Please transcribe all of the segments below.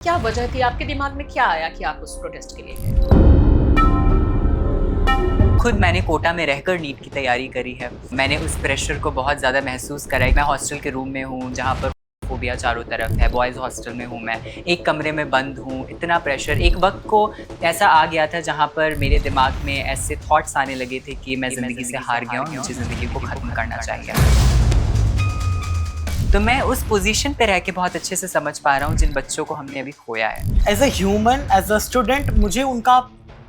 क्या वजह थी? आपके दिमाग में क्या आया कि आप उस प्रोटेस्ट के लिए गए? खुद मैंने कोटा में रहकर नीट की तैयारी करी है। मैंने उस प्रेशर को बहुत ज़्यादा महसूस करा है। मैं हॉस्टल के रूम में हूँ जहाँ पर फोबिया चारों तरफ है। बॉयज़ हॉस्टल में हूँ मैं, एक कमरे में बंद हूँ। इतना प्रेशर एक वक्त को ऐसा आ गया था जहाँ पर मेरे दिमाग में ऐसे थॉट्स आने लगे थे कि मैं ज़िंदगी से हार गया हूँ, मुझे ज़िंदगी को ख़त्म करना चाहिए। तो मैं उस पोजीशन पे रह के बहुत अच्छे से समझ पा रहा हूँ जिन बच्चों को हमने अभी खोया है। As a human, as a student, मुझे उनका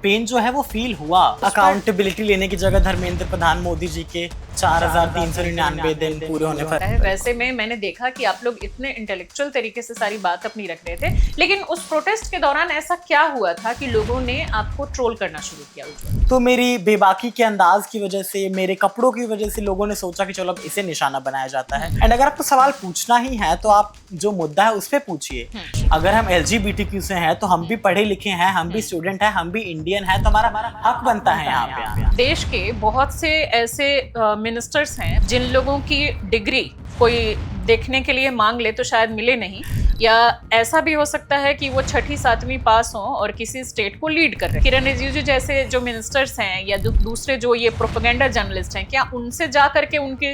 पेन जो है वो फील हुआ। अकाउंटेबिलिटी लेने की जगह धर्मेंद्र प्रधान मोदी जी के 4,399 दिन पूरे होने पर। वैसे में मैंने देखा कि आप लोग इतने इंटेलेक्चुअल तरीके से सारी बात अपनी रख रहे थे, लेकिन उस प्रोटेस्ट के दौरान ऐसा क्या हुआ था कि लोगों ने आपको ट्रोल करना शुरू किया? तो मेरी बेबाकी के अंदाज की वजह से, मेरे कपड़ों की वजह से लोगों ने सोचा कि चलो अब इसे निशाना बनाया जाता है। एंड अगर आपको सवाल पूछना ही है तो आप जो मुद्दा है उस पे पूछिए। अगर हम LGBTQ से हैं तो हम भी पढ़े लिखे हैं, हम भी स्टूडेंट हैं, हम भी इंडियन हैं, तो हमारा हक बनता है यहाँ पे। देश के बहुत से ऐसे मिनिस्टर्स हैं जिन लोगों की डिग्री कोई देखने के लिए मांग ले तो शायद मिले नहीं, या ऐसा भी हो सकता है कि वो 6ठी 7वीं पास हों और किसी स्टेट को लीड कर रहे हैं। किरण रिजिजू जैसे जो मिनिस्टर्स हैं या दूसरे जो ये प्रोपेगेंडा जर्नलिस्ट हैं, क्या उनसे जा करके उनके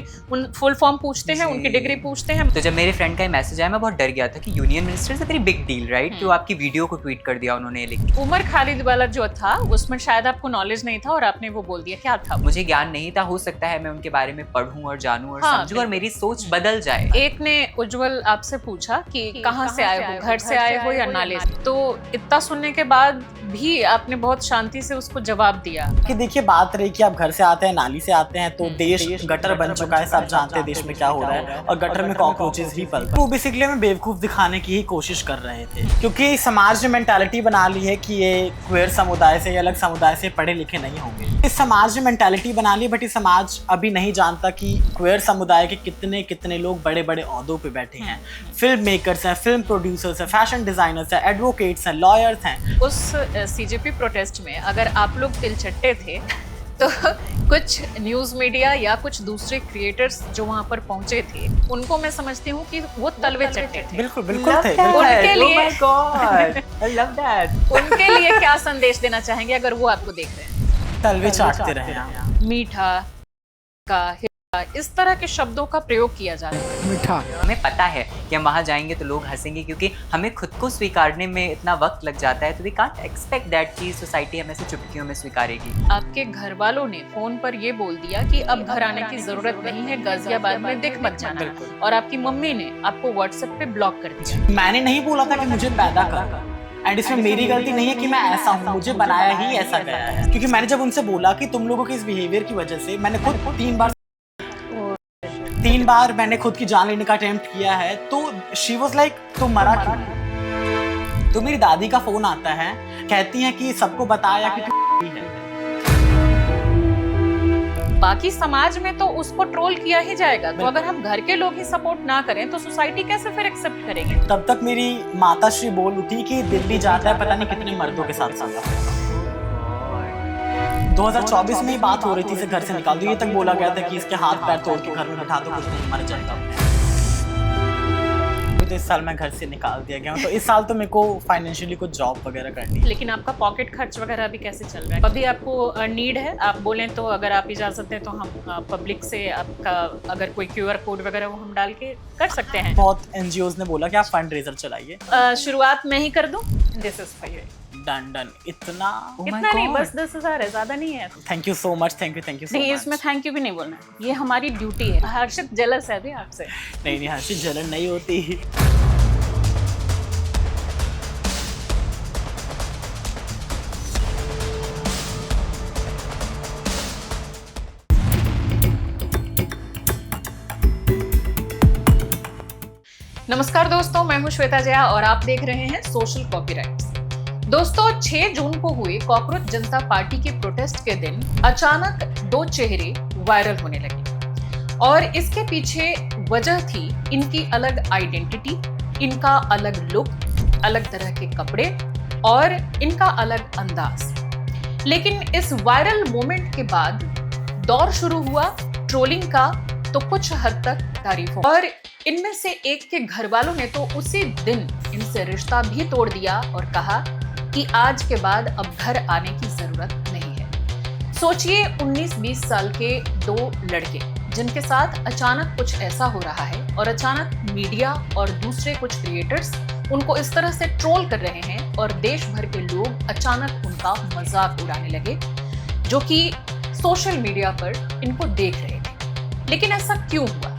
फुल फॉर्म पूछते हैं, उनकी डिग्री पूछते हैं? तो जब मेरे फ्रेंड का ये मैसेज आया मैं बहुत डर गया था कि union minister is a very big deal, right? तो आपकी वीडियो को ट्वीट कर दिया उन्होंने लिख के। उमर खालिद वाला जो था उसमें शायद आपको नॉलेज नहीं था और आपने वो बोल दिया। क्या था? मुझे ज्ञान नहीं था। हो सकता है मैं उनके बारे में पढ़ूं और जानूं और समझूं और मेरी सोच बदल जाए। एक ने उज्जवल आपसे पूछा कि कहाँ से आए हो, घर से आए हो या नाले से? तो इतना सुनने के बाद भी आपने बहुत शांति से उसको जवाब दिया कि देखिए, बात रही कि आप घर से आते हैं, नाली से आते हैं, तो देश गटर बन चुका है। सब जानते हैं देश में क्या हो रहा है और गटर में कॉकरोचेस ही पलते हैं। तो बेसिकली हमें बेवकूफ दिखाने की ही कोशिश कर रहे थे, क्योंकि समाज ने मेंटालिटी बना ली है कि ये क्वेयर समुदाय से या अलग समुदाय से पढ़े लिखे नहीं होंगे। इस समाज ने मेंटालिटी बना ली, बट इस समाज अभी नहीं जानता कि क्वेयर समुदाय के कितने कितने लोग बड़े बड़े ओहदों पे बैठे हैं। फिल्म मेकर्स हैं, फिल्म प्रोड्यूसर्स हैं, फैशन डिजाइनर्स हैं, एडवोकेट्स हैं, लॉयर्स हैं। उस CJP प्रोटेस्ट में अगर आप लोग तिलचट्टे थे तो कुछ न्यूज मीडिया या कुछ दूसरे क्रिएटर्स जो वहां पर पहुंचे थे, उनको मैं समझती हूँ कि वो तलवे चट्टे थे। बिल्कुल बिल्कुल थे। उनके लिए Oh my God, I love that. उनके लिए क्या संदेश देना चाहेंगे अगर वो आपको देख रहे हैं? तलवे चाटते रहे। मीठा का इस तरह के शब्दों का प्रयोग किया जा रहा है। मीठा। हमें पता है कि हम वहाँ जाएंगे तो लोग हंसेंगे, क्योंकि हमें खुद को स्वीकारने में इतना वक्त लग जाता है। तो वी कांट एक्सपेक्ट दैट कि सोसाइटी हमें से चुटकियों में स्वीकारेगी। आपके घर वालों ने फोन पर ये बोल दिया कि अब घर आने की जरूरत नहीं है, गाजियाबाद में दिख मत जाना, और आपकी मम्मी ने आपको WhatsApp पे ब्लॉक कर दिया। मैंने नहीं बोला था कि मुझे पैदा कर, एंड इसमें मेरी गलती नहीं है कि मैं ऐसा हूँ, मुझे बनाया ही ऐसा गया है। क्योंकि मैंने जब उनसे बोला कि तुम लोगों के इस बिहेवियर की वजह से मैंने खुद 3 बार मैंने खुद की जान लेने का अटेम्प्ट किया है, तो शी वाज लाइक तुम मरा क्यों? तो मेरी दादी का फोन आता है, कहती हैं कि सबको बताया कि तू है। बाकी समाज में तो उसको ट्रोल किया ही जाएगा, तो अगर हम घर के लोग ही सपोर्ट ना करें तो सोसाइटी कैसे फिर एक्सेप्ट करेंगे? तब तक मेरी माता श्री बोल उठी कि दिल्ली जाता है पता नहीं कितने मर्दों के साथ साथ। 2024 में ही बात हो रही थी इसे घर से निकाल दो। ये तक बोला गया था कि इसके हाथ पैर तोड़ के घर में बिठा दो, कुछ नहीं मर जाएगा। तो इस साल मैं घर से निकाल दिया गया हूँ, तो इस साल तो मेरे को फाइनेंशियली कुछ जॉब वगैरह करनी है। लेकिन आपका पॉकेट खर्च वगैरह अभी कैसे चल रहा है? अभी आपको नीड है, आप बोलें तो अगर आप इजाजत दें तो हम पब्लिक से आपका अगर कोई QR कोड वगैरह वो हम डाल के कर सकते हैं। बहुत NGOs ने बोला कि आप फंड रेजर चलाइए। शुरुआत मैं ही कर दूं? This is for you. Done. इतना इतना नहीं, बस 10,000 है, ज्यादा नहीं है। Thank you so much. Thank you सो नहीं, मच। इसमें थैंक यू भी नहीं बोलना, ये हमारी ड्यूटी है। हर्षित जेलस है अभी आपसे। नहीं हर्षित, जलन नहीं होती। नमस्कार दोस्तों, मैं हूं श्वेता जया और आप देख रहे हैं सोशल कॉपीराइट्स। दोस्तों, 6 जून को हुए कॉकरोच जनता पार्टी के प्रोटेस्ट के दिन अचानक 2 चेहरे वायरल होने लगे, और इसके पीछे वजह थी इनकी अलग आइडेंटिटी, इनका अलग लुक, अलग तरह के कपड़े और इनका अलग अंदाज। लेकिन इस वायरल मोमेंट के बाद दौर शुरू हुआ ट्रोलिंग का, तो कुछ हद तक तारीफ हो। और इनमें से एक के घर वालों ने तो उसी दिन इनसे रिश्ता भी तोड़ दिया और कहा कि आज के बाद अब घर आने की जरूरत नहीं है। सोचिए 19-20 साल के दो लड़के जिनके साथ अचानक कुछ ऐसा हो रहा है और अचानक मीडिया और दूसरे कुछ क्रिएटर्स उनको इस तरह से ट्रोल कर रहे हैं और देश भर के लोग अचानक उनका मजाक उड़ाने लगे, जो कि सोशल मीडिया पर इनको देख रहे थे। लेकिन ऐसा क्यों हुआ?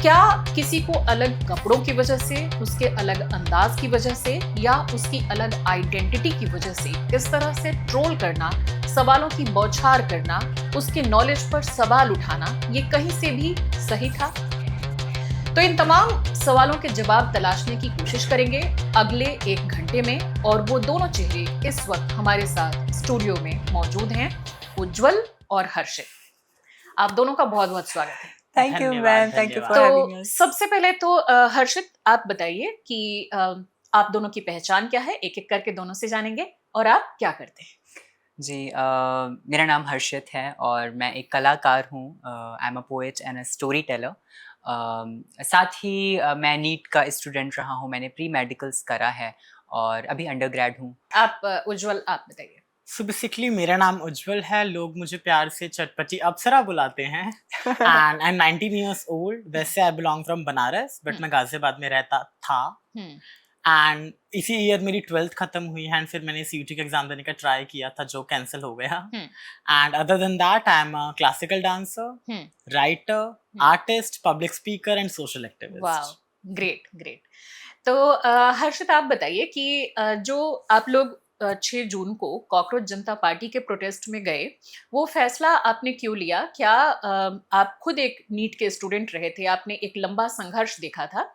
क्या किसी को अलग कपड़ों की वजह से, उसके अलग अंदाज की वजह से या उसकी अलग आइडेंटिटी की वजह से इस तरह से ट्रोल करना, सवालों की बौछार करना, उसके नॉलेज पर सवाल उठाना, ये कहीं से भी सही था? तो इन तमाम सवालों के जवाब तलाशने की कोशिश करेंगे अगले 1 घंटे में, और वो दोनों चेहरे इस वक्त हमारे साथ स्टूडियो में मौजूद हैं, उज्जवल और हर्षित। आप दोनों का बहुत बहुत स्वागत है। Thank you ma'am, thank you for तो हैविंग अस। सबसे पहले तो हर्षित आप बताइए कि आप दोनों की पहचान क्या है, एक एक करके दोनों से जानेंगे, और आप क्या करते हैं? जी, मेरा नाम हर्षित है और मैं एक कलाकार हूँ। I am a poet and a story teller. साथ ही मैं नीट का स्टूडेंट रहा हूँ। मैंने प्री मेडिकल्स करा है और अभी अंडरग्रेड हूँ। आप उज्जवल आप बताइए। सो बेसिकली मेरा नाम उज्जवल है, लोग मुझे प्यार से चटपटी अप्सरा बुलाते हैं and I am 19 years old। वैसे I belong from Banaras but मैं गाजियाबाद में रहता था एंड इसी ईयर मेरी 12th खत्म हुई है एंड फिर मैंने सीयूटी का एग्जाम देने का ट्राई किया था जो कैंसिल हो गया। And other than that I am a classical dancer, writer, artist, public speaker and social activist. वाह, ग्रेट ग्रेट। तो हर्षित आप बताइए कि जो आप लोग 6 जून को कॉकरोच जनता पार्टी के प्रोटेस्ट में गए, वो फैसला आपने क्यों लिया? क्या आप खुद एक नीट के स्टूडेंट रहे थे, आपने एक लंबा संघर्ष देखा था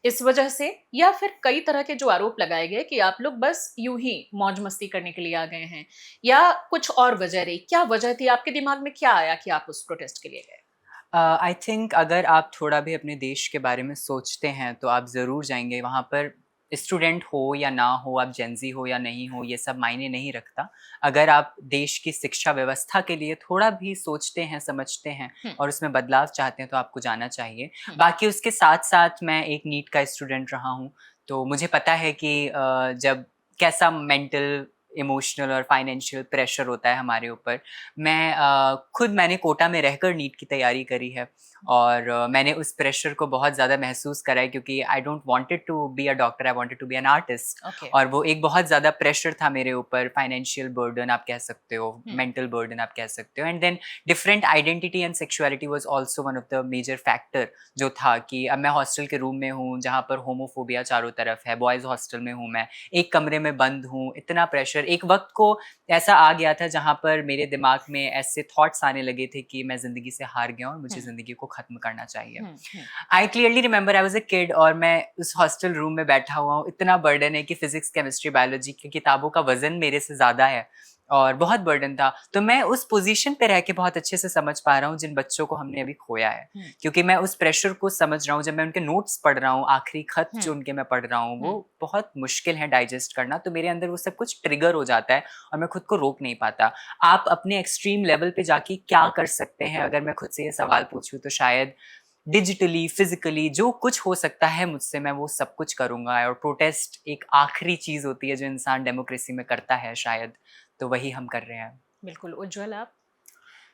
इस वजह से, या फिर कई तरह के जो आरोप लगाए गए कि आप लोग बस यूं ही मौज मस्ती करने के लिए आ गए हैं, या कुछ और वजह रही? क्या वजह थी? आपके दिमाग में क्या आया कि आप उस प्रोटेस्ट के लिए गए? आई थिंक अगर आप थोड़ा भी अपने देश के बारे में सोचते हैं तो आप ज़रूर जाएंगे वहाँ पर। स्टूडेंट हो या ना हो, आप जेंजी हो या नहीं हो, ये सब मायने नहीं रखता। अगर आप देश की शिक्षा व्यवस्था के लिए थोड़ा भी सोचते हैं, समझते हैं और उसमें बदलाव चाहते हैं तो आपको जाना चाहिए। बाकी उसके साथ साथ मैं एक नीट का स्टूडेंट रहा हूँ, तो मुझे पता है कि जब कैसा मेंटल, इमोशनल और फाइनेंशियल प्रेशर होता है हमारे ऊपर। मैंने कोटा में रहकर नीट की तैयारी करी है और मैंने उस प्रेशर को बहुत ज़्यादा महसूस करा है, क्योंकि I don't wanted to be a doctor, I wanted to be an artist. और वो एक बहुत ज़्यादा प्रेशर था मेरे ऊपर, फाइनेंशियल बर्डन आप कह सकते हो, मेंटल बर्डन आप कह सकते हो। And then different identity and sexuality was also one of the major factor, जो था कि अब मैं हॉस्टल के रूम में हूँ जहाँ पर होमोफोबिया चारों तरफ है, बॉयज़ हॉस्टल में हूँ मैं, एक कमरे में बंद हूँ, इतना प्रेशर। एक वक्त को ऐसा आ गया था जहाँ पर मेरे दिमाग में ऐसे थॉट्स आने लगे थे कि मैं ज़िंदगी से हार गया हूँ और मुझे ज़िंदगी को ख़त्म करना चाहिए। I clearly remember I was a kid और मैं उस हॉस्टल रूम में बैठा हुआ हूँ। इतना बर्डन है कि फिजिक्स, केमिस्ट्री, बायोलॉजी की किताबों का वजन मेरे से ज़्यादा है और बहुत बर्डन था। तो मैं उस पोजीशन पे रह के बहुत अच्छे से समझ पा रहा हूँ जिन बच्चों को हमने अभी खोया है, क्योंकि मैं उस प्रेशर को समझ रहा हूँ। जब मैं उनके नोट्स पढ़ रहा हूँ, आखिरी खत जो उनके मैं पढ़ रहा हूँ, वो बहुत मुश्किल है डाइजेस्ट करना, तो मेरे अंदर वो सब कुछ ट्रिगर हो जाता है और मैं खुद को रोक नहीं पाता। आप अपने एक्सट्रीम लेवल पे जाके क्या कर सकते हैं, अगर मैं खुद से ये सवाल पूछूं तो शायद डिजिटली, फिजिकली जो कुछ हो सकता है मुझसे, मैं वो सब कुछ करूँगा। और प्रोटेस्ट एक आखिरी चीज़ होती है जो इंसान डेमोक्रेसी में करता है शायद, तो वही हम कर रहे हैं। बिल्कुल। उज्जवल आप?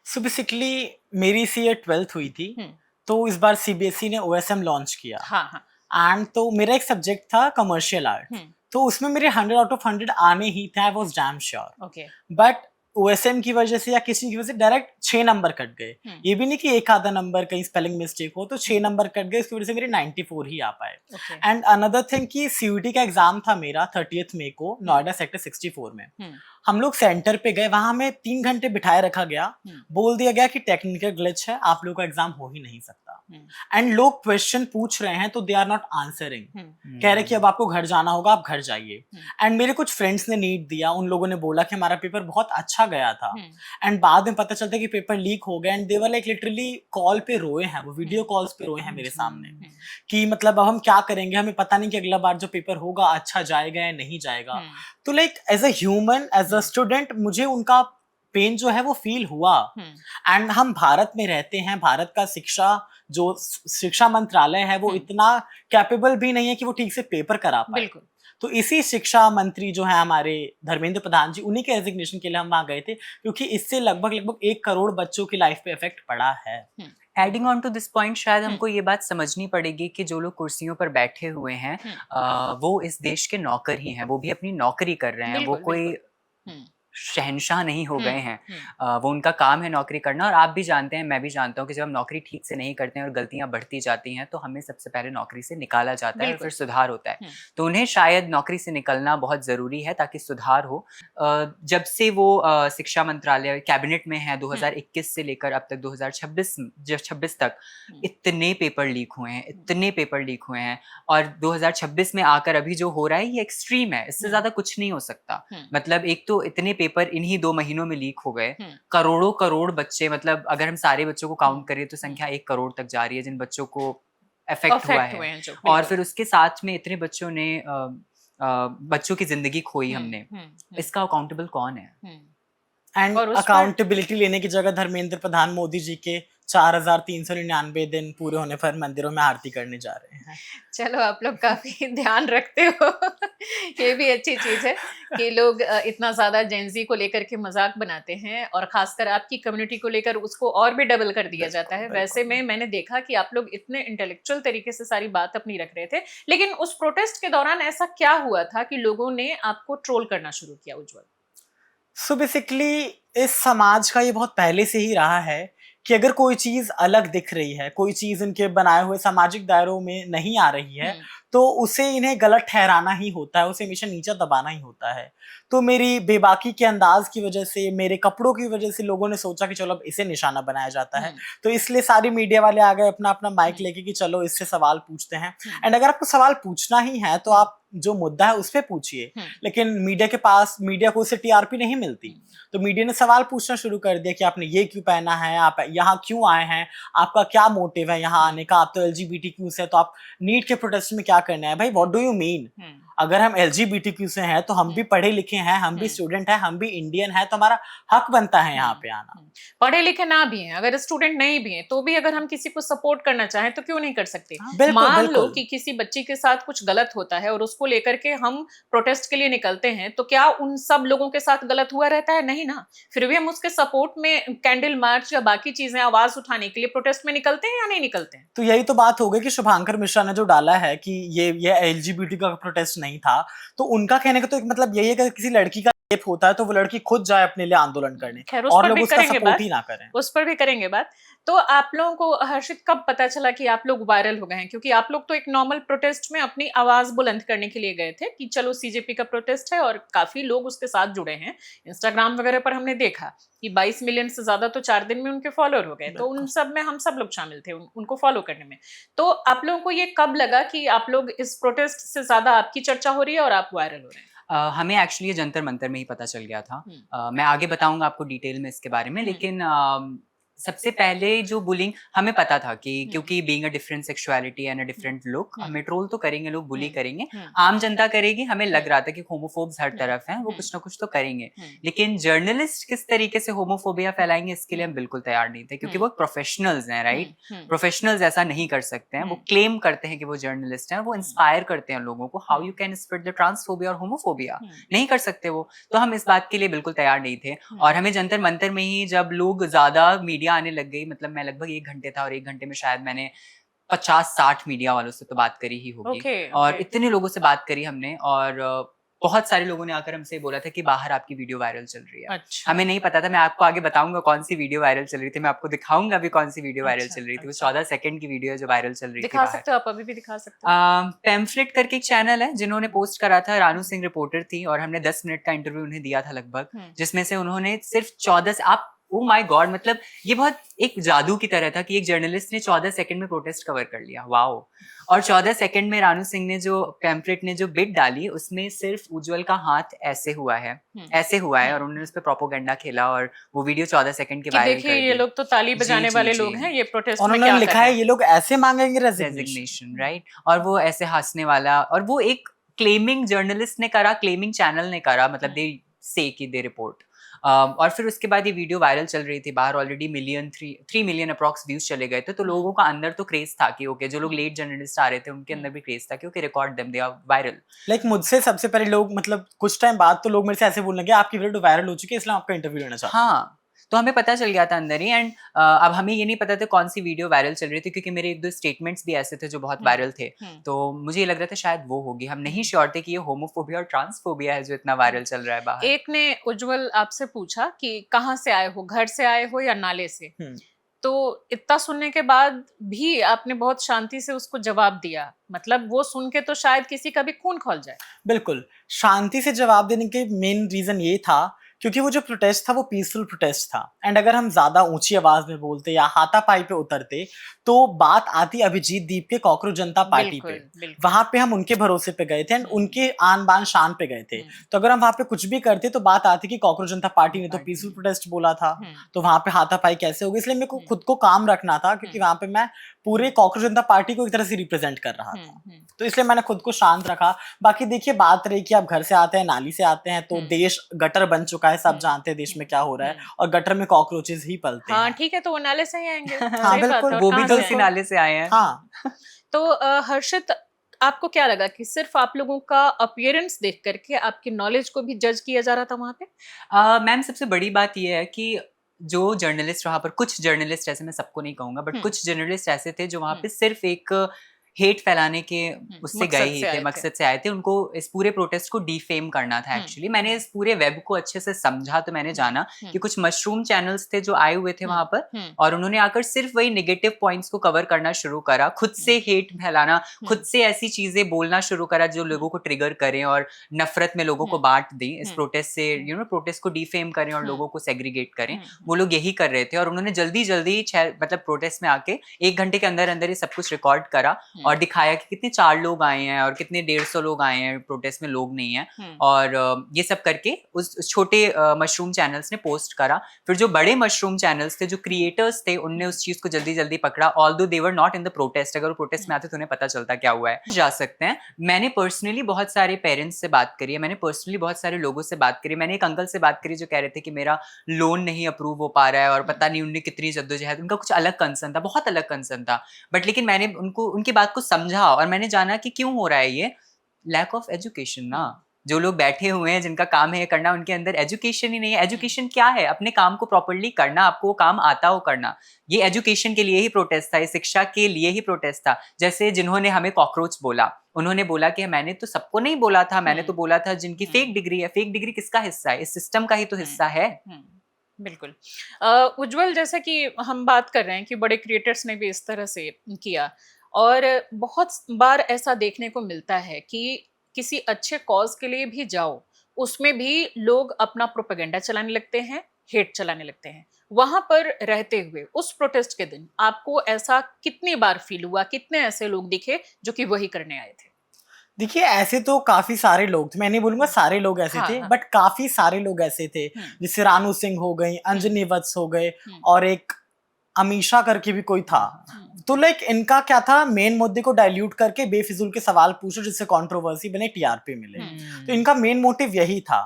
सो बेसिकली मेरी इसी ईयर 12th हुई थी, तो इस बार सीबीएसई ने ओएसएम लॉन्च किया। हाँ। एंड तो मेरा एक सब्जेक्ट था कमर्शियल आर्ट, तो उसमें मेरे 100 out of 100 आने ही थे, I was damn sure. But OSM की वजह से या किसी की वजह से डायरेक्ट 6 नंबर कट गए। ये भी नहीं कि एक आधा नंबर कहीं स्पेलिंग मिस्टेक हो, तो 6 नंबर कट गए, इसकी वजह से मेरे 94 ही आ पाए। एंड अनदर थिंग कि सीयूटी का एग्जाम था मेरा 30th मई को नोएडा सेक्टर 64 में। हम लोग सेंटर पे गए, वहां हमें 3 घंटे बिठाए रखा गया, बोल दिया गया कि टेक्निकल ग्लिच है, आप लोग का एग्जाम हो ही नहीं सकता। एंड लोग क्वेश्चन पूछ रहे हैं तो दे आर नॉट आंसरिंग, कह रहे कि अब आपको घर जाना होगा, आप घर जाइए। एंड मेरे कुछ फ्रेंड्स ने नीट दिया, उन लोगों ने बोला कि हमारा पेपर बहुत अच्छा गया था। एंड बाद में पता चलता है कि पेपर लीक हो गया। And they were like literally call पे रोए हैं, वो वीडियो कॉल्स पे रोए हैं मेरे सामने कि मतलब अब हम क्या करेंगे, हमें पता नहीं कि अगला बार जो पेपर होगा अच्छा जाएगा या नहीं जाएगा। तो like as a human, as a student, मुझे उनका पेन जो है वो फील हुआ। एंड हम भारत में रहते हैं, भारत का शिक्षा जो शिक्षा मंत्रालय है वो इतना कैपेबल भी नहीं है कि वो ठीक से पेपर करा पाए। बिल्कुल। तो इसी शिक्षा मंत्री जो है हमारे धर्मेंद्र प्रधान जी, उन्हीं के रेजिग्नेशन के लिए हम वहां गए थे, क्योंकि इससे लगभग 1 करोड़ बच्चों की लाइफ पे इफेक्ट पड़ा है। Adding on to this point, शायद हमको ये बात समझनी पड़ेगी कि जो लोग कुर्सियों पर बैठे हुए हैं वो इस देश के नौकर ही हैं, वो भी अपनी नौकरी कर रहे हैं, वो कोई शहंशाह नहीं हो गए हैं। वो उनका काम है नौकरी करना। और आप भी जानते हैं, मैं भी जानता हूँ कि जब हम नौकरी ठीक से नहीं करते हैं और गलतियां बढ़ती जाती हैं तो हमें सबसे पहले नौकरी से निकाला जाता है और फिर सुधार होता है। तो उन्हें शायद नौकरी से निकलना बहुत ज़रूरी है ताकि सुधार हो। जब से वो शिक्षा मंत्रालय कैबिनेट में है 2021 से लेकर अब तक 2026 तक इतने पेपर लीक हुए हैं, इतने पेपर लीक हुए हैं। और 2026 में आकर अभी जो हो रहा है ये एक्सट्रीम है, इससे ज़्यादा कुछ नहीं हो सकता। मतलब एक तो इतने पेपर इन्हीं 2 महीनों में लीक हो गए, करोड़ों करोड़ बच्चे, मतलब अगर हम सारे बच्चों को काउंट करें तो संख्या 1 करोड़ तक जा रही है जिन बच्चों को इफेक्ट हुआ है। और फिर उसके साथ में इतने बच्चों ने बच्चों की जिंदगी खोई हमने। इसका अकाउंटेबल कौन है? एंड अकाउंटेबिलिटी लेने की जगह धर्मेंद्र प्रधान मोदी जी के 4399 दिन पूरे होने पर मंदिरों में आरती करने जा रहे हैं। चलो, आप लोग काफी ध्यान रखते हो। ये भी अच्छी चीज है कि लोग इतना ज्यादा जेंजी को लेकर के मजाक बनाते हैं, और खासकर आपकी कम्युनिटी को लेकर उसको और भी डबल कर दिया जाता है। वैसे में मैंने देखा कि आप लोग इतने इंटेलेक्चुअल तरीके से सारी बात अपनी रख रहे थे, लेकिन उस प्रोटेस्ट के दौरान ऐसा क्या हुआ था कि लोगों ने आपको ट्रोल करना शुरू किया, उज्जवल? सो बेसिकली इस समाज का ये बहुत पहले से ही रहा है कि अगर कोई चीज अलग दिख रही है, कोई चीज इनके बनाए हुए सामाजिक दायरों में नहीं आ रही है, तो उसे इन्हें गलत ठहराना ही होता है, उसे हमेशा नीचा दबाना ही होता है। तो मेरी बेबाकी के अंदाज की वजह से, मेरे कपड़ों की वजह से लोगों ने सोचा कि चलो अब इसे निशाना बनाया जाता है। तो इसलिए सारी मीडिया वाले आ गए अपना अपना माइक लेके कि चलो इससे सवाल पूछते हैं। एंड अगर आपको सवाल पूछना ही है तो आप जो मुद्दा है उस पर पूछिए, लेकिन मीडिया को उससे टीआरपी नहीं मिलती। तो मीडिया ने सवाल पूछना शुरू कर दिया कि आपने ये क्यों पहना है, आप यहाँ क्यों आए हैं, आपका क्या मोटिव है यहाँ आने का, आप तो LGBTQ से, तो आप नीट के प्रोटेस्ट में क्या करना है? भाई, व्हाट डू यू मीन? अगर हम LGBTQ से हैं तो हम भी पढ़े लिखे हैं, हम भी स्टूडेंट हैं, हम भी इंडियन हैं, तो हमारा हक बनता है यहाँ पे आना। पढ़े लिखे ना भी हैं, अगर स्टूडेंट नहीं भी हैं, तो भी अगर हम किसी को सपोर्ट करना चाहें तो क्यों नहीं कर सकते? मान लो कि किसी बच्ची के साथ कुछ गलत होता है और उसको लेकर के हम प्रोटेस्ट के लिए निकलते हैं, तो क्या उन सब लोगों के साथ गलत हुआ रहता है? नहीं ना। फिर भी हम उसके सपोर्ट में कैंडल मार्च या बाकी चीजें आवाज उठाने के लिए प्रोटेस्ट में निकलते हैं या नहीं निकलते हैं? तो यही तो बात हो गई कि शुभांकर मिश्रा ने जो डाला है कि ये LGBT का प्रोटेस्ट नहीं था, तो उनका कहने का तो एक मतलब यही है कि किसी लड़की का रेप होता है तो वो लड़की खुद जाए अपने लिए आंदोलन करने, और लोग उसका सपोर्ट ही ना करें। उस पर भी करेंगे बात। तो आप लोगों को हर्षित कब पता चला कि आप लोग वायरल हो गए हैं? क्योंकि आप लोग तो एक नॉर्मल प्रोटेस्ट में अपनी आवाज बुलंद करने के लिए गए थे कि चलो CJP का प्रोटेस्ट है, और काफी लोग उसके साथ जुड़े हैं। इंस्टाग्राम वगैरह पर हमने देखा कि 22 मिलियन से ज्यादा तो 4 दिन में उनके फॉलोअर हो गए। तो उन सब में हम सब लोग शामिल थे उनको फॉलो करने में। तो आप लोगों को ये कब लगा कि आप लोग इस प्रोटेस्ट से ज्यादा आपकी चर्चा हो रही है और आप वायरल हो रहे हैं? हमें एक्चुअली ये जंतर मंतर में ही पता चल गया था। मैं आगे बताऊंगा आपको डिटेल में इसके बारे में, लेकिन सबसे पहले जो बुलिंग हमें पता था कि क्योंकि being a different sexuality and a different look, हमें ट्रोल तो करेंगे लोग, बुली करेंगे, आम जनता करेगी। हमें लग रहा था कि होमोफोब्स हर तरफ हैं, वो कुछ ना कुछ तो करेंगे। लेकिन जर्नलिस्ट किस तरीके से होमोफोबिया फैलाएंगे इसके लिए हम बिल्कुल तैयार नहीं थे, क्योंकि वो प्रोफेशनल्स हैं, राइट? प्रोफेशनल्स ऐसा नहीं कर सकते हैं। वो क्लेम करते हैं कि वो जर्नलिस्ट हैं, वो इंस्पायर करते हैं लोगों को। How you can spread the transphobia और होमोफोबिया? नहीं कर सकते वो। तो हम इस बात के लिए बिल्कुल तैयार नहीं थे। और हमें जंतर मंतर में ही जब लोग ज्यादा मीडिया आने लग गई, मतलब मैं लगभग 1 घंटे था और 1 घंटे में शायद मैंने 50-60 मीडिया वालों से तो बात करी ही होगी। और इतने लोगों से बात करी हमने, और बहुत सारे लोगों ने आकर हमसे बोला था कि बाहर आपकी वीडियो वायरल चल रही है। अच्छा। हमें नहीं पता था। मैं आपको आगे बताऊंगा कौन सी वीडियो वायरल चल रही थी, मैं आपको दिखाऊंगा अभी कौन सी वीडियो वायरल चल रही थी। वो 14 सेकंड की वीडियो है जो वायरल चल रही थी। दिखा सकते हो आप? अभी भी दिखा सकते हो। पैम्फलेट करके एक चैनल है जिन्होंने पोस्ट करा था, रानू सिंह रिपोर्टर थी, और हमने 10 मिनट का इंटरव्यू उन्हें दिया था लगभग, जिसमें से उन्होंने सिर्फ 14 से आप ओह माय गॉड, मतलब ये बहुत एक जादू की तरह था कि एक जर्नलिस्ट ने 14 सेकंड में प्रोटेस्ट कवर कर लिया। वाओ। और 14 सेकंड में रानू सिंह ने जो पैम्फलेट ने जो बिट डाली, उसमें सिर्फ उज्जवल का हाथ ऐसे हुआ है, ऐसे हुआ है, और उन्होंने उस पर प्रोपोगंडा खेला और वो वीडियो 14 सेकंड के वायरल कर दी। देखिए, ये लोग तो ताली बजाने वाले लोग हैं, ये प्रोटेस्ट में उन्होंने लिखा है ये लोग ऐसे मांगेंगे रेजिग्नेशन, राइट? और वो ऐसे हंसने वाला, और वो एक क्लेमिंग जर्नलिस्ट ने करा, क्लेमिंग चैनल ने करा, मतलब दे से कि दे रिपोर्ट। और फिर उसके बाद ये वीडियो वायरल चल रही थी बाहर, ऑलरेडी 3 मिलियन अप्रॉक्स व्यूज चले गए थे। तो लोगों का अंदर तो क्रेज था कि ओके, जो लोग लेट जर्नलिस्ट आ रहे थे उनके अंदर भी क्रेज था कि okay, record them, they are viral. Like मुझसे सबसे पहले लोग, मतलब कुछ टाइम बाद तो लोग मेरे से ऐसे बोलने लगे आपकी वीडियो वायरल हो चुकी है इसलिए हम आपका इंटरव्यू लेना चाहते हैं। हाँ, तो हमें पता चल गया था अंदर ही। एंड अब हमें ये नहीं पता था कौन सी वीडियो वायरल चल रही थी, क्योंकि मेरे 1-2 स्टेटमेंट्स भी ऐसे थे जो बहुत वायरल थे। तो मुझे ये लग रहा था शायद वो होगी। हम नहीं श्योर थे कि ये होमोफोबिया और ट्रांसफोबिया है जो इतना वायरल चल रहा है बाहर। एक ने उज्जवल आपसे पूछा कि कहाँ से आए हो, घर से आए हो या नाले से? तो इतना सुनने के बाद भी आपने बहुत शांति से उसको जवाब दिया। मतलब वो सुन के तो शायद किसी का भी खून खौल जाए। बिल्कुल, शांति से जवाब देने के मेन रीजन ये था क्योंकि वो जो प्रोटेस्ट था वो पीसफुल प्रोटेस्ट था। एंड अगर हम ज्यादा ऊंची आवाज में बोलते या हाथापाई पे उतरते तो बात आती अभिजीत दीप के कॉकरोच जनता पार्टी पे। वहां पे हम उनके भरोसे पे गए थे एंड उनके आन बान शान पे गए थे। तो अगर हम वहां पे कुछ भी करते तो बात आती कि कॉकरोच जनता पार्टी ने तो पीसफुल प्रोटेस्ट बोला था, तो वहां पे हाथापाई कैसे होगी। इसलिए मेरे को खुद को काम रखना था क्योंकि वहां पे मैं पूरे कॉकरोच जनता पार्टी को एक तरह से रिप्रेजेंट कर रहा था। तो इसलिए मैंने खुद को शांत रखा। बाकी देखिए, बात रही कि आप घर से आते हैं, नाली से आते हैं, तो देश गटर बन चुका है, सब जानते हैं देश में क्या हो रहा है, और गटर में कॉकरोचेस ही पलते हाँ, हैं। ठीक है, तो वो नाले से ही आएंगे। हाँ बिल्कुल, वो भी तो उसी नाले से आए हैं। हाँ। तो हर्षित, आपको क्या लगा कि सिर्फ आप लोगों का अपीयरेंस देख करके आपकी नॉलेज को भी जज किया जा रहा था वहां पे? मैम, सबसे बड़ी बात यह है कि जो जर्नलिस्ट वहां पर, कुछ जर्नलिस्ट ऐसे, मैं सबको नहीं कहूंगा, बट कुछ जर्नलिस्ट ऐसे थे जो वहां पे सिर्फ एक हेट फैलाने के उससे गए ही थे, मकसद से आए थे। उनको इस पूरे प्रोटेस्ट को डिफेम करना था। एक्चुअली मैंने इस पूरे वेब को अच्छे से समझा तो मैंने जाना कि कुछ मशरूम चैनल्स थे जो आए हुए थे वहां पर, और उन्होंने आकर सिर्फ वही नेगेटिव पॉइंट्स को कवर करना शुरू करा, खुद से हेट फैलाना, खुद से ऐसी चीजें बोलना शुरू करा जो लोगों को ट्रिगर करें और नफरत में लोगों को बांट दें इस प्रोटेस्ट से, प्रोटेस्ट को डिफेम करें और लोगों को सेग्रीगेट करें। वो लोग यही कर रहे थे और उन्होंने जल्दी मतलब प्रोटेस्ट में आके 1 घंटे के अंदर अंदर ये सब कुछ रिकॉर्ड करा और दिखाया कि कितने 4 लोग आए हैं और कितने 150 लोग आए हैं, प्रोटेस्ट में लोग नहीं हैं। और ये सब करके उस छोटे मशरूम चैनल्स ने पोस्ट करा। फिर जो बड़े मशरूम चैनल्स थे, जो क्रिएटर्स थे, उनने उस चीज को जल्दी जल्दी पकड़ा, although they were not in the protest. अगर वो प्रोटेस्ट में आते तो उन्हें पता चलता क्या हुआ है। जा सकते हैं। मैंने पर्सनली बहुत सारे पेरेंट्स से बात करी है, मैंने पर्सनली बहुत सारे लोगों से बात करी। मैंने एक अंकल से बात करी जो कह रहे थे कि मेरा लोन नहीं अप्रूव हो पा रहा है और पता नहीं उनने कितनी जद्दोजहद, उनका कुछ अलग कंसर्न था, बहुत अलग कंसर्न था। बट लेकिन मैंने उनकी बात को समझा और मैंने जाना कि क्यों हो रहा है ये। लैक ऑफ एजुकेशन ना। जो लोग बैठे हुए हैं, जिनका काम है ये करना, उनके अंदर एजुकेशन ही नहीं है। एजुकेशन क्या है? अपने काम को प्रॉपर्ली करना, आपको वो काम आता हो करना। ये एजुकेशन के लिए ही प्रोटेस्ट था, ये शिक्षा के लिए ही प्रोटेस्ट था। जैसे जिन्होंने हमें कॉकरोच बोला, उन्होंने बोला कि मैंने तो सबको नहीं बोला था, मैंने तो बोला था जिनकी फेक डिग्री है। फेक डिग्री किसका हिस्सा है? इस सिस्टम का ही तो हिस्सा है। बिल्कुल। उज्जवल, जैसे कि हम बात कर रहे हैं कि बड़े क्रिएटर्स ने भी इस तरह से किया, और बहुत बार ऐसा देखने को मिलता है कि किसी अच्छे कॉज के लिए भी जाओ, उसमें भी लोग अपना प्रोपेगेंडा चलाने लगते हैं, हेट चलाने लगते हैं। वहां पर रहते हुए उस प्रोटेस्ट के दिन आपको ऐसा कितनी बार फील हुआ? कितने ऐसे लोग दिखे जो कि वही करने आए थे? देखिए, ऐसे तो काफी सारे लोग थे, मैं नहीं बोलूंगा सारे लोग ऐसे थे, बट काफी सारे लोग ऐसे थे। जैसे रानू सिंह हो गई, अंजनी वत्स हो गए, और एक अमीशा करके भी कोई था। तो लाइक इनका क्या था, मेन मुद्दे को डाइल्यूट करके बेफिजूल के सवाल पूछो जिससे कंट्रोवर्सी बने, टीआरपी मिले। तो इनका मेन मोटिव यही था।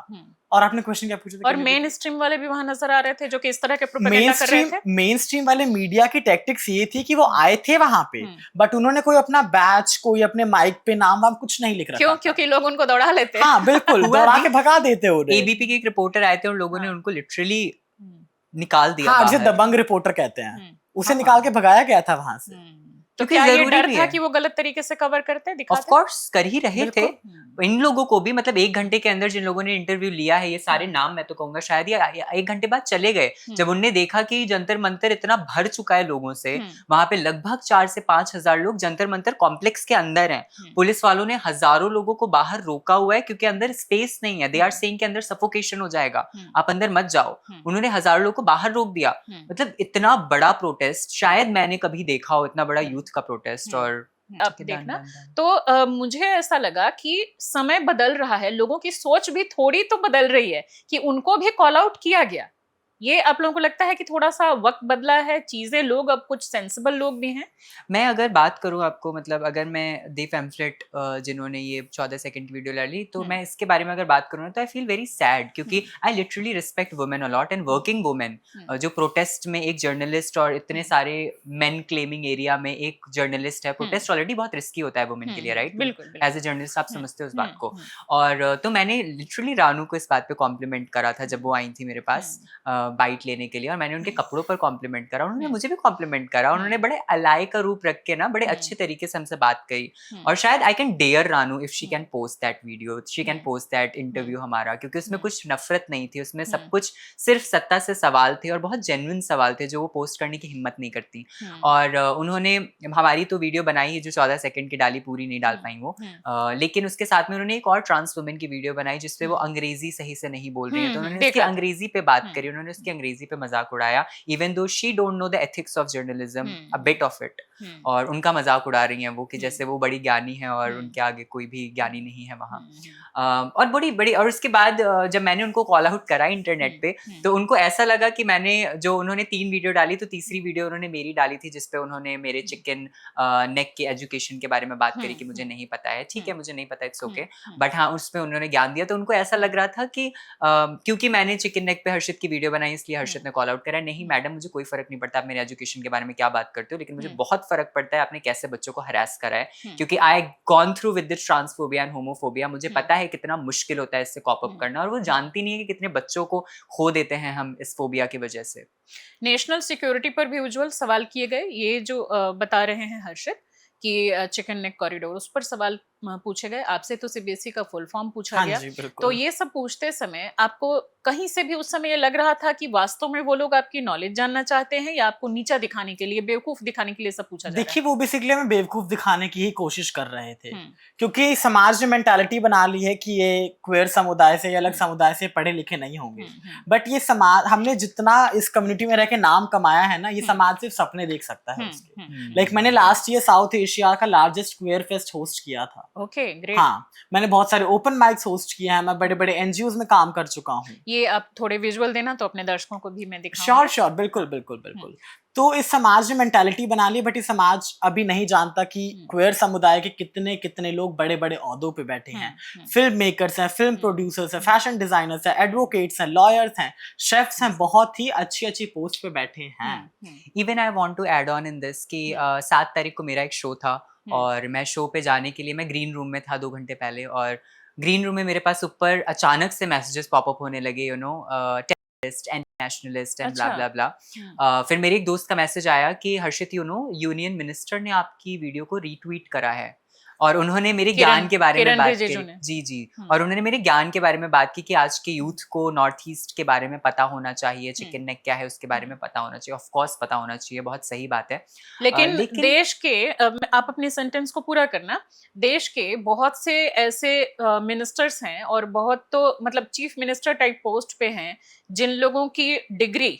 और आपने क्वेश्चन क्या पूछा था? और मेन स्ट्रीम वाले भी वहां नजर आ रहे थे जो कि इस तरह के प्रोपेगेंडा कर रहे थे। मेन स्ट्रीम वाले मीडिया की टैक्टिक्स ये थी कि वो आए थे वहां पे, बट उन्होंने कोई अपना बैच, कोई अपने माइक पे नाम वाम कुछ नहीं लिख रखा। क्यों? क्योंकि लोग उनको दौड़ा लेते। हाँ बिल्कुल, दौड़ा के भगा देते उन्हें। एबीपी के एक रिपोर्टर आए थे और लोगों ने उनको लिटरली निकाल दिया। हाँ, जिसे दबंग रिपोर्टर कहते हैं, उसे निकाल के भगाया गया था वहां से। तो क्या ये डर था कि वो गलत तरीके से कवर करते, दिखाते? ऑफ कोर्स कर ही रहे थे। इन लोगों को भी, मतलब 1 घंटे के अंदर जिन लोगों ने इंटरव्यू लिया है, ये सारे नाम मैं तो कहूंगा शायद ये 1 घंटे बाद चले गए। जब उनने देखा कि जंतर मंतर इतना भर चुका है लोगों से, वहां पे लगभग 4 से 5 हजार लोग जंतर मंतर कॉम्प्लेक्स के अंदर हैं। पुलिस वालों ने हजारों लोगों को बाहर रोका हुआ है क्योंकि अंदर स्पेस नहीं है। दे आर सेइंग के अंदर सफोकेशन हो जाएगा, आप अंदर मत जाओ। उन्होंने हजारों लोगों को बाहर रोक दिया। मतलब इतना बड़ा प्रोटेस्ट शायद मैंने कभी देखा हो, इतना बड़ा यूथ का प्रोटेस्ट। और अब देखना तो मुझे ऐसा लगा कि समय बदल रहा है, लोगों की सोच भी थोड़ी तो बदल रही है कि उनको भी कॉल आउट किया गया। ये आप लोगों को लगता है कि थोड़ा सा वक्त बदला है, चीजें, लोग अब कुछ सेंसिबल लोग भी हैं? मैं अगर बात करूँ आपको, मतलब अगर मैं दी पैम्फलेट जिन्होंने ये 14 सेकंड की वीडियो डाली, तो मैं इसके बारे में अगर बात करूँ ना, तो आई फील वेरी सैड, क्योंकि I literally respect women a lot, and working women जो प्रोटेस्ट में एक जर्नलिस्ट, और इतने सारे मेन क्लेमिंग एरिया में एक जर्नलिस्ट है, प्रोटेस्ट ऑलरेडी बहुत रिस्की होता है वुमेन के लिए, राइट? बिल्कुल एज ए जर्नलिस्ट आप समझते हो उस बात को। और तो मैंने लिटरली रानू को इस बात पे कॉम्प्लीमेंट करा था जब वो आई थी मेरे पास बाइट लेने के लिए, और मैंने उनके कपड़ों पर कॉम्प्लीमेंट करा, उन्होंने मुझे भी कॉम्प्लीमेंट करा, उन्होंने बड़े अलाय का रूप रख के ना बड़े अच्छे तरीके से हमसे बात कही। और शायद I can dare Ranu if she can post that video, she can post that interview हमारा, क्योंकि उसमें कुछ नफरत नहीं थी, उसमें सब कुछ सिर्फ सत्ता से सवाल थे, और बहुत जेन्युइन सवाल थे जो वो पोस्ट करने की हिम्मत नहीं करती। और उन्होंने हमारी तो वीडियो बनाई है जो 14 सेकंड की डाली, पूरी नहीं डाल पाई वो, लेकिन उसके साथ में उन्होंने एक और ट्रांस वुमेन की वीडियो बनाई जिसपे वो अंग्रेजी सही से नहीं बोल रही है, तो उन्होंने उसकी अंग्रेजी पे बात करी, उन्होंने उसकी अंग्रेजी पे मजाक उड़ाया, even though she don't know the ethics of journalism a bit of it, और उनका मजाक उड़ा रही हैं वो कि जैसे वो बड़ी ज्ञानी है और उनके आगे कोई भी ज्ञानी नहीं है वहाँ। और बड़ी बड़ी, और उसके बाद जब मैंने उनको कॉल आउट करा इंटरनेट पे, तो उनको ऐसा लगा कि मैंने जो उन्होंने 3 वीडियो डाली, तो तीसरी वीडियो उन्होंने मेरी डाली थी जिसपे उन्होंने मेरे चिकन नेक के एजुकेशन के बारे में बात करी कि मुझे नहीं पता है, ठीक है मुझे नहीं पता, इट्स ओके, बट हाँ उसमें उन्होंने ज्ञान दिया। तो उनको ऐसा लग रहा था कि क्योंकि मैंने चिकन नेक पे हर्षित की वीडियो बनाई इसलिए हर्षित ने कॉल आउट करा। नहीं मैडम, मुझे कोई फर्क नहीं पड़ता आप मेरे एजुकेशन के बारे में क्या बात करते हो, लेकिन मुझे बहुत फर्क पड़ता है आपने कैसे बच्चों को हरास करा है, क्योंकि I gone through with this transphobia and homophobia, मुझे पता है कितना मुश्किल होता है इससे कॉप अप करना, और वो जानती नहीं है कि कितने बच्चों को खो देते हैं हम इस फोबिया की वजह से। नेशनल सिक्योरिटी पर भी उज्जवल सवाल किए गए, ये जो बता रहे हैं हर्षित कि चिकन नेक कॉरिडोर, उस पर सवाल पूछे गए। आपसे तो सीबीएसई का फुल फॉर्म पूछा गया, तो ये सब पूछते समय आपको कहीं से भी उस समय ये लग रहा था कि वास्तव में वो लोग आपकी नॉलेज जानना चाहते हैं, या आपको नीचा दिखाने के लिए, बेवकूफ दिखाने के लिए सब पूछा जा रहा है? देखिए वो बेसिकली हमें बेवकूफ दिखाने की ही कोशिश कर रहे थे, क्योंकि समाज ने मेंटालिटी बना ली है कि ये क्वेयर समुदाय से या अलग समुदाय से पढ़े लिखे नहीं होंगे, बट ये समाज, हमने जितना इस कम्युनिटी में रह के नाम कमाया है ना, ये समाज सिर्फ सपने देख सकता है उसके। लाइक मैंने लास्ट ईयर साउथ एशिया का लार्जेस्ट क्वेयर फेस्ट होस्ट किया था। Okay, great. हाँ, मैंने बहुत सारे ओपन माइक्स होस्ट किए हैं, मैं बड़े बड़े एनजीओज में काम कर चुका हूँ। ये आप थोड़े विजुअल देना तो अपने दर्शकों को भी मैं दिखाऊं। श्योर श्योर, बिल्कुल बिल्कुल बिल्कुल। तो इस समाज ने मेंटालिटी बना ली, बट ये समाज अभी नहीं जानता कि क्वेयर समुदाय के कितने कितने लोग बड़े बड़े ओहदों पे बैठे हैं। फिल्म मेकर्स हैं, फिल्म प्रोड्यूसर्स हैं, फैशन डिजाइनर्स हैं, एडवोकेट्स हैं, लॉयर्स हैं, शेफ्स हैं, बहुत ही अच्छी अच्छी पोस्ट पे बैठे हैं। Even I want to add on in this कि 7 तारीख को मेरा एक शो था, और मैं शो पे जाने के लिए मैं ग्रीन रूम में था 2 घंटे पहले, और ग्रीन रूम में मेरे पास ऊपर अचानक से मैसेजेस पॉपअप होने लगे, you know, terrorist and nationalist and blah blah blah. फिर मेरे एक दोस्त का मैसेज आया कि Harshit, you know, union minister ने आपकी वीडियो को रीट्वीट करा है, और उन्होंने मेरे ज्ञान के बारे में बात की। जी जी, और उन्होंने मेरे ज्ञान के बारे में बात की कि आज के यूथ को नॉर्थ ईस्ट के बारे में पता होना चाहिए, चिकन नेक क्या है उसके बारे में पता होना चाहिए, ऑफ कोर्स पता होना चाहिए, बहुत सही बात है। लेकिन देश के, आप अपने सेंटेंस को पूरा करना, देश के बहुत से ऐसे मिनिस्टर्स हैं, और बहुत तो मतलब चीफ मिनिस्टर टाइप पोस्ट पे हैं, जिन लोगों की डिग्री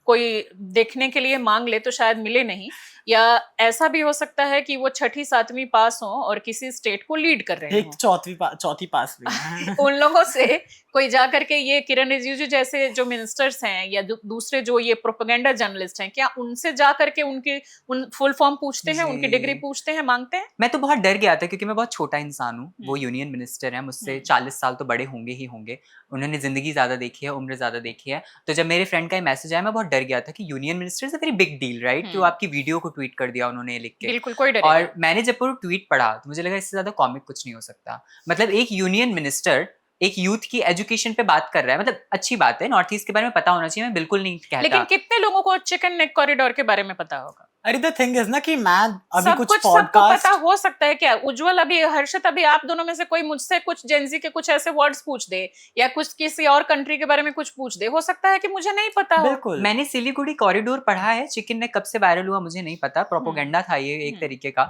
कोई देखने के लिए मांग ले तो शायद मिले नहीं, या ऐसा भी हो सकता है कि वो 6ठी 7वीं पास हो और किसी स्टेट को लीड कर रहे हो, चौथी पास भी उन लोगों से कोई जा करके ये किरण रिजिजू जैसे जो मिनिस्टर्स हैं, या दूसरे जो ये प्रोपेगेंडा जर्नलिस्ट हैं, क्या उनसे जा करके उन फुल फॉर्म पूछते हैं, उनकी डिग्री पूछते हैं, मांगते हैं? मैं तो बहुत डर गया था, क्योंकि मैं बहुत छोटा इंसान हूँ, वो यूनियन मिनिस्टर है, मुझसे 40 साल तो बड़े होंगे ही होंगे, उन्होंने जिंदगी ज्यादा देखी है, उम्र ज्यादा देखी है। तो जब मेरे फ्रेंड का मैसेज आया, मैं बहुत डर गया था कि union minister is a very big deal, right, कि वो आपकी वीडियो को ट्वीट कर दिया उन्होंने लिख के। बिल्कुल, कोई डर। और मैंने जब वो ट्वीट पढ़ा तो मुझे लगा इससे ज्यादा कॉमिक कुछ नहीं हो सकता। मतलब एक यूनियन मिनिस्टर एक यूथ की एजुकेशन पे बात कर रहा है, मतलब अच्छी बात है, नॉर्थ ईस्ट के बारे में पता होना चाहिए, मैं बिल्कुल नहीं कहता, लेकिन कितने लोगों को चिकन नेक कॉरिडोर के बारे में पता होगा? अरे द थिंग इज ना कि मैं अभी सब कुछ पॉडकास्ट पता हो सकता है क्या? उज्जवल, अभी हर्षित, अभी आप दोनों में से कोई मुझसे कुछ जेनजी के कुछ ऐसे वर्ड्स पूछ दे, या कुछ किसी और कंट्री के बारे में कुछ पूछ दे, हो सकता है कि मुझे नहीं पता हो। बिल्कुल, मैंने सिलीगुड़ी कॉरिडोर पढ़ा है, चिकन नेक कब से वायरल हुआ मुझे नहीं पता, प्रोपोगेंडा था ये एक तरीके का।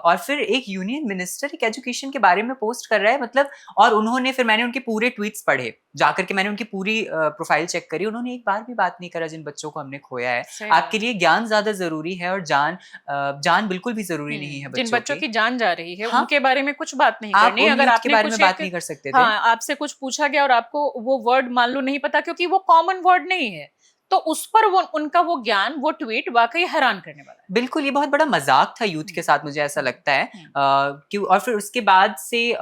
और फिर एक यूनियन मिनिस्टर एक एजुकेशन के बारे में पोस्ट कर रहा है, मतलब, और उन्होंने, फिर मैंने उनके पूरे ट्वीट्स पढ़े, जाकर के मैंने उनकी पूरी प्रोफाइल चेक करी, उन्होंने एक बार भी बात नहीं करा जिन बच्चों को हमने खोया है। आपके लिए ज्ञान ज्यादा जरूरी है और जान बिल्कुल भी जरूरी नहीं है जिन बच्चों की जान जा रही है हाँ? उनके बारे में कुछ बात नहीं आप करनी। उन अगर youth के आपने बारे कुछ में बात नहीं कर सकते थे। हाँ, आपसे कुछ पूछा गया और आपको वो वर्ड मान लो नहीं पता क्योंकि वो कॉमन वर्ड नहीं है, तो उस पर वो उनका वो ज्ञान, वो ट्वीट वाकई हैरान करने वाला है। बिल्कुल, ये बहुत बड़ा मजाक था यूथ के साथ, मुझे ऐसा लगता है। क्यों, और फिर उसके बाद से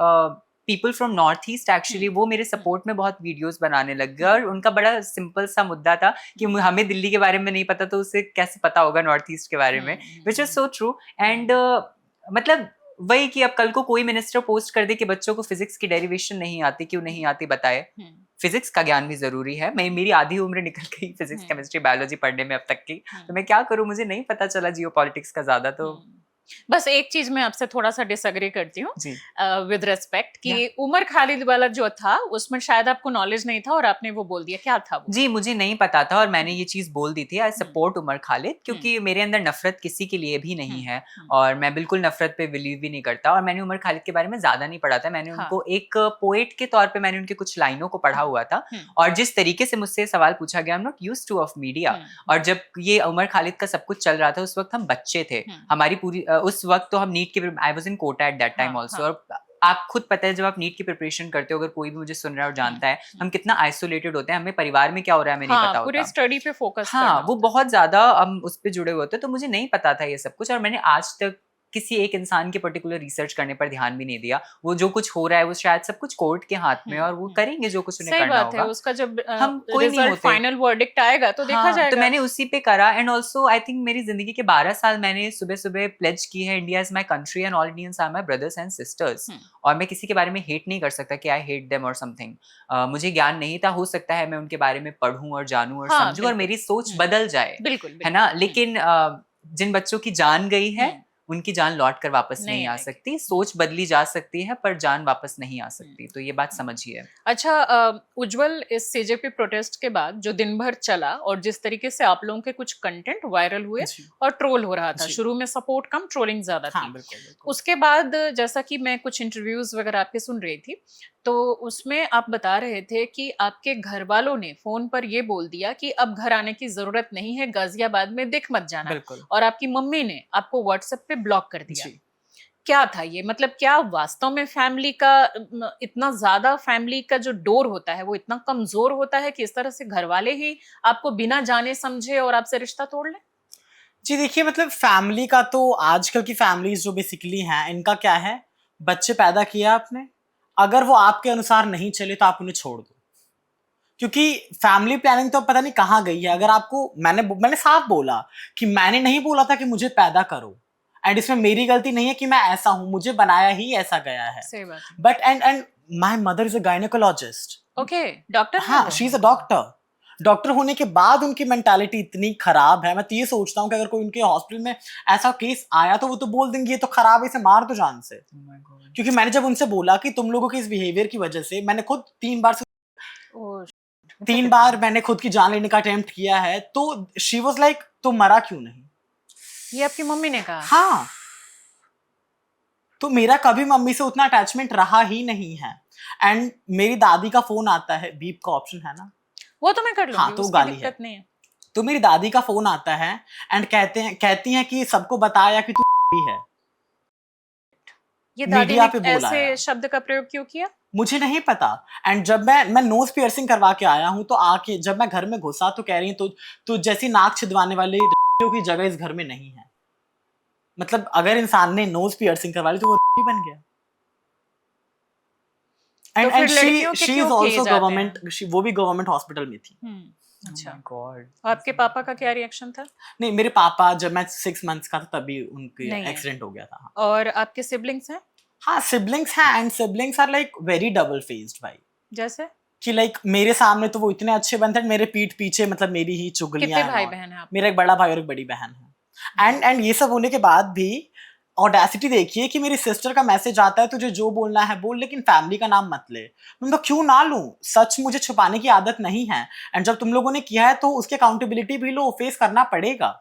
people from north east actually वो मेरे सपोर्ट में बहुत वीडियोस बनाने लग गए, और उनका बड़ा सिंपल सा मुद्दा था कि हमें दिल्ली के बारे में नहीं पता तो उसे कैसे पता होगा नॉर्थ ईस्ट के बारे में, which is so true. And मतलब वही कि अब कल को कोई मिनिस्टर पोस्ट कर दे कि बच्चों को फिजिक्स की डेरिवेशन नहीं आती, क्यों नहीं आती बताए। फिजिक्स का ज्ञान भी जरूरी है। मेरी आधी उम्र निकल गई फिजिक्स केमिस्ट्री बायोलॉजी पढ़ने में अब तक की, तो मैं क्या करूं, मुझे नहीं पता चला जियो पॉलिटिक्स का ज्यादा। तो बस एक चीज मैं आपसे थोड़ा सा डिसएग्री करती हूँ विद रिस्पेक्ट कि Yeah. उमर खालिद वाला जो था उसमें शायद आपको नॉलेज नहीं था और आपने वो बोल दिया, क्या था वो? जी, मुझे नहीं पता था और मैंने ये चीज बोल दी थी। आई सपोर्ट उमर खालिद, क्योंकि मेरे अंदर नफरत किसी के लिए भी नहीं है और मैं बिल्कुल नफरत पे बिलीव भी नहीं करता। और मैंने उमर खालिद के बारे में ज्यादा नहीं पढ़ा था, मैंने उनको एक पोएट के तौर पे मैंने उनके कुछ लाइनों को पढ़ा हुआ था। और जिस तरीके से मुझसे सवाल पूछा गया, I am not used two of media. और जब ये उमर खालिद का सब कुछ चल रहा था उस वक्त हम बच्चे थे, हमारी पूरी उस वक्त तो हम नीट के, I was in Kota at that time also. और आप खुद पता है जब आप नीट की प्रिपरेशन करते हो, अगर कोई भी मुझे सुन रहा है और जानता है, हम कितना आइसोलेटेड होते हैं, हमें परिवार में क्या हो रहा है हमें नहीं पता होता। पूरे स्टडी पे फोकस हाँ, वो बहुत ज्यादा हम उस पे जुड़े हुए होते, तो मुझे नहीं पता था ये सब कुछ। और मैंने आज तक किसी एक इंसान के पर्टिकुलर रिसर्च करने पर ध्यान भी नहीं दिया। वो जो कुछ हो रहा है वो शायद सब कुछ कोर्ट के हाथ में, और वो करेंगे जो कुछ उन्हें करना होगा। सही बात है, उसका जब हम कोई नहीं होते, फाइनल वर्डिक्ट आएगा तो देखा जाएगा। तो मैंने उसी पे करा। एंड ऑल्सो आई थिंक मेरी जिंदगी के 12 साल मैंने सुबह सुबह प्लेज की है, India is my country and all Indians are my brothers and sisters. और मैं किसी के बारे में हेट नहीं कर सकता कि आई हेट देम और समथिंग। मुझे ज्ञान नहीं था, हो सकता है मैं उनके बारे में पढ़ूं और जानूं और समझूं और मेरी सोच बदल जाए, बिल्कुल, है ना। लेकिन जिन बच्चों की जान गई है उनकी जान लौट कर वापस नहीं आ सकती। सोच बदली जा सकती है पर जान वापस नहीं आ सकती, तो ये बात समझिए। अच्छा, उज्जवल, इस सीजेपी प्रोटेस्ट के बाद जो दिन भर चला और जिस तरीके से आप लोगों के कुछ कंटेंट वायरल हुए और ट्रोल हो रहा था, शुरू में सपोर्ट कम ट्रोलिंग ज्यादा थी। बिल्कुल। उसके बाद जैसा कि मैं कुछ इंटरव्यूज वगैरह आपके सुन रही थी, तो उसमें आप बता रहे थे कि आपके घर वालों ने फोन पर ये बोल दिया कि अब घर आने की जरूरत नहीं है, गाजियाबाद में दिख मत जाना, और आपकी मम्मी ने आपको व्हाट्सएप पे ब्लॉक कर दिया। क्या था ये? मतलब क्या वास्तव में फैमिली का इतना ज्यादा, फैमिली का जो डोर होता है वो इतना कमजोर होता है कि इस तरह से घर वाले ही आपको बिना जाने समझे और आपसे रिश्ता तोड़ लें? जी देखिए, मतलब फैमिली का तो आजकल की फैमिलीज जो बेसिकली हैं, इनका क्या है, बच्चे पैदा किया आपने, अगर वो आपके अनुसार नहीं चले तो आप उन्हें छोड़ दो। क्योंकि फैमिली प्लानिंग तो पता नहीं कहाँ गई है। अगर आपको, मैंने साफ बोला कि मैंने नहीं बोला था कि मुझे पैदा करो, एंड इसमें मेरी गलती नहीं है कि मैं ऐसा हूं, मुझे बनाया ही ऐसा गया है। सही बात है। But and my mother is a gynaecologist. Okay, doctor. हाँ, she is a doctor. Doctor होने के बाद उनकी मेंटालिटी इतनी खराब है। मैं तो ये सोचता हूँ कि अगर कोई उनके हॉस्पिटल में ऐसा केस आया तो वो तो बोल देंगे ये तो खराब है, इसे मार दो जान से। क्योंकि मैंने जब उनसे बोला कि तुम लोगों के इस बिहेवियर की वजह से मैंने खुद 3 बार मैंने खुद की जान लेने का अटेम्प्ट किया है, तो शी वाज लाइक तो मरा क्यों नहीं? ये आपकी मम्मी ने कहा? हाँ, तो मेरा कभी मम्मी से उतना अटैचमेंट रहा ही नहीं है। एंड मेरी दादी का फोन आता है, बीप का ऑप्शन है ना, वो तो मैं कर लूंगी। हाँ, तो गाली है। नहीं है। तो मेरी दादी का फोन आता है एंड कहती हैं कि सबको बताया कि तू है। ये दादी ने ऐसे शब्द का प्रयोग क्यों किया? मुझे नहीं पता। एंड जब मैं नोज पियर्सिंग करवा के आया हूं, तो आके जब मैं घर में घुसा तो कह रही है तो जैसी नाक छिदवाने वाली की जगह इस घर में नहीं है। मतलब अगर इंसान ने नोज पियर्सिंग करवा ली तो वो बन गया। And she is also government, वो भी गवर्नमेंट हॉस्पिटल में थी। अच्छा, गॉड। आपके पापा का क्या रिएक्शन था? नहीं, मेरे पापा जब मैं 6 मंथ्स का था तभी उनके एक्सीडेंट हो गया था। और आपके सिबलिंग्स हैं? हाँ, सिबलिंग्स हैं and siblings are like very double faced भाई। जैसे कि लाइक मेरे सामने तो वो इतने अच्छे बनते हैं, मेरे पीठ पीछे मतलब मेरी ही चुगलियां। कितने भाई बहन हैं आप? मेरा एक बड़ा भाई और एक बड़ी बहन है। एंड ये सब होने के बाद भी ऑडेसिटी देखिए कि मेरी सिस्टर का मैसेज आता है तुझे जो बोलना है बोल, लेकिन फैमिली का नाम मत ले। मैं तो क्यों ना लूं, सच मुझे छुपाने की आदत नहीं है। एंड जब तुम लोगों ने किया है तो उसकी अकाउंटेबिलिटी भी लो, फेस करना पड़ेगा।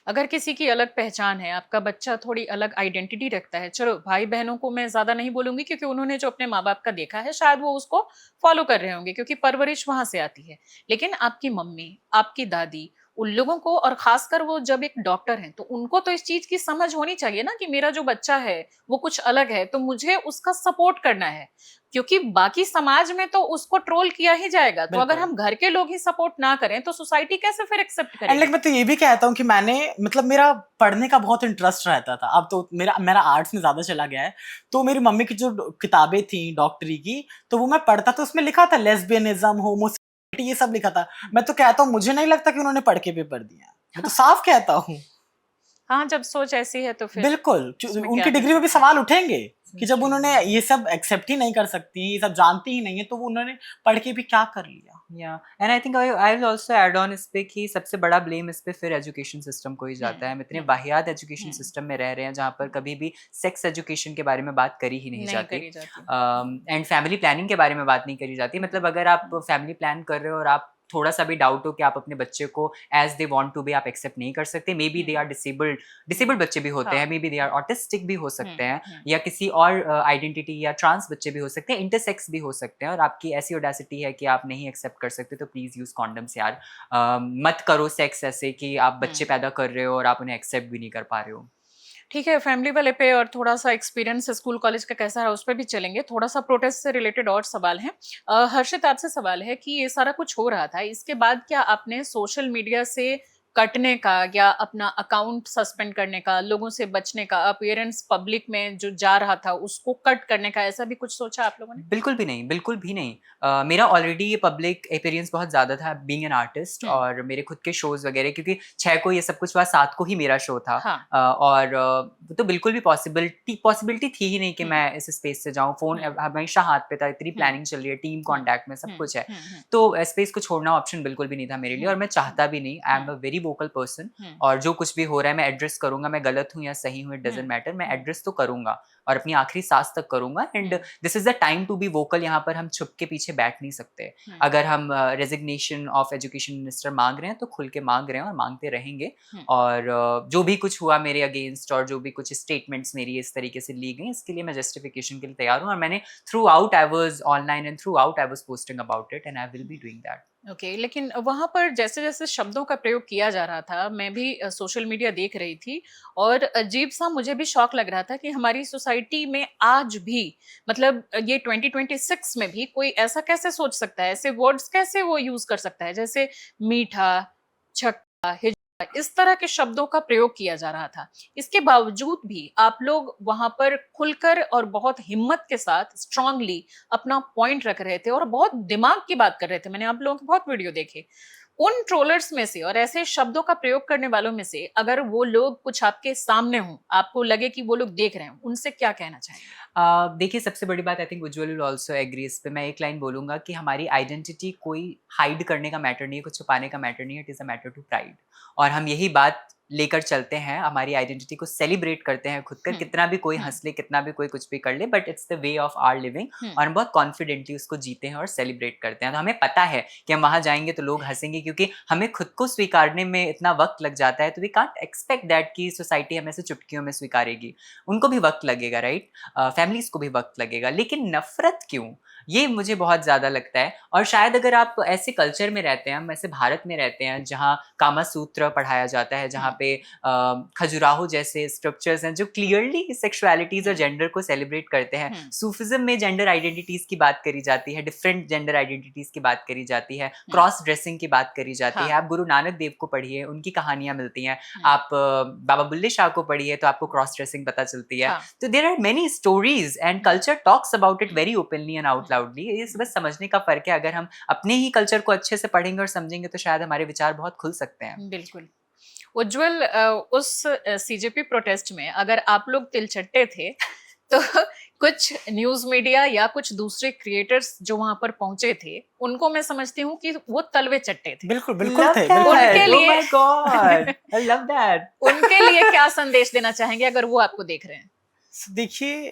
अगर किसी की अलग पहचान है, आपका बच्चा थोड़ी अलग आइडेंटिटी रखता है, चलो भाई बहनों को मैं ज्यादा नहीं बोलूंगी क्योंकि उन्होंने जो अपने माँ बाप का देखा है शायद वो उसको फॉलो कर रहे होंगे क्योंकि परवरिश वहां से आती है, लेकिन आपकी मम्मी, आपकी दादी, उन लोगों को, और खासकर वो जब एक डॉक्टर हैं तो उनको तो इस चीज की समझ होनी चाहिए ना कि मेरा जो बच्चा है वो कुछ अलग है, तो मुझे उसका सपोर्ट करना है, क्योंकि बाकी समाज में तो उसको ट्रोल किया ही जाएगा। तो अगर हम घर के लोग ही सपोर्ट ना करें तो सोसाइटी कैसे फिर एक्सेप्ट एंड करेगी? लाइक मैं तो ये भी कहता हूँ कि मैंने मतलब मेरा पढ़ने का बहुत इंटरेस्ट रहता था, अब तो मेरा मेरा आर्ट्स में ज्यादा चला गया है। तो मेरी मम्मी की जो किताबें थी डॉक्टरी की, तो वो मैं पढ़ता था, उसमें लिखा था लेस्बियनिज्म, होमोसेक्सुअलिटी, ये सब लिखा था। मैं तो कहता हूँ मुझे नहीं लगता कि उन्होंने पढ़ के पेपर दिया, मैं तो साफ कहता हूँ। हाँ, जब सोच ऐसी है तो फिर बिल्कुल उसमें उनकी क्या डिग्री कर में भी सकते सवाल उठेंगे कि जब उन्होंने ये सब एक्सेप्ट ही नहीं कर सकती, ये सब जानती ही नहीं है, तो वो उन्होंने पढ़ के भी क्या कर लिया। या and I think I will also add on इस पे कि सबसे बड़ा ब्लेम इस पे फिर एजुकेशन सिस्टम को ही जाता है। हम इतने वाहियात एजुकेशन सिस्टम में रह रहे हैं जहाँ पर कभी भी सेक्स एजुकेशन के बारे में बात करी ही नहीं नहीं जाती, करी जाती। एंड फैमिली प्लानिंग के बारे में बात नहीं करी जाती। मतलब अगर आप फैमिली प्लान कर रहे हो और आप थोड़ा सा भी डाउट हो कि आप अपने बच्चे को as they want to be आप एक्सेप्ट नहीं कर सकते, maybe they are disabled बच्चे भी होते हैं, maybe they are autistic भी हो सकते हैं, या किसी और आइडेंटिटी या ट्रांस बच्चे भी हो सकते हैं, इंटरसेक्स भी हो सकते हैं, और आपकी ऐसी ऑडेसिटी है कि आप नहीं एक्सेप्ट कर सकते, तो प्लीज़ यूज़ कॉन्डम्स यार। मत करो सेक्स ऐसे कि आप बच्चे पैदा कर रहे हो और आप उन्हें एक्सेप्ट भी नहीं कर पा रहे हो। ठीक है, फैमिली वाले पे और थोड़ा सा एक्सपीरियंस स्कूल कॉलेज का कैसा रहा उस पर भी चलेंगे। थोड़ा सा प्रोटेस्ट से रिलेटेड और सवाल है। हर्षित, आपसे सवाल है कि ये सारा कुछ हो रहा था, इसके बाद क्या आपने सोशल मीडिया से कटने का या अपना अकाउंट सस्पेंड करने का, लोगों से बचने का, अपीयरेंस पब्लिक में जो जा रहा था उसको कट करने का, ऐसा भी कुछ सोचा आप लोगों ने? बिल्कुल भी नहीं, बिल्कुल भी नहीं। मेरा ऑलरेडी ये पब्लिक अपीयरेंस बहुत ज़्यादा था बीइंग एन आर्टिस्ट, और मेरे खुद के शोज़ वगैरह, क्योंकि 6 को ये सब कुछ हुआ, 7 को ही मेरा शो था। हाँ। और तो बिल्कुल भी पॉसिबिलिटी थी ही नहीं कि मैं इस स्पेस से जाऊँ। फ़ोन हमेशा हाथ पे था, इतनी प्लानिंग चल रही है, टीम कॉन्टैक्ट में, सब कुछ है। तो स्पेस को छोड़ना ऑप्शन बिल्कुल भी नहीं था मेरे लिए, और मैं चाहता भी नहीं। I am a very vocal person, और जो कुछ भी हो रहा है मैं एड्रेस करूँगा। मैं गलत हूँ या सही हूँ, इट डज़न्ट मैटर, मैं एड्रेस तो करूँगा और अपनी आखिरी सांस तक करूँगा। And this is the time to be vocal. यहाँ पर हम छुप के पीछे बैठ नहीं सकते। अगर हम रेजिग्नेशन ऑफ एजुकेशन मिनिस्टर मांग रहे हैं तो खुल के मांग रहे हैं और मांगते रहेंगे। और जो भी कुछ हुआ मेरे अगेंस्ट, और जो भी कुछ स्टेटमेंट्स मेरी इस तरीके से ली गई, इसके लिए मैं जस्टिफिकेशन के लिए तैयार हूँ, और मैंने through out I was online and through out I was posting about it, and I will be doing that. Okay, लेकिन वहां पर जैसे जैसे शब्दों का प्रयोग किया जा रहा था, मैं भी सोशल मीडिया देख रही थी, और अजीब सा मुझे भी शौक लग रहा था कि हमारी सोसाइटी में आज भी, मतलब ये 2026 में भी कोई ऐसा कैसे सोच सकता है, ऐसे वर्ड्स कैसे वो यूज कर सकता है, जैसे मीठा, छक्का, हिजड़ा, इस तरह के शब्दों का प्रयोग किया जा रहा था। इसके बावजूद भी आप लोग वहां पर खुलकर और बहुत हिम्मत के साथ स्ट्रांगली अपना पॉइंट रख रहे थे और बहुत दिमाग की बात कर रहे थे। मैंने आप लोगों के बहुत वीडियो देखे। उन ट्रोलर्स में से और ऐसे शब्दों का प्रयोग करने वालों में से अगर वो लोग कुछ आपके सामने हों, आपको लगे कि वो लोग देख रहे हैं, उनसे क्या कहना चाहेंगे? देखिए, सबसे बड़ी बात, I think Ujjwal will also agree इस पे, मैं एक लाइन बोलूँगा कि हमारी आइडेंटिटी कोई हाइड करने का मैटर नहीं है, कुछ छुपाने का मैटर नहीं है, it is a matter to pride. और हम यही बात लेकर चलते हैं, हमारी आइडेंटिटी को सेलिब्रेट करते हैं खुद कर, कितना भी कोई हंस ले, कितना भी कोई कुछ भी कर ले, but it's the way of our living, और हम बहुत कॉन्फिडेंटली उसको जीते हैं और सेलिब्रेट करते हैं। तो हमें पता है कि हम वहाँ जाएंगे तो लोग हंसेंगे, क्योंकि हमें खुद को स्वीकारने में इतना वक्त लग जाता है, तो वी कांट एक्सपेक्ट दैट कि सोसाइटी हमें से चुटकियों में स्वीकारेगी। उनको भी वक्त लगेगा, राइट? फैमिलीज को भी वक्त लगेगा, लेकिन नफरत क्यों, ये मुझे बहुत ज़्यादा लगता है। और शायद अगर आप ऐसे कल्चर में रहते हैं, हम ऐसे भारत में रहते हैं जहाँ कामा सूत्र पढ़ाया जाता है, जहाँ पे खजुराहो जैसे स्क्रिप्चर्स हैं जो क्लियरली सेक्सुअलिटीज और जेंडर को सेलिब्रेट करते हैं। सूफिज्म में जेंडर आइडेंटिटीज की बात करी जाती है, डिफरेंट जेंडर आइडेंटिटीज की बात करी जाती है, क्रॉस ड्रेसिंग की बात करी जाती है। आप गुरु नानक देव को पढ़िए, उनकी कहानियां मिलती हैं। आप बाबा बुल्ले शाह को पढ़िए तो आपको क्रॉस ड्रेसिंग पता चलती है। तो there are many stories and culture talks about it very openly and out loudly. ये बस समझने का फर्क है। अगर हम अपने ही कल्चर को अच्छे से पढ़ेंगे और समझेंगे तो शायद हमारे विचार बहुत खुल सकते हैं। बिल्कुल। उज्जवल, उस सीजेपी प्रोटेस्ट में अगर आप लोग तिलचट्टे थे तो कुछ न्यूज मीडिया या कुछ दूसरे क्रिएटर्स जो वहां पर पहुंचे थे, उनको मैं समझती हूँ कि वो तलवे चट्टे थे। बिल्कुल बिल्कुल थे। उनके लिए Oh my God, I love that. उनके लिए क्या संदेश देना चाहेंगे अगर वो आपको देख रहे हैं? देखिए,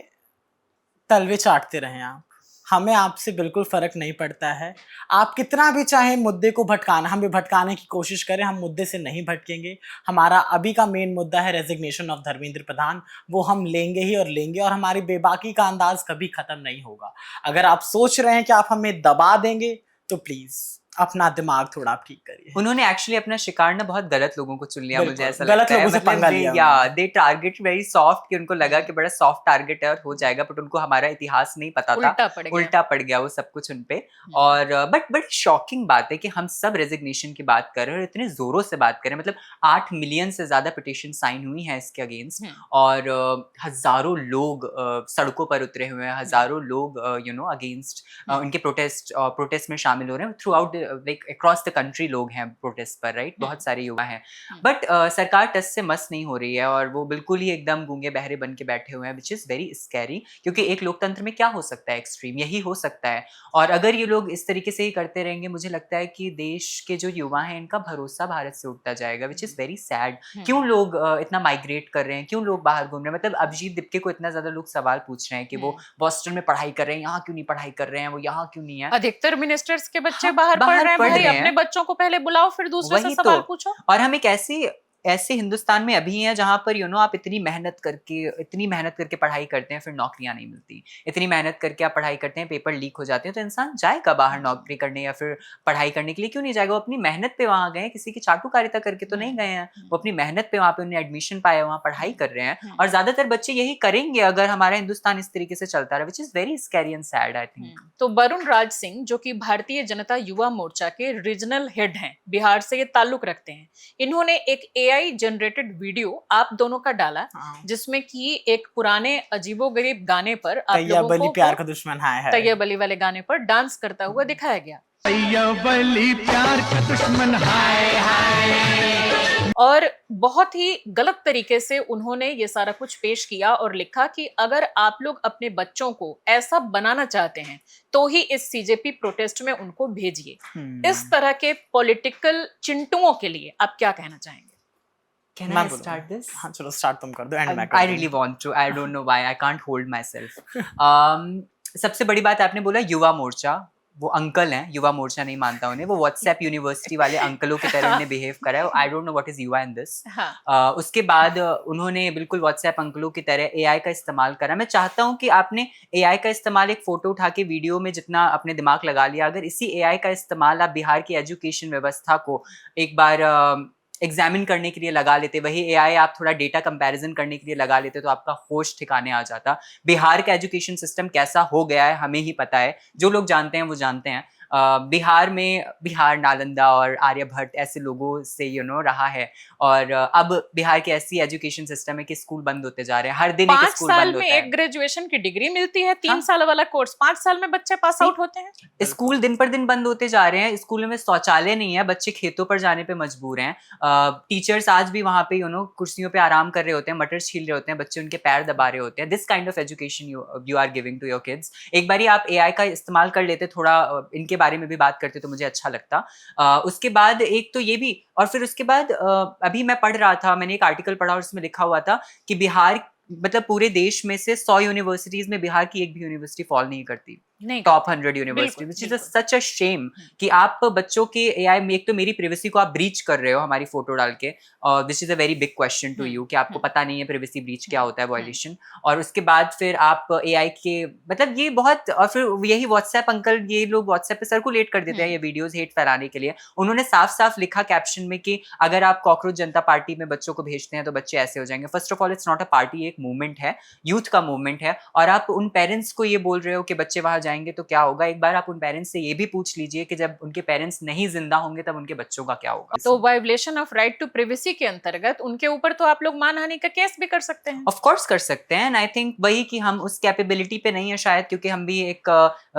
तलवे चाटते रहें आप, हमें आपसे बिल्कुल फर्क नहीं पड़ता है। आप कितना भी चाहें मुद्दे को भटकाना, हमें भटकाने की कोशिश करें, हम मुद्दे से नहीं भटकेंगे। हमारा अभी का मेन मुद्दा है रेजिग्नेशन ऑफ धर्मेंद्र प्रधान, वो हम लेंगे ही और लेंगे, और हमारी बेबाकी का अंदाज कभी खत्म नहीं होगा। अगर आप सोच रहे हैं कि आप हमें दबा देंगे तो प्लीज अपना दिमाग थोड़ा आप ठीक करिए। उन्होंने एक्चुअली अपना शिकार ना बहुत गलत लोगों को चुन लिया, मुझे बिल्कुल, ऐसा गलत लगता है। लोगों से पंगा लिया या उन्होंने। दे टारगेट वेरी सॉफ्ट, कि उनको लगा कि बड़ा सॉफ्ट टारगेट है और हो जाएगा, बट उनको हमारा इतिहास नहीं पता था, उल्टा पड़ गया। उल्टा पड़ गया वो सब कुछ उनपे। और बट बड़ी शॉकिंग बात है कि हम सब रेजिग्नेशन की बात कर रहे हैं और इतने जोरों से बात कर रहे हैं, मतलब 8 मिलियन से ज्यादा पिटीशन साइन हुई है इसके अगेंस्ट, और हजारों लोग सड़कों पर उतरे हुए हैं, हजारों लोग अगेंस्ट उनके प्रोटेस्ट में शामिल हो रहे हैं। Through out like across the country लोग हैं प्रोटेस्ट पर, राइट, बहुत सारे युवा हैं। बट सरकार टस से मस नहीं हो रही है और वो बिल्कुल ही एकदम गूंगे बहरे बन के बैठे हुए हैं, विच इज वेरी स्कैरी, क्योंकि एक लोकतंत्र में क्या हो सकता है, एक्सट्रीम यही हो सकता है। और अगर ये लोग इस तरीके से ही करते रहेंगे, मुझे लगता है कि देश के जो युवा हैं इनका भरोसा भारत से उठता जाएगा, विच इज वेरी सैड। क्यों लोग इतना माइग्रेट कर रहे हैं, क्यों लोग बाहर घूम रहे हैं? मतलब अभिजीत दिप्के को इतना ज्यादा लोग सवाल पूछ रहे हैं कि वो बॉस्टन में पढ़ाई कर रहे हैं, यहाँ क्यों नहीं पढ़ाई कर रहे हैं, वो यहाँ क्यों नहीं है। अधिकतर मिनिस्टर्स के बच्चे हाँ, बाहर पढ़ रहे हैं पढ़ भाई, रहे हैं। अपने बच्चों को पहले बुलाओ फिर दूसरे से वही सवाल तो। पूछो। और हम एक ऐसे हिंदुस्तान में अभी हैं जहां पर आप इतनी मेहनत करके पढ़ाई करते हैं, फिर नौकरियां नहीं मिलती। इतनी मेहनत करके आप पढ़ाई करते हैं, पेपर लीक हो जाते हैं, तो इंसान जाएगा बाहर नौकरी करने या फिर पढ़ाई करने के लिए? क्यों नहीं जाएगा? वो अपनी मेहनत पे वहां गए हैं, किसी की चाटुकारिता करके तो नहीं गए हैं। वो अपनी मेहनत पे वहां पे उन्हें एडमिशन पाया, वहां पढ़ाई कर रहे हैं, और ज्यादातर बच्चे यही करेंगे अगर हमारा हिंदुस्तान इस तरीके से चलता रहा, which is very scary and sad, I think. तो वरुण राज सिंह, जो कि भारतीय जनता युवा मोर्चा के रीजनल हेड हैं, बिहार से ये ताल्लुक रखते हैं, इन्होंने एक AI जनरेटेड वीडियो आप दोनों का डाला, जिसमें कि एक पुराने अजीबोगरीब गाने पर आप तैयब लोगों अली को प्यार का दुश्मन है तैयब अली वाले गाने पर डांस करता हुआ दिखाया गया। तैयब अली प्यार का दुश्मन हाय हाय। और बहुत ही गलत तरीके से उन्होंने ये सारा कुछ पेश किया और लिखा कि अगर आप लोग अपने बच्चों को ऐसा बनाना चाहते हैं तो ही इस CJP प्रोटेस्ट में उनको भेजिए। इस तरह के पॉलिटिकल चिंटुओं के लिए आप क्या कहना चाहेंगे? Can मैं I बोलूं? start this? हाँ चलो स्टार्ट तुम कर दो, एंड मैं कर I दूंगा। really want to. I don't know why. I can't hold myself. सबसे बड़ी बात आपने बोला युवा मोर्चा, वो अंकल हैं, युवा मोर्चा नहीं मानता उन्हें, वो व्हाट्सएप यूनिवर्सिटी वाले अंकलों की तरह उन्हें बिहेव करा है। I don't know what is युवा इन दिस। उसके बाद उन्होंने बिल्कुल व्हाट्सएप अंकलों की तरह AI का इस्तेमाल करा। मैं चाहता हूं कि आपने AI का इस्तेमाल एक फोटो उठा के वीडियो में जितना अपने दिमाग लगा लिया, अगर इसी AI का इस्तेमाल आप बिहार की एजुकेशन व्यवस्था को एक बार एग्जामिन करने के लिए लगा लेते, वही AI आप थोड़ा डेटा कंपैरिजन करने के लिए लगा लेते, तो आपका होश ठिकाने आ जाता। बिहार का एजुकेशन सिस्टम कैसा हो गया है हमें ही पता है, जो लोग जानते हैं वो जानते हैं। बिहार नालंदा और आर्यभट्ट ऐसे लोगों से रहा है, और अब बिहार की ऐसी एजुकेशन सिस्टम है कि स्कूल बंद होते जा रहे हैं, हर दिन एक 5 स्कूल साल बंद में होता है। एक ग्रेजुएशन की डिग्री मिलती है, 3 हाँ। साल वाला कोर्स 5 साल में बच्चे पास आउट होते हैं। स्कूल दिन पर दिन बंद होते जा रहे हैं, स्कूलों में शौचालय नहीं है, बच्चे खेतों पर जाने पे मजबूर हैं। टीचर्स आज भी वहां पे कुर्सियों पे आराम कर रहे होते हैं, मटर छील रहे होते हैं, बच्चे उनके पैर दबा रहे होते हैं। This kind of education you are giving to your kids. एक बारी आप AI का इस्तेमाल कर लेते, थोड़ा इनके बारे में भी बात करते तो मुझे अच्छा लगता। उसके बाद एक तो ये भी, और फिर उसके बाद अभी मैं पढ़ रहा था, मैंने एक आर्टिकल पढ़ा और उसमें लिखा हुआ था कि बिहार मतलब पूरे देश में से 100 यूनिवर्सिटीज में बिहार की एक भी यूनिवर्सिटी फॉल नहीं करती top 100 university, which is such a shame कि आप बच्चों के AI में एक तो मेरी प्राइवेसी को आप ब्रीच कर रहे हो हमारी फोटो डाल के, और this is a very big question to you कि आपको पता नहीं है प्राइवेसी ब्रीच क्या होता है, वायलेशन। और उसके बाद फिर आप AI के मतलब ये बहुत, और फिर यही व्हाट्सएप अंकल, ये लोग व्हाट्सएप पे सर्कुलेट कर देते हैं ये वीडियोस हेट फैलाने के लिए। उन्होंने साफ साफ लिखा कैप्शन में कि अगर आप कॉकरोच जनता पार्टी में बच्चों को भेजते हैं तो बच्चे ऐसे हो जाएंगे। First of all it's not a party, एक मूवमेंट है, यूथ का मूवमेंट है, और आप उन पेरेंट्स को ये बोल रहे हो कि बच्चे वहां जाएंगे तो क्या होगा। एक बार आप उन पेरेंट्स से ये भी पूछ लीजिए कि जब उनके पेरेंट्स नहीं जिंदा होंगे तब उनके बच्चों का क्या होगा। तो violation of right to privacy के अंतर्गत उनके ऊपर तो आप लोग मानहानि का केस भी कर सकते हैं। ऑफ कोर्स कर सकते हैं, एंड आई थिंक वही कि हम उस कैपेबिलिटी पे नहीं है शायद, क्योंकि हम भी एक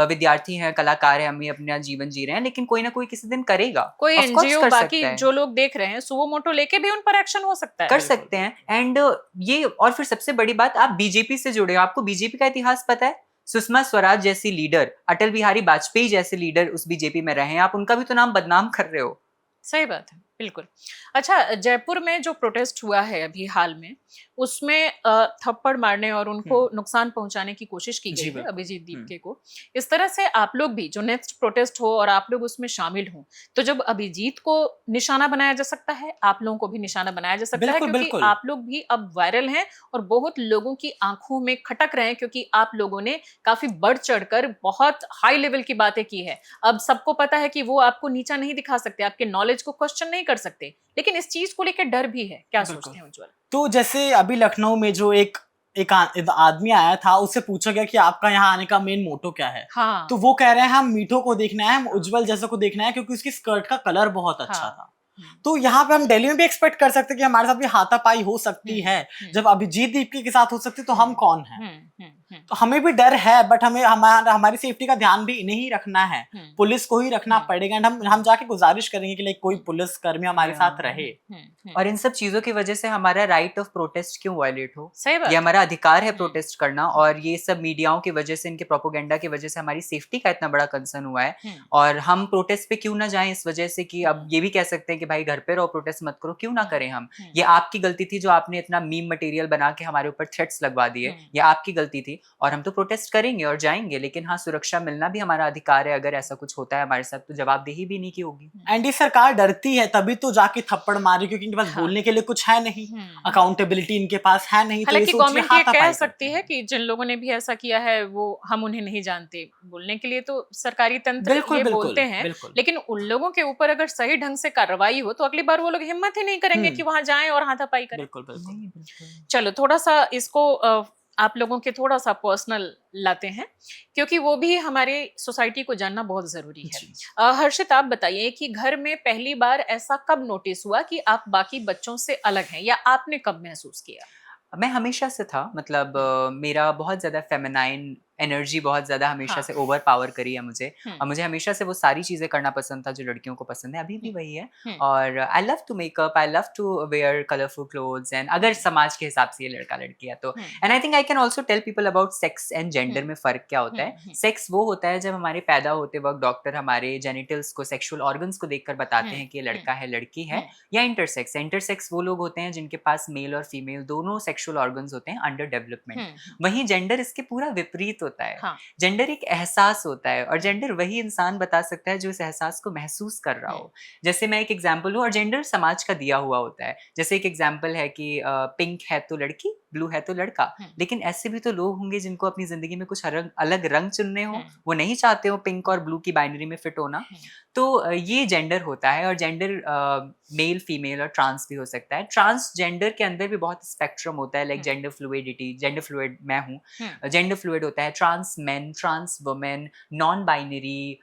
विद्यार्थी हैं, कलाकार हैं, हम भी अपना जीवन जी रहे हैं, लेकिन कोई ना कोई किसी दिन करेगा। कोई Of course NGO कर बाकी सकता है। जो लोग देख रहे हैं सुवो मोटो लेके भी उन पर एक्शन हो सकता है। कर सकते हैं। एंड ये, और फिर सबसे बड़ी बात, आप बीजेपी से जुड़े हो, आपको बीजेपी का इतिहास पता है। सुषमा स्वराज जैसी लीडर, अटल बिहारी वाजपेयी जैसे लीडर उस बीजेपी में रहे हैं, आप उनका भी तो नाम बदनाम कर रहे हो। सही बात है। बिल्कुल। अच्छा, जयपुर में जो प्रोटेस्ट हुआ है अभी हाल में, उसमें थप्पड़ मारने और उनको नुकसान पहुंचाने की कोशिश की जी, गई है बिल्कुल। अभिजीत दीपके को। इस तरह से आप लोग भी जो नेक्स्ट प्रोटेस्ट हो और आप लोग उसमें शामिल हों, तो जब अभिजीत को निशाना बनाया जा सकता है, आप लोगों को भी निशाना बनाया जा सकता है, बिल्कुल, क्योंकि बिल्कुल। आप लोग भी अब वायरल हैं और बहुत लोगों की आंखों में खटक रहे हैं, क्योंकि आप लोगों ने काफी बढ़ चढ़कर बहुत हाई लेवल की बातें की है। अब सबको पता है कि वो आपको नीचा नहीं दिखा सकते, आपके नॉलेज को क्वेश्चन नहीं कर सकते, लेकिन इस चीज को लेकर डर भी है। क्या बिल्कुल। सोचते हैं उज्जवल? तो जैसे अभी लखनऊ में जो एक आदमी आया था, उससे पूछा गया कि आपका यहाँ आने का मेन मोटो क्या है? हाँ, तो वो कह रहे हैं हम मीठो को देखना है, हम उज्जवल जैसा को देखना है, क्योंकि उसकी स्कर्ट का कलर बहुत अच्छा हाँ। था। तो यहाँ पे हम दिल्ली में भी एक्सपेक्ट कर सकते हैं कि हमारे साथ भी हाथापाई हो सकती है। जब अभिजीत दीपके के साथ हो सकती है तो हम कौन हैं? तो हमें भी डर है, बट हमें हमारी सेफ्टी का ध्यान भी इन्हें ही रखना है, पुलिस को ही रखना पड़ेगा। एंड हम जाके गुजारिश करेंगे कि लाइक कोई पुलिस कर्मी हमारे साथ रहे। और इन सब चीजों की वजह से हमारा राइट ऑफ प्रोटेस्ट क्यों वायलेट हो? सही बात। ये हमारा अधिकार है प्रोटेस्ट करना, और ये सब मीडियाओं की वजह से, इनके प्रोपोगेंडा की वजह से हमारी सेफ्टी का इतना बड़ा कंसर्न हुआ है। और हम प्रोटेस्ट पे क्यों ना जाएं इस वजह से कि अब ये भी कह सकते हैं कि भाई घर पे रहो, प्रोटेस्ट मत करो। क्यों ना करें हम? ये आपकी गलती थी जो आपने इतना मीम मटेरियल बना के हमारे ऊपर थ्रेट्स लगवा दिए, ये आपकी गलती थी। और हम तो प्रोटेस्ट करेंगे और जाएंगे, लेकिन हाँ, सुरक्षा मिलना भी हमारा अधिकार है। अगर ऐसा कुछ होता है हमारे साथ तो जवाबदेही भी नहीं की होगी। एंड ये सरकार डरती है तभी तो जाके थप्पड़ मारे, क्योंकि इनके पास बोलने के लिए कुछ है नहीं, अकाउंटेबिलिटी इनके पास है नहीं। तो हालांकि ये सोचिए गवर्नमेंट ये हाथापाई कह करते सकती है हैं। कि जिन लोगों ने भी ऐसा किया है वो हम उन्हें नहीं जानते, बोलने के लिए तो सरकारी तंत्र बिल्कुल, ये बिल्कुल, बोलते हैं। बिल्कुल। लेकिन उन लोगों के ऊपर अगर सही ढंग से कार्रवाई हो तो अगली बार वो लोग हिम्मत ही नहीं करेंगे कि वहां जाएं और हाथापाई करें। बिल्कुल, बिल्कुल। चलो, थोड़ा सा इसको आप लोगों के थोड़ा सा पर्सनल लाते हैं, क्योंकि वो भी हमारे सोसाइटी को जानना बहुत जरूरी है। हर्षित, आप बताइए कि घर में पहली बार ऐसा कब नोटिस हुआ कि आप बाकी बच्चों से अलग हैं, या आपने कब महसूस किया? मैं हमेशा से था, मतलब मेरा बहुत ज्यादा फेमिनाइन एनर्जी बहुत ज्यादा हमेशा से ओवर पावर करी है मुझे। और मुझे हमेशा से वो सारी चीजें करना पसंद था जो लड़कियों को पसंद है, अभी भी वही है। और I love to makeup, I love to wear colourful clothes, and अगर समाज के हिसाब से ये लड़का लड़की है तो। And I think I can also tell people about sex and gender में फर्क क्या होता है। सेक्स वो होता है जब हमारे पैदा होते वक्त डॉक्टर हमारे जेनिटल्स को, सेक्सुअल ऑर्गन्स को देखकर बताते हैं कि ये लड़का है, लड़की है। या इंटरसेक्स, इंटरसेक्स वो लोग होते हैं जिनके पास मेल और फीमेल दोनों सेक्सुअल ऑर्गन्स होते हैं अंडर डेवलपमेंट। वहीं जेंडर इसके पूरा विपरीत होता है। जेंडर एक एहसास होता है, और जेंडर वही इंसान बता सकता है जो इस एहसास को महसूस कर रहा हो। जैसे मैं एक एग्जांपल हूँ, और जेंडर समाज का दिया हुआ होता है। जैसे एक एग्जांपल है कि पिंक है तो लड़की, ब्लू है तो लड़का। लेकिन ऐसे भी तो लोग होंगे जिनको अपनी जिंदगी में कुछ अलग रंग चुनने हो, वो नहीं चाहते हो पिंक और ब्लू की बाइनरी में फिट होना। तो ये जेंडर होता है। और जेंडर मेल, फीमेल और ट्रांस भी हो सकता है। ट्रांसजेंडर के अंदर भी बहुत स्पेक्ट्रम होता है, like gender fluidity, gender fluid मैं हूँ, जेंडर फ्लूइड होता है, trans men, trans women, non binary,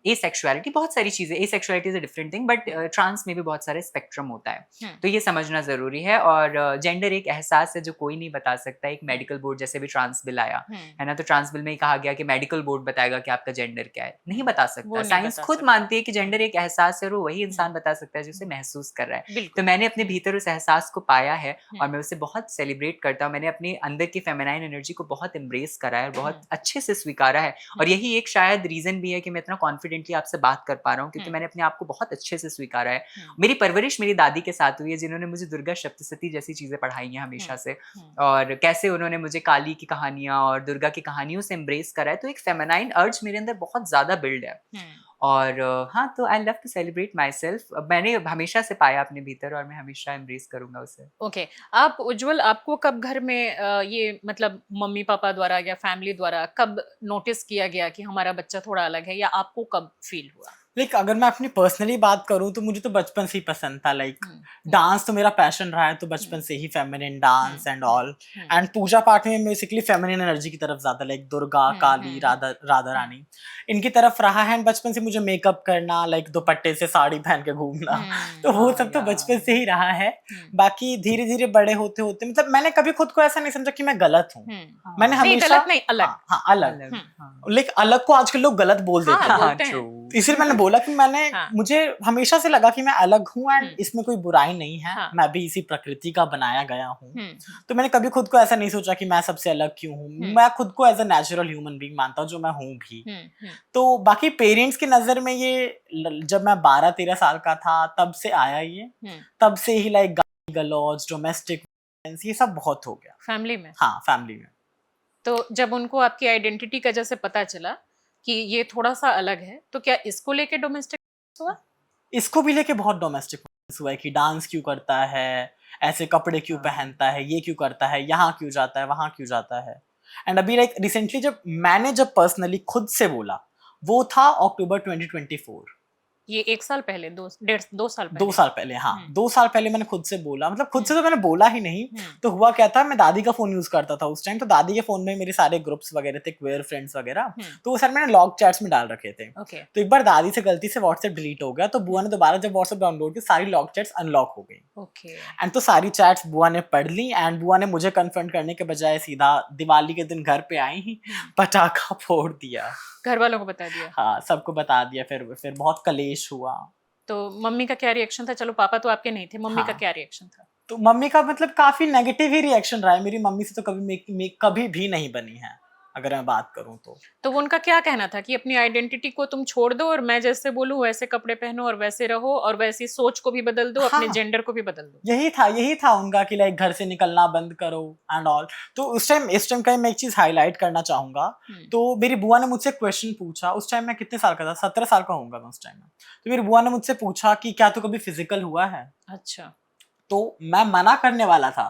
asexuality, बहुत सारी चीजें। Asexuality is a different thing, but trans में भी बहुत सारे स्पेक्ट्रम होता है। तो ये समझना जरूरी है। और जेंडर एक एहसास है जो कोई नहीं बता सकता। एक मेडिकल बोर्ड जैसे भी ट्रांस बिल आया है ना, तो ट्रांस बिल में ही कहा गया कि मेडिकल बोर्ड बताएगा कि आपका जेंडर क्या है। नहीं बता सकता। साइंस खुद मानती है कि जेंडर एक एहसास है, और वही इंसान बता सकता है जो उसे महसूस कर रहा है। तो मैंने अपने भीतर उस एहसास को पाया है, और मैं उसे बहुत सेलिब्रेट करता हूँ। मैंने अपने अंदर की फेमिनाइन एनर्जी को बहुत एम्ब्रेस करा है और बहुत अच्छे से स्वीकारा है। और यही एक शायद रीजन भी है कि मैं इतना कॉन्फिडेंटली आपसे बात कर पा रहा हूँ, क्योंकि मैंने अपने आप को बहुत अच्छे से स्वीकारा है। मेरी परवरिश मेरी दादी के साथ हुई है, जिन्होंने मुझे दुर्गा सप्तशती जैसी चीजें पढ़ाई हैं हमेशा से, और कैसे उन्होंने मुझे काली की कहानियां और दुर्गा की कहानियों से एम्ब्रेस करा है। तो एक फेमिनाइन अर्ज मेरे अंदर बहुत ज्यादा बिल्ड है। और हाँ, तो I love to celebrate myself. मैंने हमेशा से पाया अपने भीतर, और मैं हमेशा एम्ब्रेस करूंगा उसे। ओके, आप उज्जवल, आपको कब घर में ये मतलब मम्मी पापा द्वारा या फैमिली द्वारा कब नोटिस किया गया कि हमारा बच्चा थोड़ा अलग है, या आपको कब फील हुआ? लाइक अगर मैं अपनी पर्सनली बात करूं तो मुझे तो बचपन से ही पसंद था। लाइक डांस तो मेरा पैशन रहा है, तो बचपन से ही feminine dance and all. And पूजा पाठ में बेसिकली फेमिनिन एनर्जी की तरफ ज्यादा, लाइक दुर्गा, काली, राधा रानी, इनकी तरफ रहा है। बचपन से मुझे मेकअप करना, लाइक दुपट्टे से साड़ी पहन के घूमना, तो वो सब तो बचपन से ही रहा है। बाकी धीरे धीरे बड़े होते होते, मतलब मैंने कभी खुद को ऐसा नहीं समझा कि मैं गलत हूँ। मैंने हमेशा नहीं, अलग। अलग। लाइक अलग को आजकल लोग गलत बोल देते हैं। तो इसलिए मैंने बोला कि हाँ। मुझे हमेशा से लगा कि मैं अलग हूँ एंड हम्म। इसमें कोई बुराई नहीं है। हाँ। मैं भी इसी प्रकृति का बनाया गया हूँ। हम्म। तो मैंने कभी खुद को ऐसा नहीं सोचा कि मैं सबसे अलग क्यों हूँ। मैं खुद को as a natural human being मानता हूँ, जो मैं हूँ भी। तो बाकी पेरेंट्स की नजर में ये जब मैं 12-13 साल का था तब से आया ये। तब से ही लाइक गाली गलौज, डोमेस्टिक ये सब बहुत हो गया फैमिली में। हाँ, फैमिली में। तो जब उनको आपकी आइडेंटिटी का जैसे पता चला कि ये थोड़ा सा अलग है, तो क्या इसको लेके डोमेस्टिक हुआ? इसको भी लेके बहुत डोमेस्टिक हुआ है कि डांस क्यों करता है, ऐसे कपड़े क्यों पहनता है, ये क्यों करता है, यहाँ क्यों जाता है, वहां क्यों जाता है। एंड अभी लाइक रिसेंटली जब पर्सनली खुद से बोला, वो था अक्टूबर 2024। ये 1 साल पहले, 2 साल पहले। 2 साल पहले, हाँ 2 साल पहले मैंने खुद से बोला। मतलब खुद से तो मैंने बोला ही नहीं। तो हुआ क्या था, मैं दादी का फोन यूज करता था उस टाइम। तो दादी के फोन में मेरे सारे ग्रुप्स वगैरह थे, क्वेयर फ्रेंड्स वगैरह। तो वो सर मैंने लॉग चैट्स में डाल रखे थे। तो एक बार दादी से गलती से व्हाट्सएप डिलीट हो गया, तो बुआ ने दोबारा जब व्हाट्सएप डाउनलोड की, सारी लॉग चैट्स अनलॉक हो गई। एंड तो सारी चैट्स बुआ ने पढ़ ली एंड बुआ ने मुझे कन्फ्रंट करने के बजाय सीधा दिवाली के दिन घर पे आई ही पटाखा फोड़ दिया। घर वालों को बता दिया? हाँ, सबको बता दिया। फिर बहुत कलेश हुआ। तो मम्मी का क्या रिएक्शन था? चलो पापा तो आपके नहीं थे, मम्मी का क्या रिएक्शन था? तो मम्मी का मतलब काफी नेगेटिव ही रिएक्शन रहा है। मेरी मम्मी से तो कभी भी नहीं बनी है, अगर मैं बात करूं तो वो उनका क्या कहना था कि अपनी आइडेंटिटी को तुम छोड़ दो और मैं जैसे बोलूं वैसे कपड़े पहनो और वैसे रहो, और वैसी सोच को भी बदल दो, अपने जेंडर को भी बदल दो? यही था उनका कि लाइक घर से निकलना बंद करो एंड ऑल। तो इस टाइम का मैं एक चीज हाईलाइट करना चाहूंगा। तो मेरी बुआ ने मुझसे क्वेश्चन पूछा। उस टाइम मैं कितने साल का था, 17 साल का होऊंगा मैं उस टाइम में। तो मेरी बुआ ने मुझसे पूछा कि क्या तू कभी फिजिकल हुआ है? अच्छा। तो मैं मना करने वाला था,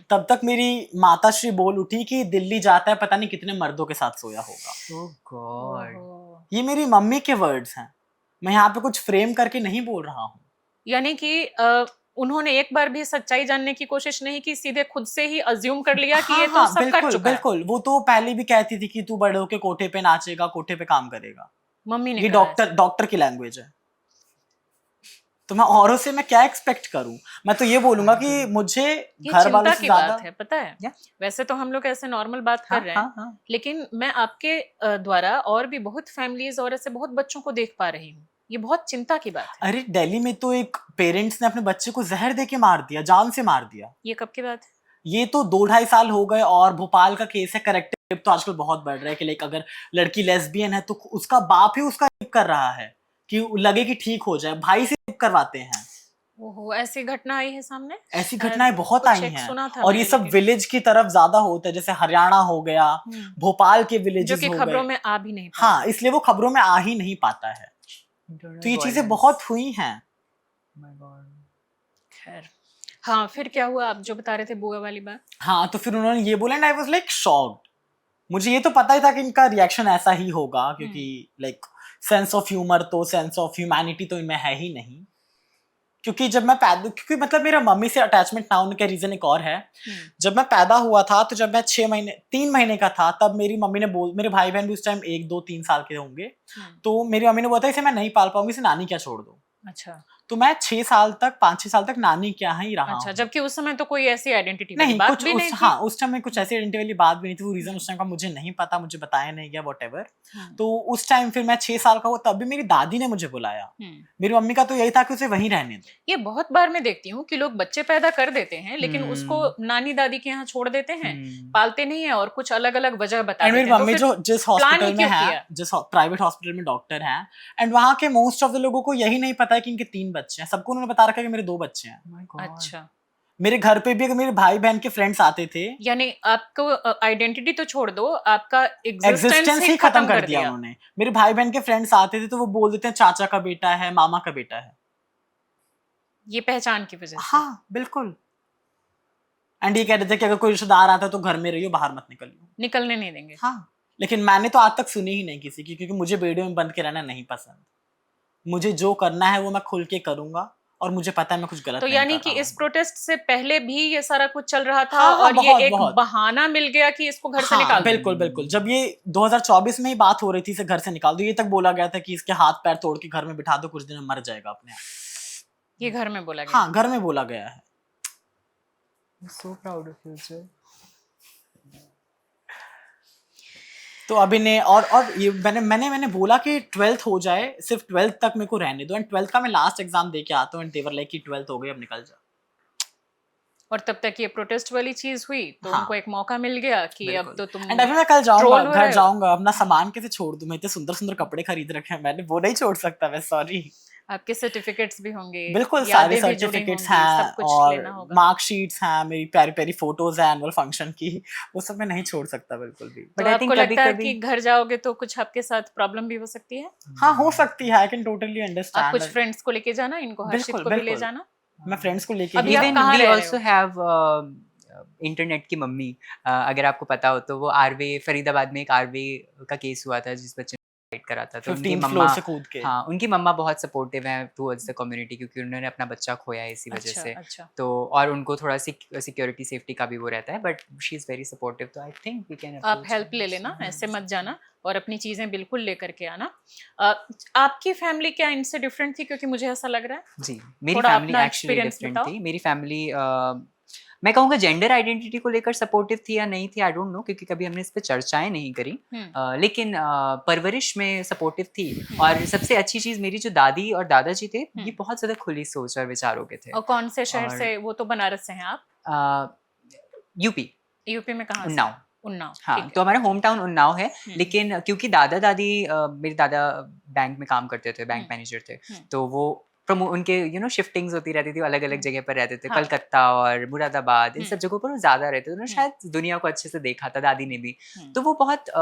तब तक मेरी माताश्री बोल उठी कि दिल्ली जाता है, पता नहीं कितने मर्दों के साथ सोया होगा। ओह गॉड। ये मेरी मम्मी के वर्ड्स हैं, मैं यहाँ पे कुछ फ्रेम करके नहीं बोल रहा हूँ। यानी कि उन्होंने एक बार भी सच्चाई जानने की कोशिश नहीं की, सीधे खुद से ही अज्यूम कर लिया कि ये तो सब कर चुका है। बिल्कुल। वो तो पहले भी कहती थी कि तू बड़े होके कोठे पे नाचेगा, कोठे पे काम करेगा। मम्मी ने ये डॉक्टर की लैंग्वेज है। तो मैं औरों से मैं क्या एक्सपेक्ट करूं? मैं तो ये बोलूंगा कि मुझे घर वालों से ज्यादा बात है, पता है। वैसे तो हम लोग ऐसे नॉर्मल बात कर रहे हैं, लेकिन मैं आपके द्वारा और भी बहुत फैमिलीज और ऐसे बहुत बच्चों को देख पा रही हूँ। ये बहुत चिंता की बात है। अरे दिल्ली में तो एक पेरेंट्स ने अपने बच्चे को जहर दे के मार दिया, जान से मार दिया। ये कब की बात है? ये तो 2-2.5 साल हो गए। और भोपाल का केस है, करेक्टिव तो आजकल बहुत बढ़ रहा है कि लाइक अगर लड़की लेस्बियन है तो उसका बाप ही उसका रेप कर रहा है कि लगे कि ठीक हो जाए, भाई से रेप करवाते हैं। ओहो, ऐसी घटना आई है सामने? ऐसी घटनाएं बहुत आई हैं। और ये सब विलेज की तरफ ज्यादा होता है, जैसे हरियाणा हो गया, भोपाल के विलेजेस हो गए, जो कि खबरों में आ भी नहीं पाता। हाँ, इसलिए वो खबरों में आ ही नहीं पाता है। तो ये चीजें बहुत हुई हैं। खैर, हाँ, फिर क्या हुआ? आप जो बता रहे थे बुआ वाली बात। हाँ, तो फिर उन्होंने ये बोला and I was like shocked. मुझे ये तो पता ही था कि इनका रिएक्शन ऐसा ही होगा, क्योंकि लाइक सेंस ऑफ ह्यूमर तो, सेंस ऑफ ह्यूमैनिटी तो इनमें है ही नहीं। क्योंकि जब मैं पैदा, क्योंकि मतलब मेरा मम्मी से अटैचमेंट ना होने का रीजन एक और है। जब मैं पैदा हुआ था, तो जब मैं 3 महीने का था, तब मेरी मम्मी ने मेरे भाई बहन भी उस टाइम 1, 2, 3 साल के होंगे। तो मेरी मम्मी ने बोला था इसे मैं नहीं पाल पाऊंगी, इसे नानी क्या छोड़ दो। अच्छा। तो मैं 5-6 साल तक नानी क्या ही रहा। अच्छा, जबकि उस समय तो कोई ऐसी आइडेंटिटी नहीं, बात कुछ भी नहीं थी। हाँ, उस टाइम में कुछ ऐसी आइडेंटिटी वाली बात भी नहीं थी। वो रीजन उस टाइम का मुझे नहीं पता, मुझे बताया नहीं गया, व्हाटएवर। तो उस टाइम फिर मैं 6 साल का हुआ, तब भी मेरी दादी ने मुझे बुलाया। मेरी मम्मी का तो यही था कि उसे वहीं रहने दो। ये बहुत बार मैं देखती हूँ कि लोग बच्चे पैदा कर देते हैं, लेकिन उसको नानी दादी के यहाँ छोड़ देते हैं, पालते नहीं है और कुछ अलग अलग वजह बता देते हैं। मेरी मम्मी जो जिस हॉस्पिटल में है, जिस प्राइवेट हॉस्पिटल में डॉक्टर हैं, एंड वहाँ के मोस्ट ऑफ द लोगों को यही नहीं पता है कि इनके 3 बच्चे हैं। सबको उन्होंने बता रखा है कि मेरे 2 बच्चे हैं। अच्छा। मेरे घर पे भी अगर मेरे भाई बहन के फ्रेंड्स आते थे, यानी आपको आइडेंटिटी तो छोड़ दो, आपका एग्जिस्टेंस ही खत्म कर दिया उन्होंने। मेरे भाई बहन के फ्रेंड्स आते थे तो वो बोल देते हैं चाचा का बेटा है, मामा का बेटा है, ये पहचान की वजह से। हाँ, बिल्कुल। एंड ये कह रहे थे कि अगर कोई रिश्तेदार आता है तो घर में रहियो, बाहर मत निकलियो, निकलने नहीं देंगे। हाँ, लेकिन मैंने तो आज तक सुनी ही नहीं किसी की, क्योंकि मुझे बेड़ियों में बंद के रहना नहीं पसंद। मुझे जो करना है वो मैं खुल के करूंगा, और मुझे पता है मैं कुछ गलत तो नहीं यानी कर कि रहा इस प्रोटेस्ट से पहले भी ये सारा कुछ चल रहा था। हाँ, और बहुत, ये एक बहुत। बहाना मिल गया कि इसको घर से निकाल दो। बिल्कुल बिल्कुल। जब ये 2024 में ही बात हो रही थी इसे घर से निकाल दो, ये तक बोला गया था कि इसके हाथ पैर तोड़ के घर में बिठा दो, कुछ दिन में मर जाएगा अपने आप। ये घर में बोला गया? हाँ, घर में बोला गया है। so proud of you sir। तो अभी ने और ये मैंने बोला कि 12th हो जाए, सिर्फ 12th तक मेरे को रहने दो, एंड 12th का मैं लास्ट एग्जाम दे के आता हूँ, एंड देवर लाइक कि 12th हो गई, अब निकल जा। और तब तक ये प्रोटेस्ट वाली चीज हुई तो हाँ, उनको एक मौका मिल गया कि अब तो तुम एंड अभी मैं कल troll जाऊंगा, हो घर रहे हो। जाऊंगा, अपना सामान कैसे छोड़ दूं? मैं इतने सुंदर सुंदर कपड़े खरीद रखे हैं मैंने, वो नहीं छोड़ सकता मैं, सॉरी। आपके सर्टिफिकेट्स भी होंगे, बिल्कुल, सारे यादें भी जुड़ी सर्टिफिकेट्स होंगी, हैं सब कुछ और लेना होगा। मार्कशीट्स हैं, मेरी प्यारी प्यारी फोटोज हैं एनुअल फंक्शन की, वो सब मैं नहीं छोड़ सकता बिल्कुल भी। तो But I आपको think लगता है कभी-कभी कि घर जाओगे तो कुछ आपके साथ प्रॉब्लम भी हो सकती है? हाँ, हो सकती है, आई कैन टोटली आप अंडरस्टैंड। कुछ फ्रेंड्स को लेके जाना, इनको हर्षित बिल्कुल को भी ले बिल्कुल, जाना। मैं फ्रेंड्स को लेके अभी ही आप इवन कहाँ वी रह रहे ऑल्सो हो? हैव इंटरनेट की मम्मी, अगर आपको पता हो तो वो आरवे फरीदाबाद में एक आरवे का केस हुआ था जिस बच्चे ने सुसाइड करा था, तो उनकी 15th मम्मा, फ्लोर से कूद के। हाँ उनकी मम्मा बहुत सपोर्टिव है टुवर्ड्स द कम्युनिटी, क्योंकि उन्होंने अपना बच्चा खोया है इसी वजह अच्छा से। अच्छा। तो और उनको थोड़ा सिक्योरिटी सेफ्टी का भी वो रहता है, but she is very supportive, तो आई थिंक वी कैन आप हेल्प ले लेना, ऐसे मत जाना, और अपनी चीजें बिल्कुल लेकर के आना। आपकी फैमिली क्या इनसे डिफरेंट थी? क्योंकि मुझे ऐसा लग रहा है। जी, मेरी थोड़ा फैमिली अपना एक्चुअली experience डिफरेंट बताओ। थी। मेरी फैमिली मैं कहूँगा जेंडर आइडेंटिटी को लेकर सपोर्टिव थी या नहीं थी, आई डोंट नो, क्योंकि कभी हमने इस पे चर्चाएँ नहीं करी। लेकिन परवरिश में सपोर्टिव थी, और सबसे अच्छी चीज़ मेरी जो दादी और दादाजी थे, ये बहुत ज़्यादा खुली सोच और विचारों के थे। और कौन से शहर और से? वो तो बनारस से हैं आप। यूपी, यूपी में कहाँ से? उन्नाव। उन्नाव, हाँ, ठीक तो हमारा होम टाउन उन्नाव है, हम्म। लेकिन क्योंकि दादा-दादी मेरे दादा बैंक में काम करते थे, बैंक मैनेजर थे, तो वो उनके शिफ्टिंग्स होती रहती थी, वो अलग-अलग जगह पर रहते थे, हाँ। कलकत्ता और मुरादाबाद, इन सब जगहों पर वो ज़्यादा रहते थे, उन्होंने हम्म। शायद दुनिया को अच्छे से देखा था, दादी ने भी। तो वो बहुत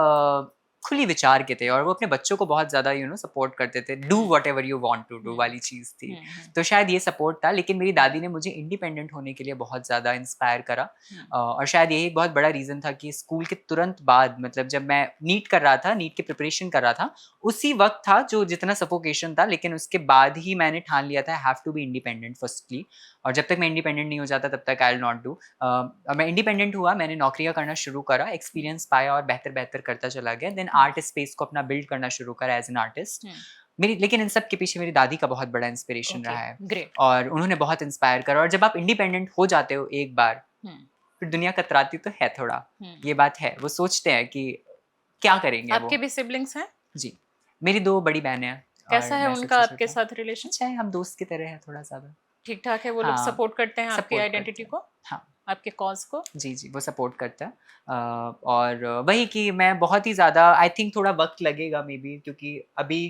खुली विचार के थे, और वो अपने बच्चों को बहुत ज़्यादा सपोर्ट करते थे, do whatever you want to do वाली चीज़ थी। तो शायद ये सपोर्ट था, लेकिन मेरी दादी ने मुझे इंडिपेंडेंट होने के लिए बहुत ज़्यादा इंस्पायर करा, और शायद यही एक बहुत बड़ा रीज़न था कि स्कूल के तुरंत बाद, मतलब जब मैं नीट कर रहा था, नीट की प्रिपरेशन कर रहा था, उसी वक्त था जो जितना सफोकेशन था, लेकिन उसके बाद ही मैंने ठान लिया था I have to be independent firstly, और जब तक मैं इंडिपेंडेंट नहीं हो जाता तब तक आई विल नॉट डू। मैं इंडिपेंडेंट हुआ, मैंने नौकरियां करना शुरू करा, एक्सपीरियंस पाया और बेहतर बेहतर करता चला गया, देन आर्ट स्पेस को अपना बिल्ड करना शुरू करा एज एन आर्टिस्ट। लेकिन इन सब के पीछे मेरी दादी का बहुत बड़ा इंस्पिरेशन रहा है, ग्रेट। और उन्होंने बहुत इंस्पायर करा, और जब आप इंडिपेंडेंट हो जाते हो एक बार, फिर दुनिया कतराती तो है थोड़ा, ये बात है, वो सोचते हैं कि क्या करेंगे। आपके वो भी सिबलिंग्स हैं? जी, मेरी 2 बड़ी बहनें हैं। कैसा और है मैं उनका सबसे आपके छोटा। साथ रिलेशन? अच्छा है, हम दोस्त की तरह है थोड़ा ज़्यादा। ठीक ठाक है? वो लोग हाँ, सपोर्ट करते हैं आपकी सपोर्ट आइडेंटिटी करते हैं। को, हाँ, आपके कॉज को? जी, जी, वो सपोर्ट करता है। और वही कि मैं बहुत ही ज़्यादा, आई थिंक थोड़ा वक़्त लगेगा मे बी, क्योंकि अभी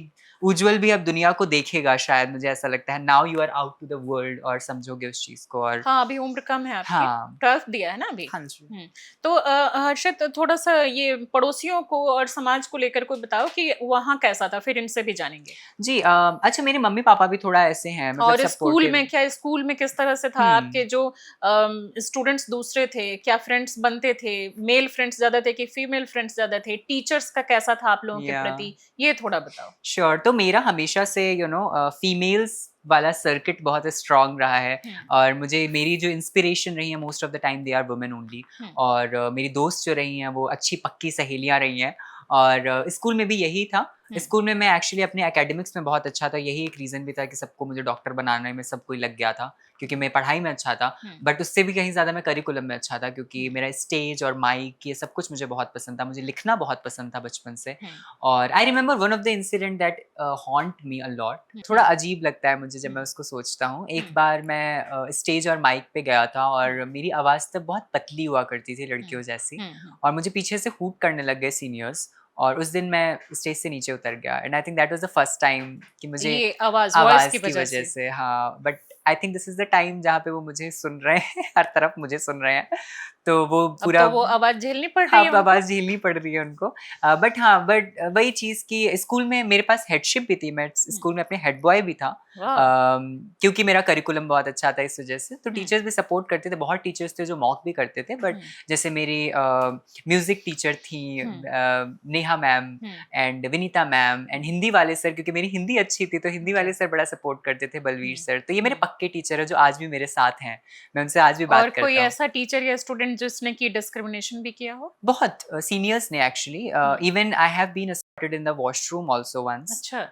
उज्ज्वल भी अब दुनिया को देखेगा शायद, मुझे ऐसा लगता है। Now you are out to the world और समझोगे उस चीज़ को, और हाँ, अभी उम्र कम है आपकी। हाँ। 12th दिया है ना अभी? हाँ जी। तो हर्षित, थोड़ा-सा ये पड़ोसियों को और समाज को लेकर कोई बताओ कि वहाँ कैसा था? फिर इनसे भी जानेंगे। जी, अच्छा मेरे मम्मी-पापा भी थोड़ा ऐसे हैं, मतलब और स्कूल सपोर्टिव। में क्या, स्कूल में किस तरह से था? आपके जो स्टूडेंट्स दूसरे थे, क्या फ्रेंड्स बनते थे? मेल फ्रेंड्स ज़्यादा थे कि फीमेल फ्रेंड्स ज़्यादा थे? टीचर्स का कैसा था आप लोगों के या प्रति? ये थोड़ा बताओ। श्योर, तो मेरा हमेशा से फीमेल्स वाला सर्किट बहुत स्ट्रांग रहा है, और मुझे मेरी जो इंस्पिरेशन रही है most of the time they are women only, और मेरी दोस्त जो रही हैं वो अच्छी पक्की सहेलियां रही हैं, और स्कूल में भी यही था। स्कूल में मैं एक्चुअली अपने एकेडमिक्स में बहुत अच्छा था, यही एक रीज़न भी था कि सबको मुझे डॉक्टर बनाने में सब कोई लग गया था, क्योंकि मैं पढ़ाई में अच्छा था, बट उससे भी कहीं ज़्यादा मैं करिकुलम में अच्छा था, क्योंकि मेरा स्टेज और माइक ये सब कुछ मुझे बहुत पसंद था, मुझे लिखना बहुत पसंद था बचपन से। और I remember one of the incident that haunt me a lot, थोड़ा अजीब लगता है मुझे जब मैं उसको सोचता हूँ। एक बार मैं स्टेज और माइक पे गया था, और मेरी आवाज़ तब बहुत पतली हुआ करती थी लड़कियों जैसी, और मुझे पीछे से हूट करने लग गए सीनियर्स, और उस दिन मैं स्टेज से नीचे उतर गया, and I think that was the first time कि मुझे ये आवाज़ आवाज़ की की वजह वजह से। से, हाँ, but I think this is the time जहाँ पे वो मुझे सुन रहे हैं, हर तरफ मुझे सुन रहे हैं, तो वो अब पूरा तो वो आवाज़ झेलनी पड़ रही है अब उनको? आवाज़ झेलनी पड़ रही है उनको। बट वही चीज़ कि स्कूल में मेरे पास हेडशिप भी थी, मैं स्कूल में अपने हेड बॉय भी था, वाह! क्योंकि मेरा करिकुलम बहुत अच्छा था इस वजह से, तो टीचर्स भी सपोर्ट करते थे, बहुत टीचर्स थे जो मॉक भी करते थे, बट जैसे मेरी म्यूज़िक टीचर थी Neha ma'am and Vinita ma'am, and Hindi वाले सर, क्योंकि मेरी हिंदी अच्छी थी तो हिंदी वाले सर बड़ा सपोर्ट करते थे, बलवीर सर, तो ये मेरे पक्के टीचर है जो आज भी मेरे साथ हैं, मैं उनसे आज भी बात और करता कोई हूँ। ऐसा टीचर या स्टूडेंट जिसने की डिस्क्रिमिनेशन भी किया हो? बहुत सीनियर्स ने actually, even I have been in the washroom also once. अच्छा।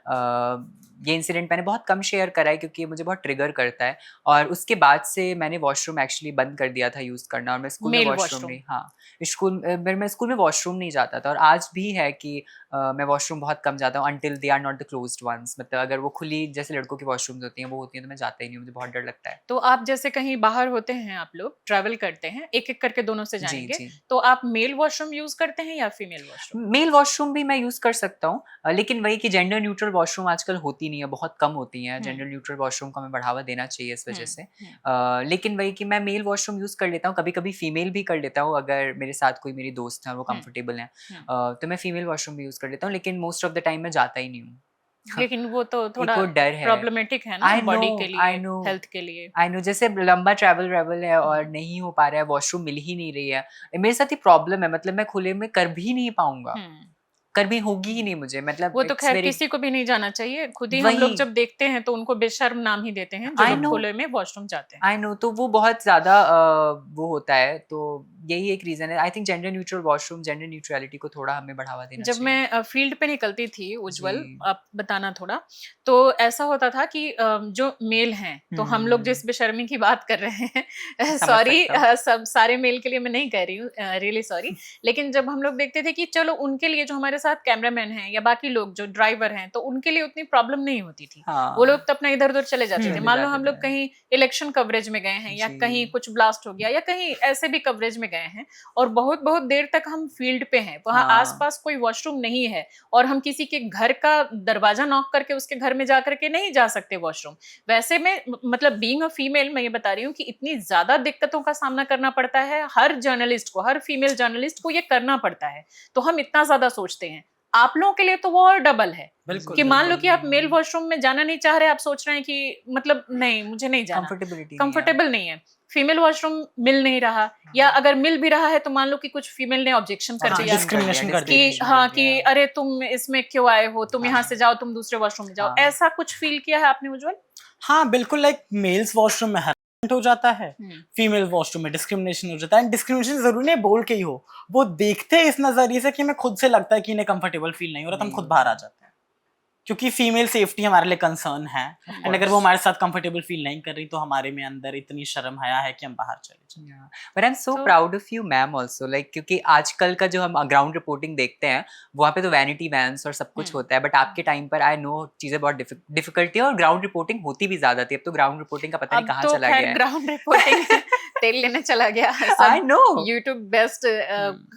ये इंसिडेंट मैंने बहुत कम शेयर करा है क्योंकि ये मुझे बहुत ट्रिगर करता है, और उसके बाद से मैंने वॉशरूम एक्चुअली बंद कर दिया था यूज़ करना, और मैं स्कूल में मेल वॉशरूम वॉशरूम। नहीं, हाँ, मैं स्कूल में वॉशरूम नहीं जाता था, और आज भी है कि मैं वॉशरूम बहुत कम जाता हूँ until they are not the closed ones. मतलब अगर वो खुली जैसे लड़कों की वॉशरूम्स होती हैं वो होती हैं तो मैं जाता ही नहीं हूँ, मुझे बहुत डर लगता है। तो आप जैसे कहीं बाहर होते हैं, आप लोग ट्रैवल करते हैं, एक एक करके दोनों से जी जाएंगे, जी। तो आप मेल वॉशरूम यूज करते हैं या फीमेल वॉशरूम? मेल वॉशरूम भी मैं यूज़ कर सकता हूँ, लेकिन वही कि जेंडर न्यूट्रल वॉशरूम आजकल होती नहीं है, बहुत कम होती हैं। जेंडर न्यूट्रल वॉशरूम को हमें बढ़ावा देना चाहिए इस वजह से। लेकिन वही कि मैं मेल वॉशरूम यूज़ कर लेता हूँ, कभी कभी फीमेल भी कर लेता हूँ अगर मेरे साथ कोई मेरी दोस्त है और वो कंफर्टेबल हैं, तो मैं फीमेल वॉशरूम भी यूज़ कर लेता हूँ, लेकिन मोस्ट ऑफ द टाइम मैं जाता ही नहीं हूँ। लेकिन वो तो एक थोड़ा वो डर है। प्रॉब्लमेटिक है ना, आई नो, बॉडी के आई लिए, नो, हेल्थ के लिए। आई नो, जैसे लंबा ट्रैवल वेवल है और नहीं हो पा रहा है, वॉशरूम मिल ही नहीं रही है, मेरे साथ ही प्रॉब्लम है, मतलब मैं खुले में कर भी नहीं पाऊंगा, हम्म। कर भी होगी ही नहीं मुझे, मतलब वो तो इट्स खैर वेरी। किसी को भी नहीं जाना चाहिए, खुद ही हम वही, लोग जब देखते हैं तो उनको बेशर्म नाम ही देते हैं जो आई लोग नो, खुले में वॉशरूम जाते हैं। आई नो, तो वो बहुत ज़्यादा वो होता है, तो यही एक रीज़न है। I think gender neutral washroom, gender neutrality को थोड़ा हमें बढ़ावा देना जब चाहिए। मैं फील्ड पे निकलती थी उज्जवल, जी। आप बताना थोड़ा, तो ऐसा होता था कि जो मेल हैं, तो हम लोग जिस बेशर्मी की बात कर रहे हैं समझ सॉरी, सकता हूँ। सब सारे मेल के लिए मैं नहीं कह रही हूँ, रियली सॉरी, लेकिन जब हम लोग देखते थे कि चलो उनके लिए जो हमारे साथ कैमरामैन हैं या बाकी लोग जो ड्राइवर हैं, तो उनके लिए उतनी प्रॉब्लम नहीं होती थी। वो लोग हाँ, तो अपना इधर उधर चले जाते थे। चले मान लो जाते हम लोग थे। कहीं इलेक्शन कवरेज में गए हैं या जी। कहीं कुछ ब्लास्ट हो गया या कहीं ऐसे भी कवरेज में गए हैं, और बहुत बहुत देर तक हम फील्ड पे हैं, वहां हाँ, आसपास कोई वॉशरूम नहीं है, और हम किसी के घर का दरवाजा नॉक करके उसके घर में जा करके नहीं जा सकते वॉशरूम। वैसे में मतलब बीइंग अ फीमेल, मैं ये बता रही हूँ कि इतनी ज्यादा दिक्कतों का सामना करना पड़ता है हर जर्नलिस्ट को, हर फीमेल जर्नलिस्ट को ये करना पड़ता है, तो हम इतना ज्यादा सोचते हैं। आप लोगों के लिए तो वो और डबल है बिल्कुल कि मान लो बिल्कुल। कि आप मेल वॉशरूम में जाना नहीं चाह रहे, आप सोच रहे हैं कि मतलब नहीं मुझे नहीं जाना, कंफर्टेबिलिटी नहीं है। कंफर्टेबल नहीं है, फीमेल वॉशरूम मिल नहीं रहा, या अगर मिल भी रहा है तो मान लो कि कुछ फीमेल ने ऑब्जेक्शन कर दिया डिस्क्रिमिनेशन कर कि दिया। हाँ कि अरे तुम इसमें क्यों आए हो, तुम यहाँ से जाओ, तुम दूसरे वॉशरूम में जाओ, हाँ। ऐसा कुछ फील किया है आपने उज्जवल? हाँ बिल्कुल, लाइक मेल्स वॉशरूम में हरासमेंट हो जाता है, फीमेल वॉशरूम में डिस्क्रिमिनेशन हो जाता है। डिस्क्रिमिनेशन जरूरी नहीं बोल के ही हो, वो देखते हैं इस नजरिए से कि हमें खुद से लगता है कि इन्हें कंफर्टेबल फील नहीं हो रहा, तो हम खुद बाहर आ जाते हैं, क्योंकि फीमेल सेफ्टी हमारे लिए कंसर्न है। एंड अगर वो हमारे साथ कंफर्टेबल फील नहीं कर रही तो हमारे में अंदर इतनी शर्म हया है कि हम बाहर चले जाए। But I am so So- proud of you ma'am also, like क्योंकि आजकल का जो हम ग्राउंड रिपोर्टिंग देखते हैं वहाँ पे तो वैनिटी वैन्स और सब कुछ होता है, बट आपके टाइम पर आई नो चीज़ें बहुत डिफिकल्ट थी और ग्राउंड रिपोर्टिंग होती भी ज़्यादा थी। अब तो ग्राउंड रिपोर्टिंग का पता नहीं अब कहाँ तो चला खैर गया है। ग्राउंड रिपोर्टिंग तेल लेने चला गया आई नो। यूट्यूब बेस्ट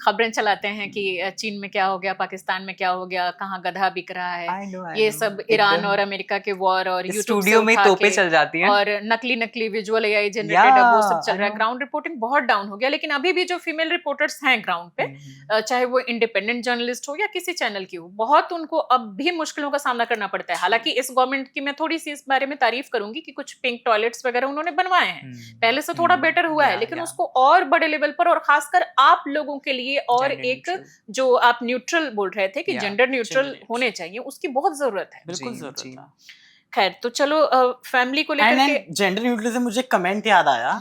खबरें चलाते हैं कि चीन में क्या हो गया, पाकिस्तान में क्या हो गया, कहाँ गधा बिक रहा है, आई नो, ये सब ईरान और अमेरिका के वॉर, और यूट्यूब से स्टूडियो में उठा तोपे के चल जाती हैं। और नकली नकली विजुअल एआई जनरेटेड अब वो सब चल I रहा है। know. ग्राउंड रिपोर्टिंग बहुत डाउन हो गया, लेकिन अभी भी जो फीमेल रिपोर्टर्स हैं ग्राउंड पे, चाहे वो इंडिपेंडेंट जर्नलिस्ट हो या किसी चैनल की हो, बहुत उनको अब भी मुश्किलों का सामना करना पड़ता है। हालांकि इस गवर्नमेंट की मैं थोड़ी सी इस बारे में तारीफ करूंगी कि कुछ पिंक टॉयलेट्स वगैरह उन्होंने बनवाए हैं, पहले से थोड़ा बेटर हुआ है, लेकिन उसको और बड़े लेवल पर, और खासकर आप लोगों के लिए, और एक जो आप न्यूट्रल बोल रहे थे कि जेंडर न्यूट्रल होने चाहिए, उसकी बहुत जरूरत है। बिल्कुल जरूरत है। खैर तो चलो फैमिली को लेकर के जेंडर न्यूट्रल से मुझे कमेंट याद आया,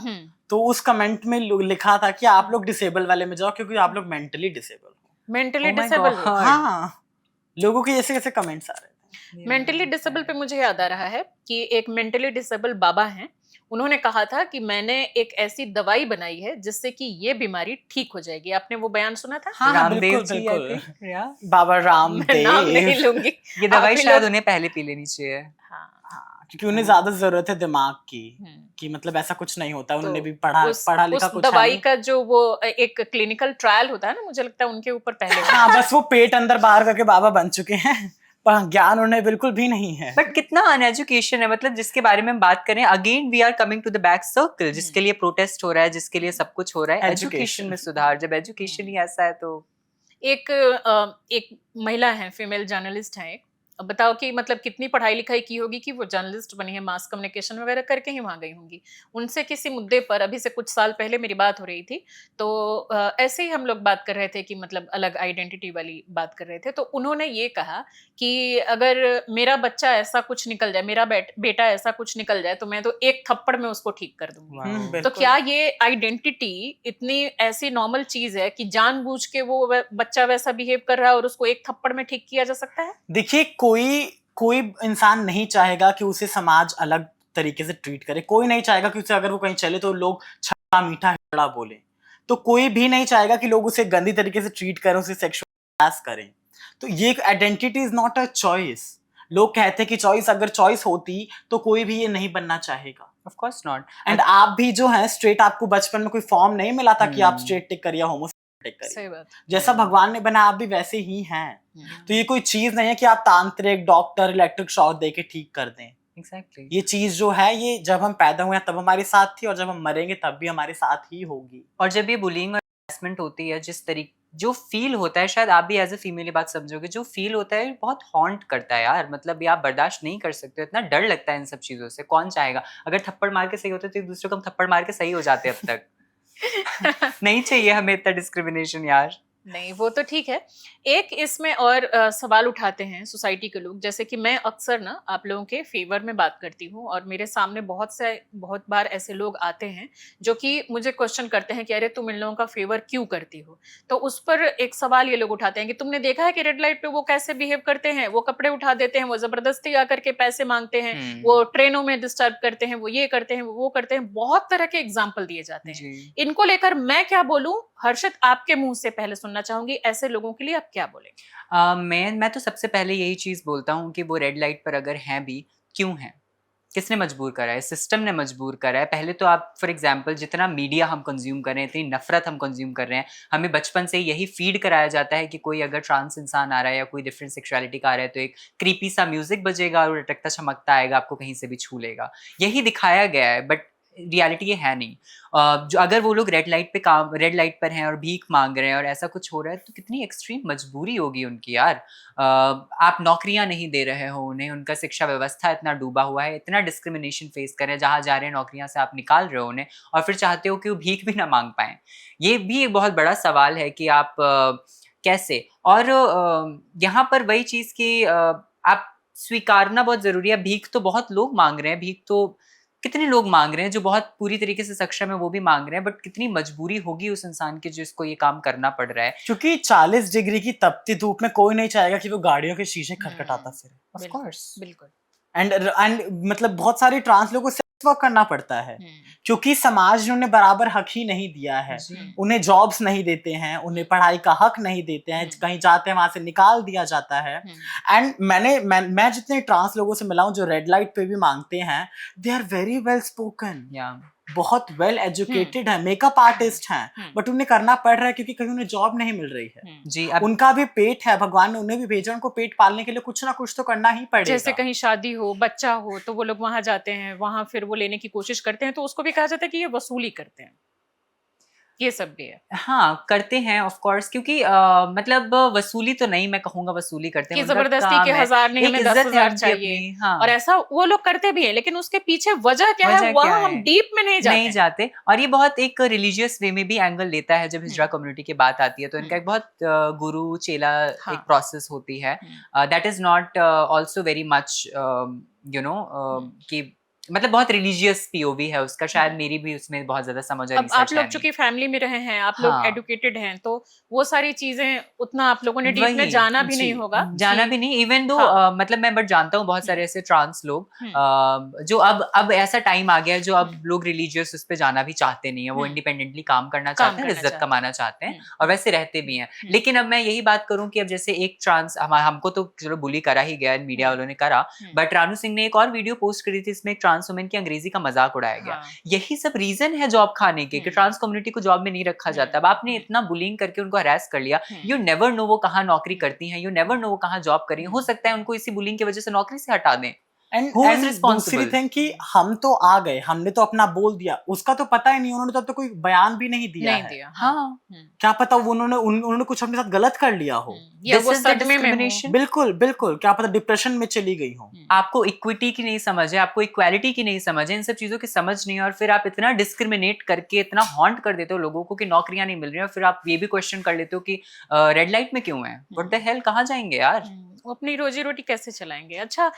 तो उस कमेंट में लिखा था कि आप लोग डिसेबल वाले में जाओ क्योंकि आप लोग मेंटली डिसेबल हो। Mentally Oh my disable God. हो। हाँ, लोगों के ऐसे कैसे कमेंट्स आ रहे थे। मेंटली डिसेबल पे मुझे याद आ रहा है कि एक मेंटली डिसेबल बाबा हैं, उन्होंने कहा था कि मैंने एक ऐसी दवाई बनाई है जिससे कि ये बीमारी ठीक हो जाएगी। आपने वो बयान सुना था? हाँ, रामदेव बिल्कुल जी, I बिल्कुल। think, yeah. बाबा मैं नाम नहीं रामदेव, लूंगी। ये दवाई आप ही शायद लोग- उन्हें पहले पी लेनी चाहिए। हाँ, क्योंकि उन्हें ज्यादा जरूरत है दिमाग की, हम्म। कि मतलब ऐसा कुछ नहीं होता, तो उन्होंने भी पढ़ा लिखा उस कुछ है दवाई नहीं। का जो वो एक क्लिनिकल ट्रायल होता है ना, मुझे लगता है उनके ऊपर पहले हाँ, बस वो पेट अंदर बाहर करके बाबा बन चुके हैं, पर ज्ञान उन्हें बिल्कुल भी नहीं है। बट कितना अनएजुकेशन है, मतलब जिसके बारे में हम बात करें, again we are coming to the back circle, जिसके लिए प्रोटेस्ट हो रहा है, जिसके लिए सब कुछ हो रहा है, एजुकेशन में सुधार। जब एजुकेशन ही ऐसा है तो एक महिला है, फीमेल जर्नलिस्ट है, एक अब बताओ कि मतलब कितनी पढ़ाई लिखाई की होगी कि वो जर्नलिस्ट बनी है, मास कम्युनिकेशन वगैरह करके ही वहां गई होंगी। उनसे किसी मुद्दे पर अभी से कुछ साल पहले मेरी बात हो रही थी, तो ऐसे ही हम लोग बात कर रहे थे कि मतलब अलग आइडेंटिटी वाली बात कर रहे थे, तो उन्होंने ये कहा कि अगर मेरा बच्चा ऐसा कुछ निकल जाए, मेरा बेटा ऐसा कुछ निकल जाए, तो मैं तो एक थप्पड़ में उसको ठीक कर दूंगी। तो बिल्कुल। क्या ये आइडेंटिटी इतनी ऐसी नॉर्मल चीज है कि जानबूझ के वो बच्चा वैसा बिहेव कर रहा है और उसको एक थप्पड़ में ठीक किया जा सकता है? देखिए, कोई इंसान नहीं चाहेगा कि उसे समाज अलग तरीके से ट्रीट करे। कोई नहीं चाहेगा कि उसे, अगर वो कहीं चले तो लोग छा मीठा हिजड़ा बोले। तो कोई भी नहीं चाहेगा कि लोग उसे गंदी तरीके से ट्रीट करें, उसे सेक्सुअल हरास करें। तो ये एक identity is not a choice. लोग कहते हैं कि चॉइस, अगर चॉइस होती तो कोई भी ये नहीं बनना चाहेगा। Of course not. एंड आप भी जो है स्ट्रेट, आपको बचपन में कोई फॉर्म नहीं मिला था कि आप स्ट्रेट टिक करिए, होमोसेक्सुअल टिक करिए। सही बात। जैसा भगवान ने बना, आप भी वैसे ही हैं। तो ये कोई चीज नहीं है कि आप तांत्रिक, डॉक्टर, इलेक्ट्रिक शॉक दे के ठीक कर दें। एग्जैक्टली। ये चीज जो है, ये जब हम पैदा हुए हैं तब हमारे साथ थी, और जब हम मरेंगे तब भी हमारे साथ ही होगी। और जब ये बुलिंग और हरासमेंट होती है, जिस तरीके जो फील होता है, शायद आप भी एज ए फीमेल बात समझोगे, जो फील होता है बहुत हॉन्ट करता है यार। मतलब ये आप बर्दाश्त नहीं कर सकते, इतना डर लगता है इन सब चीजों से। कौन चाहेगा? अगर थप्पड़ मार के सही होते तो एक दूसरे को हम थप्पड़ मार के सही हो जाते अब तक। नहीं चाहिए हमें इतना डिस्क्रिमिनेशन यार। नहीं, वो तो ठीक है। एक इसमें और सवाल उठाते हैं सोसाइटी के लोग, जैसे कि मैं अक्सर ना आप लोगों के फेवर में बात करती हूँ और मेरे सामने बहुत बार ऐसे लोग आते हैं जो कि मुझे क्वेश्चन करते हैं कि अरे तुम इन लोगों का फेवर क्यों करती हो। तो उस पर एक सवाल ये लोग उठाते हैं कि तुमने देखा है कि रेड लाइट पे वो कैसे बिहेव करते हैं, वो कपड़े उठा देते हैं, वो जबरदस्ती आकर के पैसे मांगते हैं, वो ट्रेनों में डिस्टर्ब करते हैं, वो ये करते हैं, वो करते हैं। बहुत तरह के एग्जाम्पल दिए जाते हैं। जी। इनको लेकर मैं क्या बोलूं, हर्षित आपके मुंह से पहले सुनना चाहूंगी, ऐसे लोगों के लिए आप क्या बोलेंगे? मैं तो सबसे पहले यही चीज़ बोलता हूँ कि वो रेड लाइट पर अगर हैं भी, क्यों हैं? किसने मजबूर करा है? सिस्टम ने मजबूर करा है। पहले तो आप फॉर एग्जांपल जितना मीडिया हम कंज्यूम कर रहे हैं, इतनी नफरत हम कंज्यूम कर रहे हैं, हमें बचपन से यही फीड कराया जाता है कि कोई अगर ट्रांस इंसान आ रहा है या कोई डिफरेंट सेक्सुअलिटी का आ रहा है तो एक क्रीपी सा म्यूजिक बजेगा और टकता चमकता आएगा, आपको कहीं से भी छू लेगा। यही दिखाया गया है, बट रियलिटी ये है नहीं। जो अगर वो लोग रेड लाइट पर हैं और भीख मांग रहे हैं और ऐसा कुछ हो रहा है, तो कितनी एक्सट्रीम मजबूरी होगी उनकी यार। आप नौकरियां नहीं दे रहे हो उन्हें, उनका शिक्षा व्यवस्था इतना डूबा हुआ है, इतना डिस्क्रिमिनेशन फेस कर रहे हैं, जहाँ जा रहे हैं नौकरियां से आप निकाल रहे हो उन्हें, और फिर चाहते हो कि वो भीख भी ना मांग पाएं। ये भी एक बहुत बड़ा सवाल है कि आप कैसे। और यहाँ पर वही चीज़ कि आप स्वीकारना बहुत ज़रूरी है। भीख तो बहुत लोग मांग रहे हैं, भीख तो कितने लोग मांग रहे हैं, जो बहुत पूरी तरीके से सक्षम है वो भी मांग रहे हैं, बट कितनी मजबूरी होगी उस इंसान की जिसको ये काम करना पड़ रहा है। क्योंकि 40 डिग्री की तपती धूप में कोई नहीं चाहेगा कि वो गाड़ियों के शीशे खटखटाता फिरे। Of course. बिल्कुल। एंड मतलब बहुत सारे ट्रांस लोगों को सेक्स वर्क करना पड़ता है, क्योंकि समाज ने उन्हें बराबर हक ही नहीं दिया है। उन्हें जॉब्स नहीं देते हैं, उन्हें पढ़ाई का हक नहीं देते हैं, कहीं जाते हैं वहां से निकाल दिया जाता है। एंड मैं जितने ट्रांस लोगों से मिला हूं जो रेड लाइट पे भी मांगते हैं, they are very well spoken, बहुत वेल एजुकेटेड है, मेकअप आर्टिस्ट हैं, बट उन्हें करना पड़ रहा है क्योंकि कहीं उन्हें जॉब नहीं मिल रही है। जी। उनका भी पेट है, भगवान ने उन्हें भी भेजा, उनको पेट पालने के लिए कुछ ना कुछ तो करना ही पड़ेगा। जैसे कहीं शादी हो, बच्चा हो, तो वो लोग वहां जाते हैं, वहां फिर वो लेने की कोशिश करते हैं, तो उसको भी कहा जाता है कि ये वसूली करते हैं। ये सब भी है। हाँ, करते हैं ऑफ कोर्स, क्योंकि मतलब वसूली तो नहीं मैं कहूंगा, वसूली करते हैं, कि जबरदस्ती के 1000 नहीं, हमें 10,000 चाहिए। हाँ। और ऐसा वो लोग करते भी हैं, लेकिन उसके पीछे वजह क्या है, वहां हम डीप में नहीं जाते। और ये बहुत एक रिलीजियस वे में भी एंगल लेता है जब हिजड़ा कम्युनिटी की बात आती है, तो इनका एक बहुत गुरु चेला एक प्रोसेस होती है। That is not also very much कि मतलब बहुत रिलीजियस पीओवी है उसका, शायद मेरी भी उसमें बहुत ज्यादा समझ और रिसर्च है। आप लोग चूंकि फैमिली में रहे हैं, आप लोग एडुकेटेड हैं, तो वो सारी चीजें उतना आप लोगों ने डीप में जाना भी नहीं होगा। जाना भी नहीं, इवन दो मतलब मैं बट जानता हूँ बहुत सारे ऐसे ट्रांस लोग जो अब ऐसा टाइम आ गया है जो अब लोग रिलीजियस उस पर जाना भी चाहते नहीं है, वो इंडिपेंडेंटली काम करना चाहते हैं, इज्जत कमाना चाहते हैं, और वैसे रहते भी हैं। लेकिन अब मैं यही बात करूँ कि अब जैसे एक ट्रांस हमको तो चलो बुली करा ही गया, मीडिया वालों ने करा, बट रानू सिंह ने एक और वीडियो पोस्ट करी थी, इसमें ट्रांस वुमेन की अंग्रेजी का मजाक उड़ाया गया। यही सब रीजन है जॉब खाने के, कि ट्रांस कम्युनिटी को जॉब में नहीं रखा जाता। अब आपने इतना बुलिंग करके उनको हरास कर लिया, यू नेवर नो वो कहाँ नौकरी करती हैं, यू नेवर नो वो कहाँ जॉब कर रही हैं। हो सकता है उनको इसी बुलिंग की वजह से नौकरी से हटा दें, एंड Who is दूसरी responsible? थिंग कि हम तो आ गए, हमने तो अपना बोल दिया, उसका तो पता ही नहीं, उन्होंने तो अब तक कोई बयान भी नहीं दिया नहीं है। दिया। हाँ, क्या पता उन्होंने कुछ अपने साथ गलत कर लिया हो। या This वो is the सदमे में हो। discrimination. बिल्कुल बिल्कुल, क्या पता डिप्रेशन में चली गई हो। आपको इक्विटी की नहीं समझ है, आपको इक्वालिटी की नहीं समझ है, इन सब चीजों की समझ नहीं है, और फिर आप इतना डिस्क्रिमिनेट करके इतना हॉन्ट कर देते हो लोगों को कि नौकरियां नहीं मिल रही हैं, और फिर आप ये भी क्वेश्चन कर लेते हो कि रेड लाइट में क्यों है, व्हाट द हेल, कहाँ जाएंगे यार। वो अपनी रोजी रोटी कैसे चलाएंगे। अच्छा,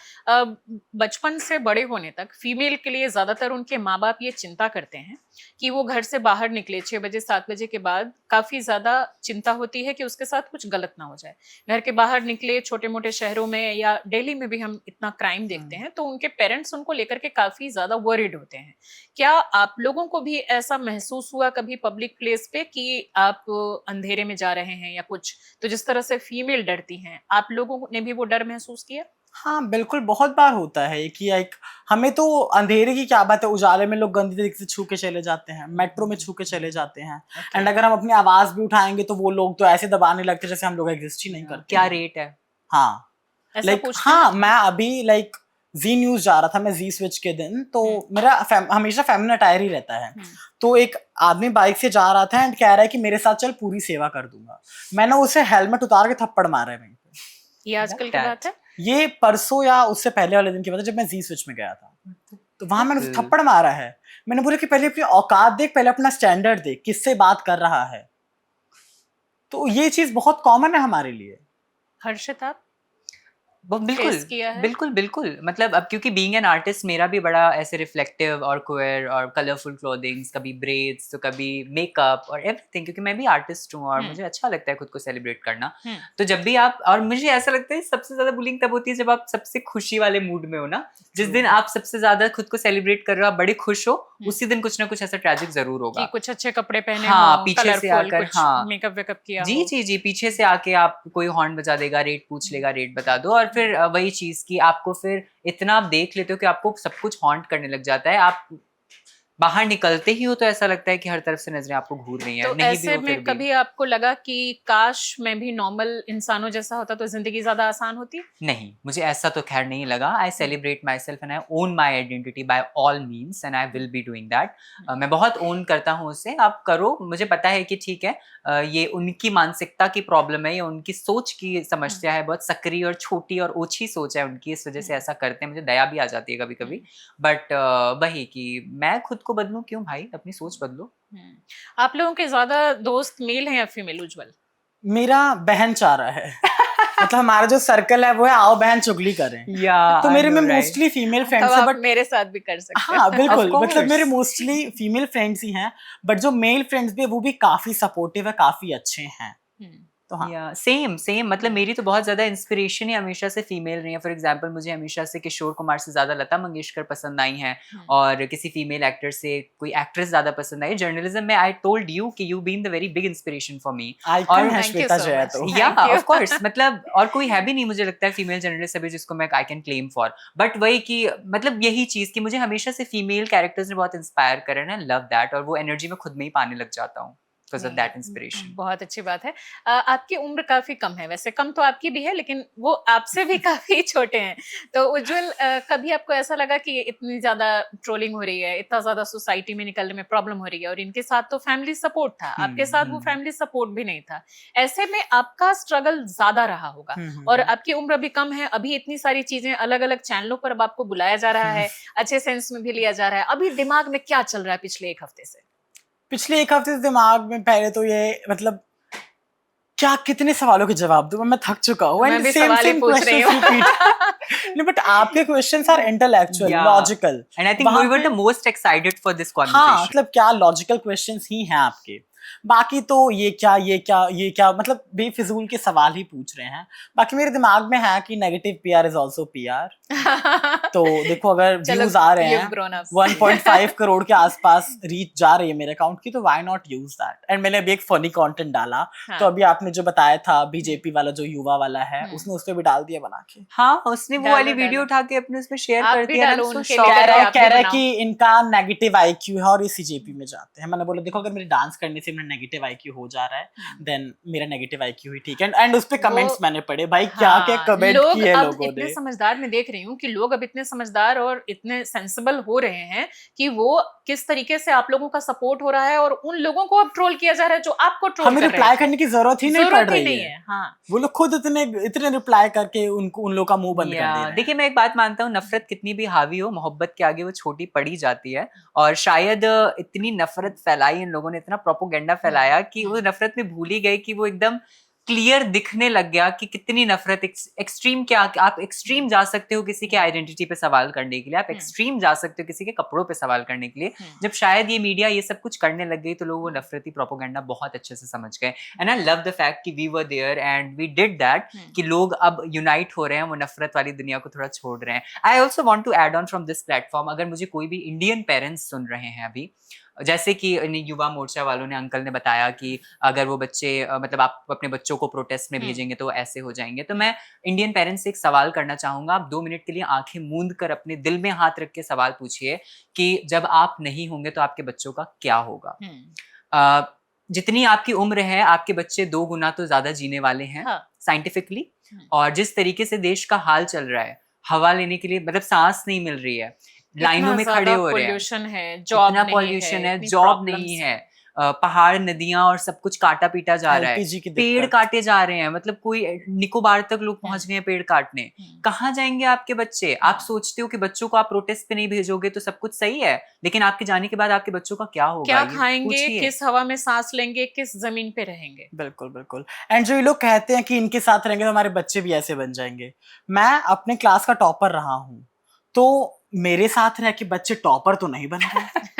बचपन से बड़े होने तक फीमेल के लिए ज्यादातर उनके माँ बाप ये चिंता करते हैं कि वो घर से बाहर निकले 6 बजे 7 बजे के बाद, काफी ज्यादा चिंता होती है कि उसके साथ कुछ गलत ना हो जाए। घर के बाहर निकले छोटे मोटे शहरों में या दिल्ली में भी हम इतना क्राइम देखते हैं, तो उनके पेरेंट्स उनको लेकर के काफी ज्यादा वरीड होते हैं। क्या आप लोगों को भी ऐसा महसूस हुआ कभी पब्लिक प्लेस पे कि आप अंधेरे में जा रहे हैं या कुछ, तो जिस तरह से फीमेल डरती हैं, आप लोगों ने भी वो डर महसूस किया? हाँ बिल्कुल, बहुत बार होता है कि एक हमें तो अंधेरे की क्या बात है, उजाले में लोग गंदी तरीके से छू के चले जाते हैं, मेट्रो में छू के चले जाते हैं। एंड अगर हम अपनी आवाज भी उठाएंगे तो वो लोग तो ऐसे दबाने लगते हैं जैसे हम लोग एग्जिस्ट ही नहीं करते। क्या रेट है? हाँ ऐसा लाइक पूछते हाँ, हैं? मैं अभी लाइक जी न्यूज जा रहा था, मैं जी स्विच के दिन, तो मेरा हमेशा फेमिनिन अटायर ही रहता है। तो एक आदमी बाइक से जा रहा था एंड कह रहा है कि मेरे साथ चल, पूरी सेवा कर दूंगा। मैंने उसे हेलमेट उतार के थप्पड़ मारा है वहीं पे। ये आजकल की बात है? ये परसों या उससे पहले वाले दिन की बात है, जब मैं जी स्विच में गया था, तो वहां मैंने उसे थप्पड़ मारा है। मैंने बोला कि पहले अपनी औकात देख, पहले अपना स्टैंडर्ड देख, किससे बात कर रहा है। तो ये चीज बहुत कॉमन है हमारे लिए। हर्षित, आप वो बिल्कुल फेस किया है? बिल्कुल बिल्कुल, मतलब अब क्योंकि बीइंग एन आर्टिस्ट मेरा भी बड़ा ऐसे रिफ्लेक्टिव और क्वेयर और कलरफुल क्लोथिंग्स, कभी ब्रेड्स तो कभी मेकअप और एवरीथिंग, क्योंकि मैं भी आर्टिस्ट हूँ और मुझे अच्छा लगता है खुद को सेलिब्रेट करना। तो जब भी आप, और मुझे ऐसा लगता है सबसे ज्यादा बुलिंग तब होती है जब आप सबसे खुशी वाले मूड में हो ना, जिस दिन आप सबसे ज्यादा खुद को सेलिब्रेट कर रहे हो, आप बड़े खुश हो, उसी दिन कुछ ना कुछ ऐसा ट्रेजिक जरूर कि होगा। कुछ अच्छे कपड़े पहने हाँ, हो, पीछे से कलरफुल आकर, कुछ हाँ, मेकअप वेकअप किया जी हो। जी जी, पीछे से आके आप कोई हॉर्न बजा देगा, रेट पूछ लेगा, रेट बता दो, और फिर वही चीज कि आपको फिर इतना आप देख लेते हो कि आपको सब कुछ हॉन्ट करने लग जाता है। आप बाहर निकलते ही हो तो ऐसा लगता है कि हर तरफ से नजरें आपको घूर रही हैं। तो नहीं भी ऐसे हो फिर में भी। कभी आपको लगा कि काश मैं भी नॉर्मल इंसानों जैसा होता तो जिंदगी ज्यादा आसान होती? नहीं, मुझे ऐसा तो खैर नहीं लगा। I celebrate myself and I own my identity by all means and I will be doing that. मैं बहुत ओन करता हूँ उसे। आप करो, मुझे पता है कि ठीक है, ये उनकी मानसिकता की प्रॉब्लम है, ये उनकी सोच की समस्या है, बहुत सक्रिय और छोटी और ओछी सोच है उनकी, इस वजह से ऐसा करते हैं। मुझे दया भी आ जाती है कभी कभी, बट वही कि मैं खुद को बदलूं क्यों भाई, अपनी सोच बदलो। आप लोगों के ज्यादा दोस्त मेल हैं या फीमेल, उज्जवल? मेरा बहन चाह रहा है मतलब हमारा जो सर्कल है वो है आओ बहन चुगली करें। या तो मेरे में मोस्टली फीमेल फ्रेंड्स तब है, आप बट मेरे साथ भी कर सकते हैं। हाँ बिल्कुल, Of course. मतलब मेरे मोस्टली फीमेल फ्रेंड्स ही हैं, बट जो मेल फ्रेंड्स भी है वो भी काफी सपोर्टिव है, काफी अच्छे हैं। तो हाँ, या सेम सेम, मतलब मेरी तो बहुत ज्यादा इंस्पिरेशन ही हमेशा से फीमेल रही है। फॉर एग्जांपल मुझे हमेशा से किशोर कुमार से ज्यादा लता मंगेशकर पसंद आई हैं, और किसी फीमेल एक्टर से कोई एक्ट्रेस ज्यादा पसंद आई। जर्नलिज्म में आई टोल्ड यू कि you been the very big inspiration for me. Icon है Thank you Shweta so Jaya much. तो। या Thank you. ऑफ कोर्स, मतलब और कोई है भी नहीं मुझे लगता है फीमेल जर्नलिस्ट अभी जिसको मैं I can claim for. But वही कि मतलब यही चीज कि मुझे हमेशा से फीमेल कैरेक्टर्स ने बहुत इंस्पायर करे ना, लव दैट, और वो एनर्जी में खुद में ही पाने लग जाता हूँ बिकॉज ऑफ दैट इंस्पिरेशन। बहुत अच्छी बात है। आपकी उम्र काफी कम है, वैसे कम तो आपकी भी है, लेकिन वो आपसे भी काफी छोटे हैं। तो उज्जवल, कभी आपको ऐसा लगा कि इतनी ज्यादा ट्रोलिंग हो रही है, इतना ज्यादा सोसाइटी में निकलने में प्रॉब्लम हो रही है, और इनके साथ तो फैमिली सपोर्ट था, आपके साथ वो फैमिली सपोर्ट भी नहीं था, ऐसे में आपका स्ट्रगल ज्यादा रहा होगा, और आपकी उम्र भी कम है, अभी इतनी सारी चीजें अलग अलग चैनलों पर अब आपको बुलाया जा रहा है, अच्छे सेंस में भी लिया जा रहा है। अभी दिमाग में क्या चल रहा है पिछले एक हफ्ते से? पिछले एक हफ्ते से दिमाग में पहले तो ये मतलब क्या कितने सवालों के जवाब दूं, मैं थक चुका हूँ। मैं भी सवाल ही पूछ रही हूँ। नहीं, बट आपके questions are intellectual, logical, and I think we were the most excited for this हाँ कन्वर्सेशन। मतलब क्या लॉजिकल क्वेश्चंस ही हैं आपके। बाकी तो ये क्या मतलब बेफिजूल के सवाल ही पूछ रहे हैं। बाकी मेरे दिमाग में है कि negative PR is also PR. तो देखो अगर व्यूज आ रहे हैं 1.5 करोड़ के आसपास रीच जा रही है मेरे अकाउंट की, तो why not use that. And मैंने अभी एक फनी कंटेंट डाला, तो अभी आपने जो बताया था बीजेपी वाला जो युवा वाला है, उसने उस पे भी डाल दिया बना के। हाँ, उसने वो वाली वीडियो उठा के अपने उसमें शेयर कर दिया। कह रहा है कि इनका नेगेटिव आईक्यू है और ये सीजेपी में जाते हैं। मैंने बोला देखो अगर मेरे डांस करने से में नेगेटिव आईक्यू हो जा रहा है, देन मेरा नेगेटिव आईक्यू ही ठीक है। एंड उस पे कमेंट्स मैंने पढ़े भाई, क्या क्या कमेंट लोग किए अब लोगों इतने ने। समझदार, मैं देख रही हूँ कि लोग अब इतने समझदार और इतने सेंसिबल हो रहे हैं कि वो किस तरीके से आप लोगों का सपोर्ट हो रहा है, और उन लोगों को अब ट्रोल किया जा रहा है जो आपको ट्रोल हमें कर रिप्लाई रहे थे। करने की जरूरत ही नहीं पड़ जरूरत ही रही नहीं है। है। हाँ, वो लोग खुद इतने इतने रिप्लाई करके उनको उन लोग का मुंह बंद कर दे रहे हैं। देखिए, मैं एक बात मानता हूँ, नफरत कितनी भी हावी हो, मोहब्बत के आगे वो छोटी पड़ी जाती है। और शायद इतनी नफरत फैलाई इन लोगों ने, इतना प्रोपोगेंडा फैलाया कि वो नफरत में भूल ही गए कि वो एकदम क्लियर दिखने लग गया कि कितनी नफरत। एक्सट्रीम क्या, आप एक्सट्रीम जा सकते हो किसी के आइडेंटिटी पे सवाल करने के लिए, आप एक्सट्रीम जा सकते हो किसी के कपड़ों पे सवाल करने के लिए। जब शायद ये मीडिया ये सब कुछ करने लग गई तो लोग वो नफरती प्रोपोगेंडा बहुत अच्छे से समझ गए। And I love the fact कि we were there and we did that, कि लोग अब यूनाइट हो रहे हैं, वो नफरत वाली दुनिया को थोड़ा छोड़ रहे हैं। I also want to add on from this platform, अगर मुझे कोई भी इंडियन पेरेंट्स सुन रहे हैं अभी, जैसे कि युवा मोर्चा वालों ने, अंकल ने बताया कि अगर वो बच्चे मतलब आप अपने बच्चों को प्रोटेस्ट में भेजेंगे तो ऐसे हो जाएंगे, तो मैं इंडियन पेरेंट्स से एक सवाल करना चाहूंगा। आप 2 मिनट के लिए आंखें मूंद कर अपने दिल में हाथ रख के सवाल पूछिए कि जब आप नहीं होंगे तो आपके बच्चों का क्या होगा। जितनी आपकी उम्र है, आपके बच्चे 2 गुना तो ज्यादा जीने वाले हैं साइंटिफिकली। और जिस तरीके से देश का हाल चल रहा है, हवा लेने के लिए मतलब सांस नहीं मिल रही है, लाइनों में खड़े हो रहे हैं, पोल्यूशन है, जॉब नहीं पॉल्यूशन है, इतनी जॉब problems नहीं है, पहाड़ नदियां और सब कुछ काटा पीटा जा रहा है, LPG की पेड़ दिक्कत। काटे जा रहे हैं, मतलब कोई निकोबार तक लोग पहुंच गए हैं पेड़ काटने। कहाँ जाएंगे आपके बच्चे? आप सोचते हो कि बच्चों को आप प्रोटेस्ट पे नहीं भेजोगे तो सब कुछ सही है, लेकिन आपके जाने के बाद आपके बच्चों का क्या होगा? क्या ये खाएंगे, पूछिए। किस हवा में सांस लेंगे, किस जमीन पे रहेंगे। बिल्कुल बिल्कुल। एंड जो ये लोग कहते हैं कि इनके साथ रहेंगे तो हमारे बच्चे भी ऐसे बन जाएंगे, मैं अपने क्लास का टॉपर रहा हूँ, तो मेरे साथ रह के बच्चे टॉपर तो नहीं बन गए।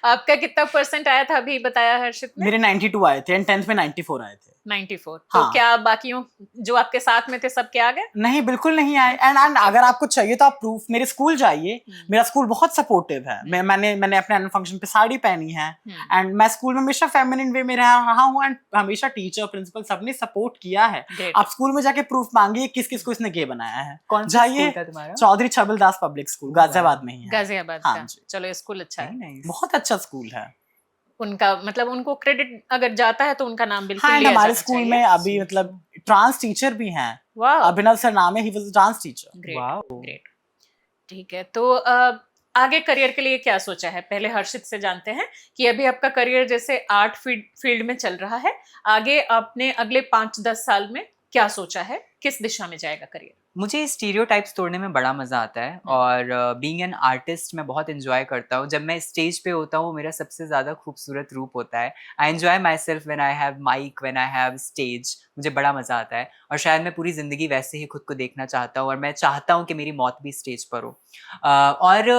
आपका कितना परसेंट आया था अभी बताया हर्षित ने? मेरे 92 आए थे एंड 10th में 94 आए थे। 94। तो हाँ। क्या बाकियों जो आपके साथ में थे सब के आ गए? नहीं, बिल्कुल नहीं आए। एंड अगर आपको चाहिए तो आप प्रूफ, मेरे स्कूल जाइए, मेरा स्कूल बहुत सपोर्टिव है। मैंने अपने एनुअल फंक्शन पे साड़ी पहनी है, एंड मैं स्कूल में हमेशा फेमिनिन वे में रहा हूँ, एंड हमेशा टीचर प्रिंसिपल सबने सपोर्ट किया है। Great. आप स्कूल में जाके प्रूफ मांगिए किस किस को इसने गे बनाया है। कौन सा जाइए, स्कूल था तुम्हारा? चौधरी छबिलदास पब्लिक स्कूल गाजियाबाद में ही है। गाजियाबाद हाँ का। जी। चलो, स्कूल अच्छा है। Very nice. बहुत अच्छा स्कूल है। उनका मतलब उनको क्रेडिट अगर जाता है तो उनका नाम बिल्कुल हाँ, लिया हमारे जाना स्कूल चाहिए। में अभी मतलब ट्रांस टीचर भी हैं। वाह, अभिनव सर नाम है, he was a trans teacher. Great Wow. Great. ठीक है, तो आगे करियर के लिए क्या सोचा है? पहले हर्षित से जानते हैं कि अभी आपका करियर जैसे आर्ट फील्ड में चल रहा है, आगे आपने अगले 5-10 साल में क्या सोचा है, किस दिशा में जाएगा करियर? मुझे स्टीरियोटाइप्स तोड़ने में बड़ा मज़ा आता है, और बीइंग एन आर्टिस्ट मैं बहुत एंजॉय करता हूँ। जब मैं स्टेज पे होता हूँ, वो मेरा सबसे ज़्यादा खूबसूरत रूप होता है। I enjoy myself when I have mic, when I have stage, मुझे बड़ा मज़ा आता है। और शायद मैं पूरी ज़िंदगी वैसे ही खुद को देखना चाहता हूँ, और मैं चाहता हूँ कि मेरी मौत भी स्टेज पर हो। और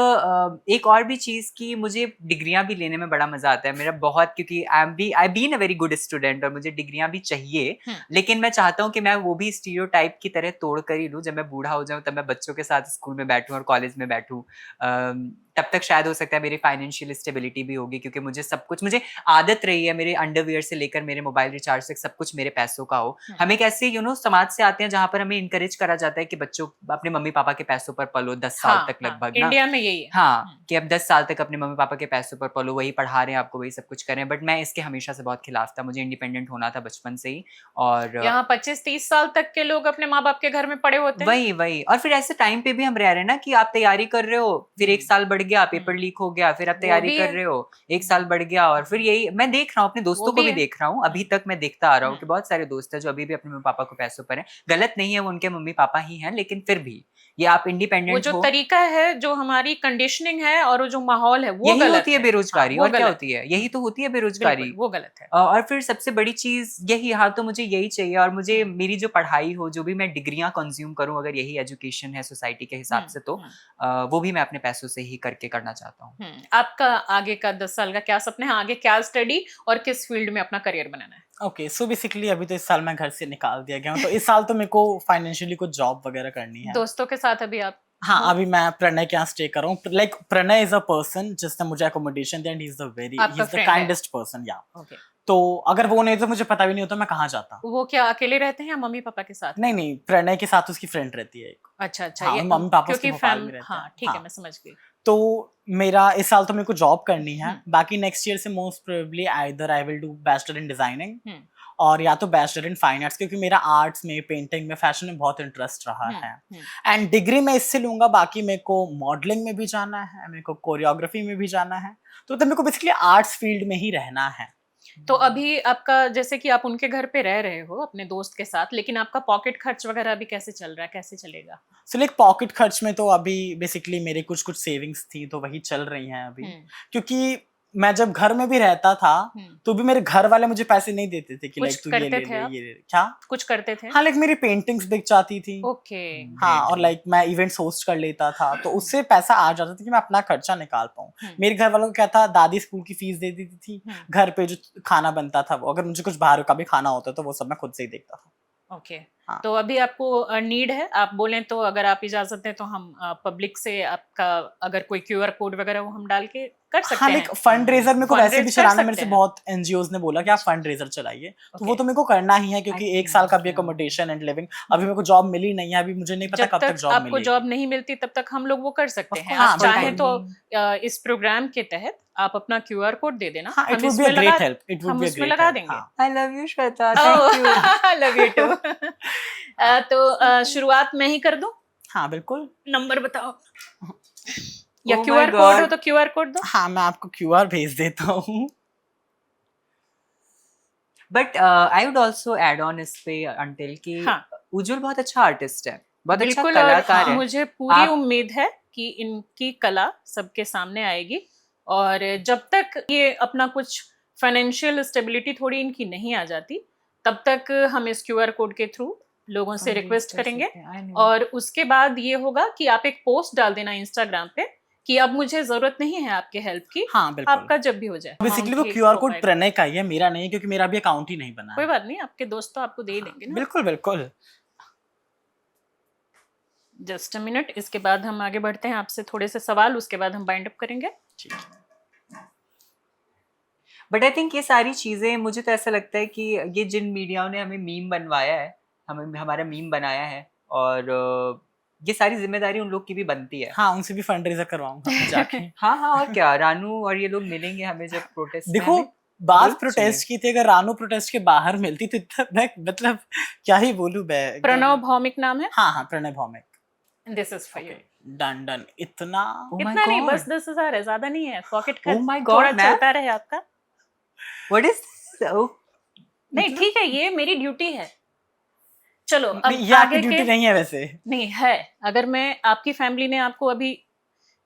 एक और भी चीज़ कि मुझे डिग्रियाँ भी लेने में बड़ा मज़ा आता है मेरा बहुत, क्योंकि I been a very good student, और मुझे डिग्रियाँ भी चाहिए, लेकिन मैं चाहता हूँ कि मैं वो भी स्टीरियोटाइप की तरह तोड़ कर ही लूँ। जब मैं बूढ़ा हो जाऊँ तब मैं बच्चों के साथ स्कूल में बैठूँ और कॉलेज में बैठूँ, तब तक शायद हो सकता है मेरी फाइनेंशियल स्टेबिलिटी भी होगी, क्योंकि मुझे सब कुछ, मुझे आदत रही है मेरे अंडरवियर से लेकर मेरे मोबाइल रिचार्ज तक सब कुछ मेरे पैसों का हो। हम एक ऐसे समाज से आते हैं जहाँ पर हमें इनकरेज करा जाता है कि बच्चों अपने मम्मी पापा के पैसों पर पलो 10 साल तक लगभग ना। इंडिया में यही है। हाँ, कि अब 10 साल तक अपने मम्मी पापा के पैसों पर पलो, वही पढ़ा रहे हैं आपको, वही सब कुछ करें। बट मैं इसके हमेशा से बहुत खिलाफ था, मुझे इंडिपेंडेंट होना था बचपन से ही। और यहाँ 25-30 साल तक के लोग अपने माँ बाप के घर में पड़े होते हैं। वही और फिर ऐसे टाइम पे भी हम रह रहे हैं ना कि आप तैयारी कर रहे हो, फिर 1 साल बढ़ गया, पेपर लीक हो गया, फिर आप तैयारी कर रहे हो, 1 साल बढ़ गया, और फिर यही मैं देख रहा हूँ, अपने दोस्तों को भी देख रहा हूँ, अभी तक मैं देखता आ रहा हूँ कि बहुत सारे दोस्त हैं जो अभी भी अपने मम्मी पापा को पैसों पर हैं। गलत नहीं है, वो उनके मम्मी पापा ही हैं, लेकिन फिर भी ये आप इंडिपेंडेंट वो जो तरीका है, जो हमारी कंडीशनिंग है और वो जो माहौल है, वो यही गलत होती है बेरोजगारी। और क्या होती है? यही तो होती है बेरोजगारी, वो गलत है। और फिर सबसे बड़ी चीज यही, हाँ, तो मुझे यही चाहिए, और मुझे मेरी जो पढ़ाई हो, जो भी मैं डिग्रियां कंज्यूम करूं, अगर यही एजुकेशन है सोसाइटी के हिसाब से, तो वो भी मैं अपने पैसों से ही करके करना चाहता हूँ। आपका आगे का 10 साल का क्या सपना है? आगे क्या स्टडी और किस फील्ड में अपना करियर बनाना है? ओके, सो बेसिकली अभी तो इस साल मैं घर से निकाल दिया गया हूँ, तो इस साल तो मेरे को फाइनेंशियली कुछ जॉब वगैरह करनी है। दोस्तों के साथ अभी आप? हाँ, अभी मैं प्रणय के यहाँ स्टे कर रहा हूँ। Like Pranay is a person जिसने मुझे अकोमोडेशन दिया, and he is the kindest person. या ओके, तो अगर वो नहीं तो मुझे पता भी नहीं होता मैं कहाँ जाता। वो क्या अकेले रहते हैं या मम्मी पापा के साथ? नहीं नहीं, प्रणय के साथ उसकी फ्रेंड रहती है एक। अच्छा अच्छा, हाँ, ये मम्मी पापा उसके क्योंकि भोपाल में रहते हैं। हाँ ठीक है, हाँ। मैं समझ गई। तो मेरा इस साल तो मेरे को जॉब करनी है, हम्म। बाकी नेक्स्ट ईयर से most probably either I will do bachelor in designing hmm. और या तो बैचलर इन फाइन आर्ट्स, क्योंकि मेरा आर्ट्स में, पेंटिंग में, फैशन में बहुत इंटरेस्ट रहा है। एंड डिग्री मैं इससे लूंगा, बाकी मेरे को मॉडलिंग में भी जाना है, मेरे को कोरियोग्राफी में भी जाना है, तो मेरे को बेसिकली आर्ट्स फील्ड में ही रहना है। तो अभी आपका, जैसे कि आप उनके घर पे रह रहे हो अपने दोस्त के साथ, लेकिन आपका पॉकेट खर्च वगैरह अभी कैसे चल रहा है, कैसे चलेगा? सो लाइक पॉकेट खर्च में तो अभी बेसिकली मेरे कुछ कुछ सेविंग्स थी तो वही चल रही हैं अभी, क्योंकि मैं जब घर में भी रहता था तो भी मेरे घर वाले मुझे पैसे नहीं देते थे कि कुछ लाइक तू करते ये ले थे ले आप? ये ले ले। क्या कुछ करते थे? हाँ, लाइक मेरी पेंटिंग्स बिक जाती थी। ओके। हाँ, और लाइक मैं इवेंट्स होस्ट कर लेता था तो उससे पैसा आ जाता था कि मैं अपना खर्चा निकाल पाऊँ। मेरे घर वालों को क्या था, दादी स्कूल की फीस दे देती थी, घर पे जो खाना बनता था वो, अगर मुझे कुछ बाहर का भी खाना होता तो वो सब मैं खुद से ही देखता था। ओके। हाँ। तो अभी आपको नीड है, आप बोलें तो, अगर आप इजाजत दें तो हम पब्लिक से आपका अगर कोई क्यूआर कोड वगैरह वो हम डाल के कर सकते हाँ, हैं। लाइक फंड रेजर मेरे को वैसे भी Fundraise कर चलाना, मेरे सकते से हैं। बहुत एनजीओज ने बोला कि आप फंड रेजर चलाइए, तो वो Okay. तो मेरे को करना ही है, क्योंकि I एक साल का भी think, अकोमोडेशन एंड लिविंग, अभी मेरे को जॉब मिली नहीं है, अभी मुझे नहीं पता जब कब तक तक जॉब आपको मिलेगी। जॉब नहीं मिलती तब तक हम लोग वो कर सकते Of हैं। course, आप हाँ, चाहें बिल्कुल। तो इस प्रोग्राम के तहत आप अपना क्यूआर कोड दे देना, हाँ, हम इट वुड बी इसमें अ ग्रेट लगा, हेल्प, इट वुड हम बी अ उसमें ग्रेट लगा हेल्प। देंगे। हाँ। I love you Shweta, thank you. I love you too. तो शुरुआत मैं ही कर दूं? हाँ बिल्कुल। नंबर बताओ, या Oh my क्यूआर कोड हो God. तो क्यूआर कोड दो। हाँ, मैं आपको क्यूआर भेज देता हूँ। But I would also add on इस पे अंटिल कि हाँ। उज्जवल बहुत अच्छा आर्टिस्ट है, बहुत अच्छा बिल्कुल, और कलाकार है। मुझे पूरी आप- उम्मीद है कि इनकी कला सबके सामने आएगी, और जब तक ये अपना कुछ फाइनेंशियल स्टेबिलिटी थोड़ी इनकी नहीं आ जाती, तब तक हम इस क्यूआर कोड के थ्रू लोगों से रिक्वेस्ट करेंगे। और उसके बाद ये होगा कि आप एक पोस्ट डाल देना इंस्टाग्राम पे कि अब मुझे जरूरत नहीं है आपके हेल्प की, हाँ बिल्कुल। आपका जब भी हो जाए। बेसिकली वो Amount ही क्यूआर कोड provide- प्रणय का ही है, मेरा नहीं है, क्योंकि मेरा भी अकाउंट ही नहीं बना कोई है। बात नहीं, आपके दोस्त तो आपको दे ही देंगे ना। बिल्कुल बिल्कुल। जस्ट अ मिनट, इसके बाद हम आगे बढ़ते हैं, आपसे थोड़े से सवाल, उसके बाद हम बाइंड अप करेंगे। ठीक है। बट आई थिंक ये सारी चीजें, मुझे तो ऐसा लगता है कि ये जिन मीडियाओं ने हमें मीम बनवाया है, हमें हमारा मीम बनाया है, और ये सारी जिम्मेदारी उन लोग की भी बनती है। हाँ, उनसे भी फंड रेजर करवाऊंगा जाके। हाँ हाँ, और क्या, रानू और ये लोग मिलेंगे हमें जब प्रोटेस्ट में, देखो, हमें बात जरूर प्रोटेस्ट की थी, अगर रानू प्रोटेस्ट के बाहर मिलती तो इतना मैं मतलब क्या ही बोलूं मैं। प्रणव भौमिक नाम है। हाँ हाँ, Pranay Bhowmik. This is for you. Done done. इतना Oh my इतना नहीं, God. बस 10,000 है, ज्यादा नहीं है। पॉकेट Oh खर्च my God, थोड़ा मैम। चलता रहे आपका। What is this? Oh, नहीं ठीक है, ये मेरी ड्यूटी है। चलो अब नहीं, ये आपकी आगे ड्यूटी के, नहीं है वैसे। नहीं है, अगर मैं, आपकी फैमिली ने आपको अभी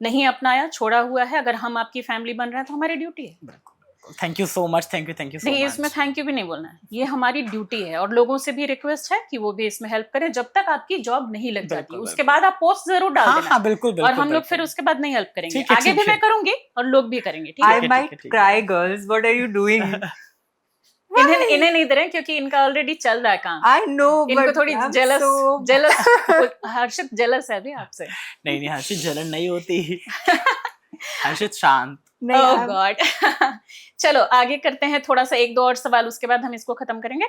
नहीं अपनाया, छोड़ा हुआ है, अगर हम आपकी फैमिली बन रहे हैं तो हमारी ड्यूटी है। Thank you so much, thank you सो नहीं, मच। इसमें थैंक यू भी नहीं बोलना है, ये हमारी ड्यूटी है। और लोगों से भी रिक्वेस्ट है कि वो भी इसमें हेल्प करें जब तक आपकी जॉब नहीं लग जाती। बिल्कुल, उसके बिल्कुल। बाद आप पोस्ट जरूर डाल हाँ देना। हाँ बिल्कुल बिल्कुल। और हम लोग बिल्कुल। फिर उसके बाद नहीं हेल्प करेंगे, ठीक है, आगे भी ठीक है। मैं करूंगी और लोग भी करेंगे, ठीक है? I है, might ठीक है। cry, girls. What are you doing? इन्हें नहीं दे रहे हैं, क्योंकि इनका ऑलरेडी चल रहा है काम। I know, इनको but थोड़ी I'm jealous so- jealous Harshit jealous है अभी आपसे। नहीं नहीं, हर्षित जलन नहीं होती। हर्षित शांत। नहीं, ओह I'm- गॉड। चलो आगे करते हैं, थोड़ा सा एक दो और सवाल, उसके बाद हम इसको खत्म करेंगे।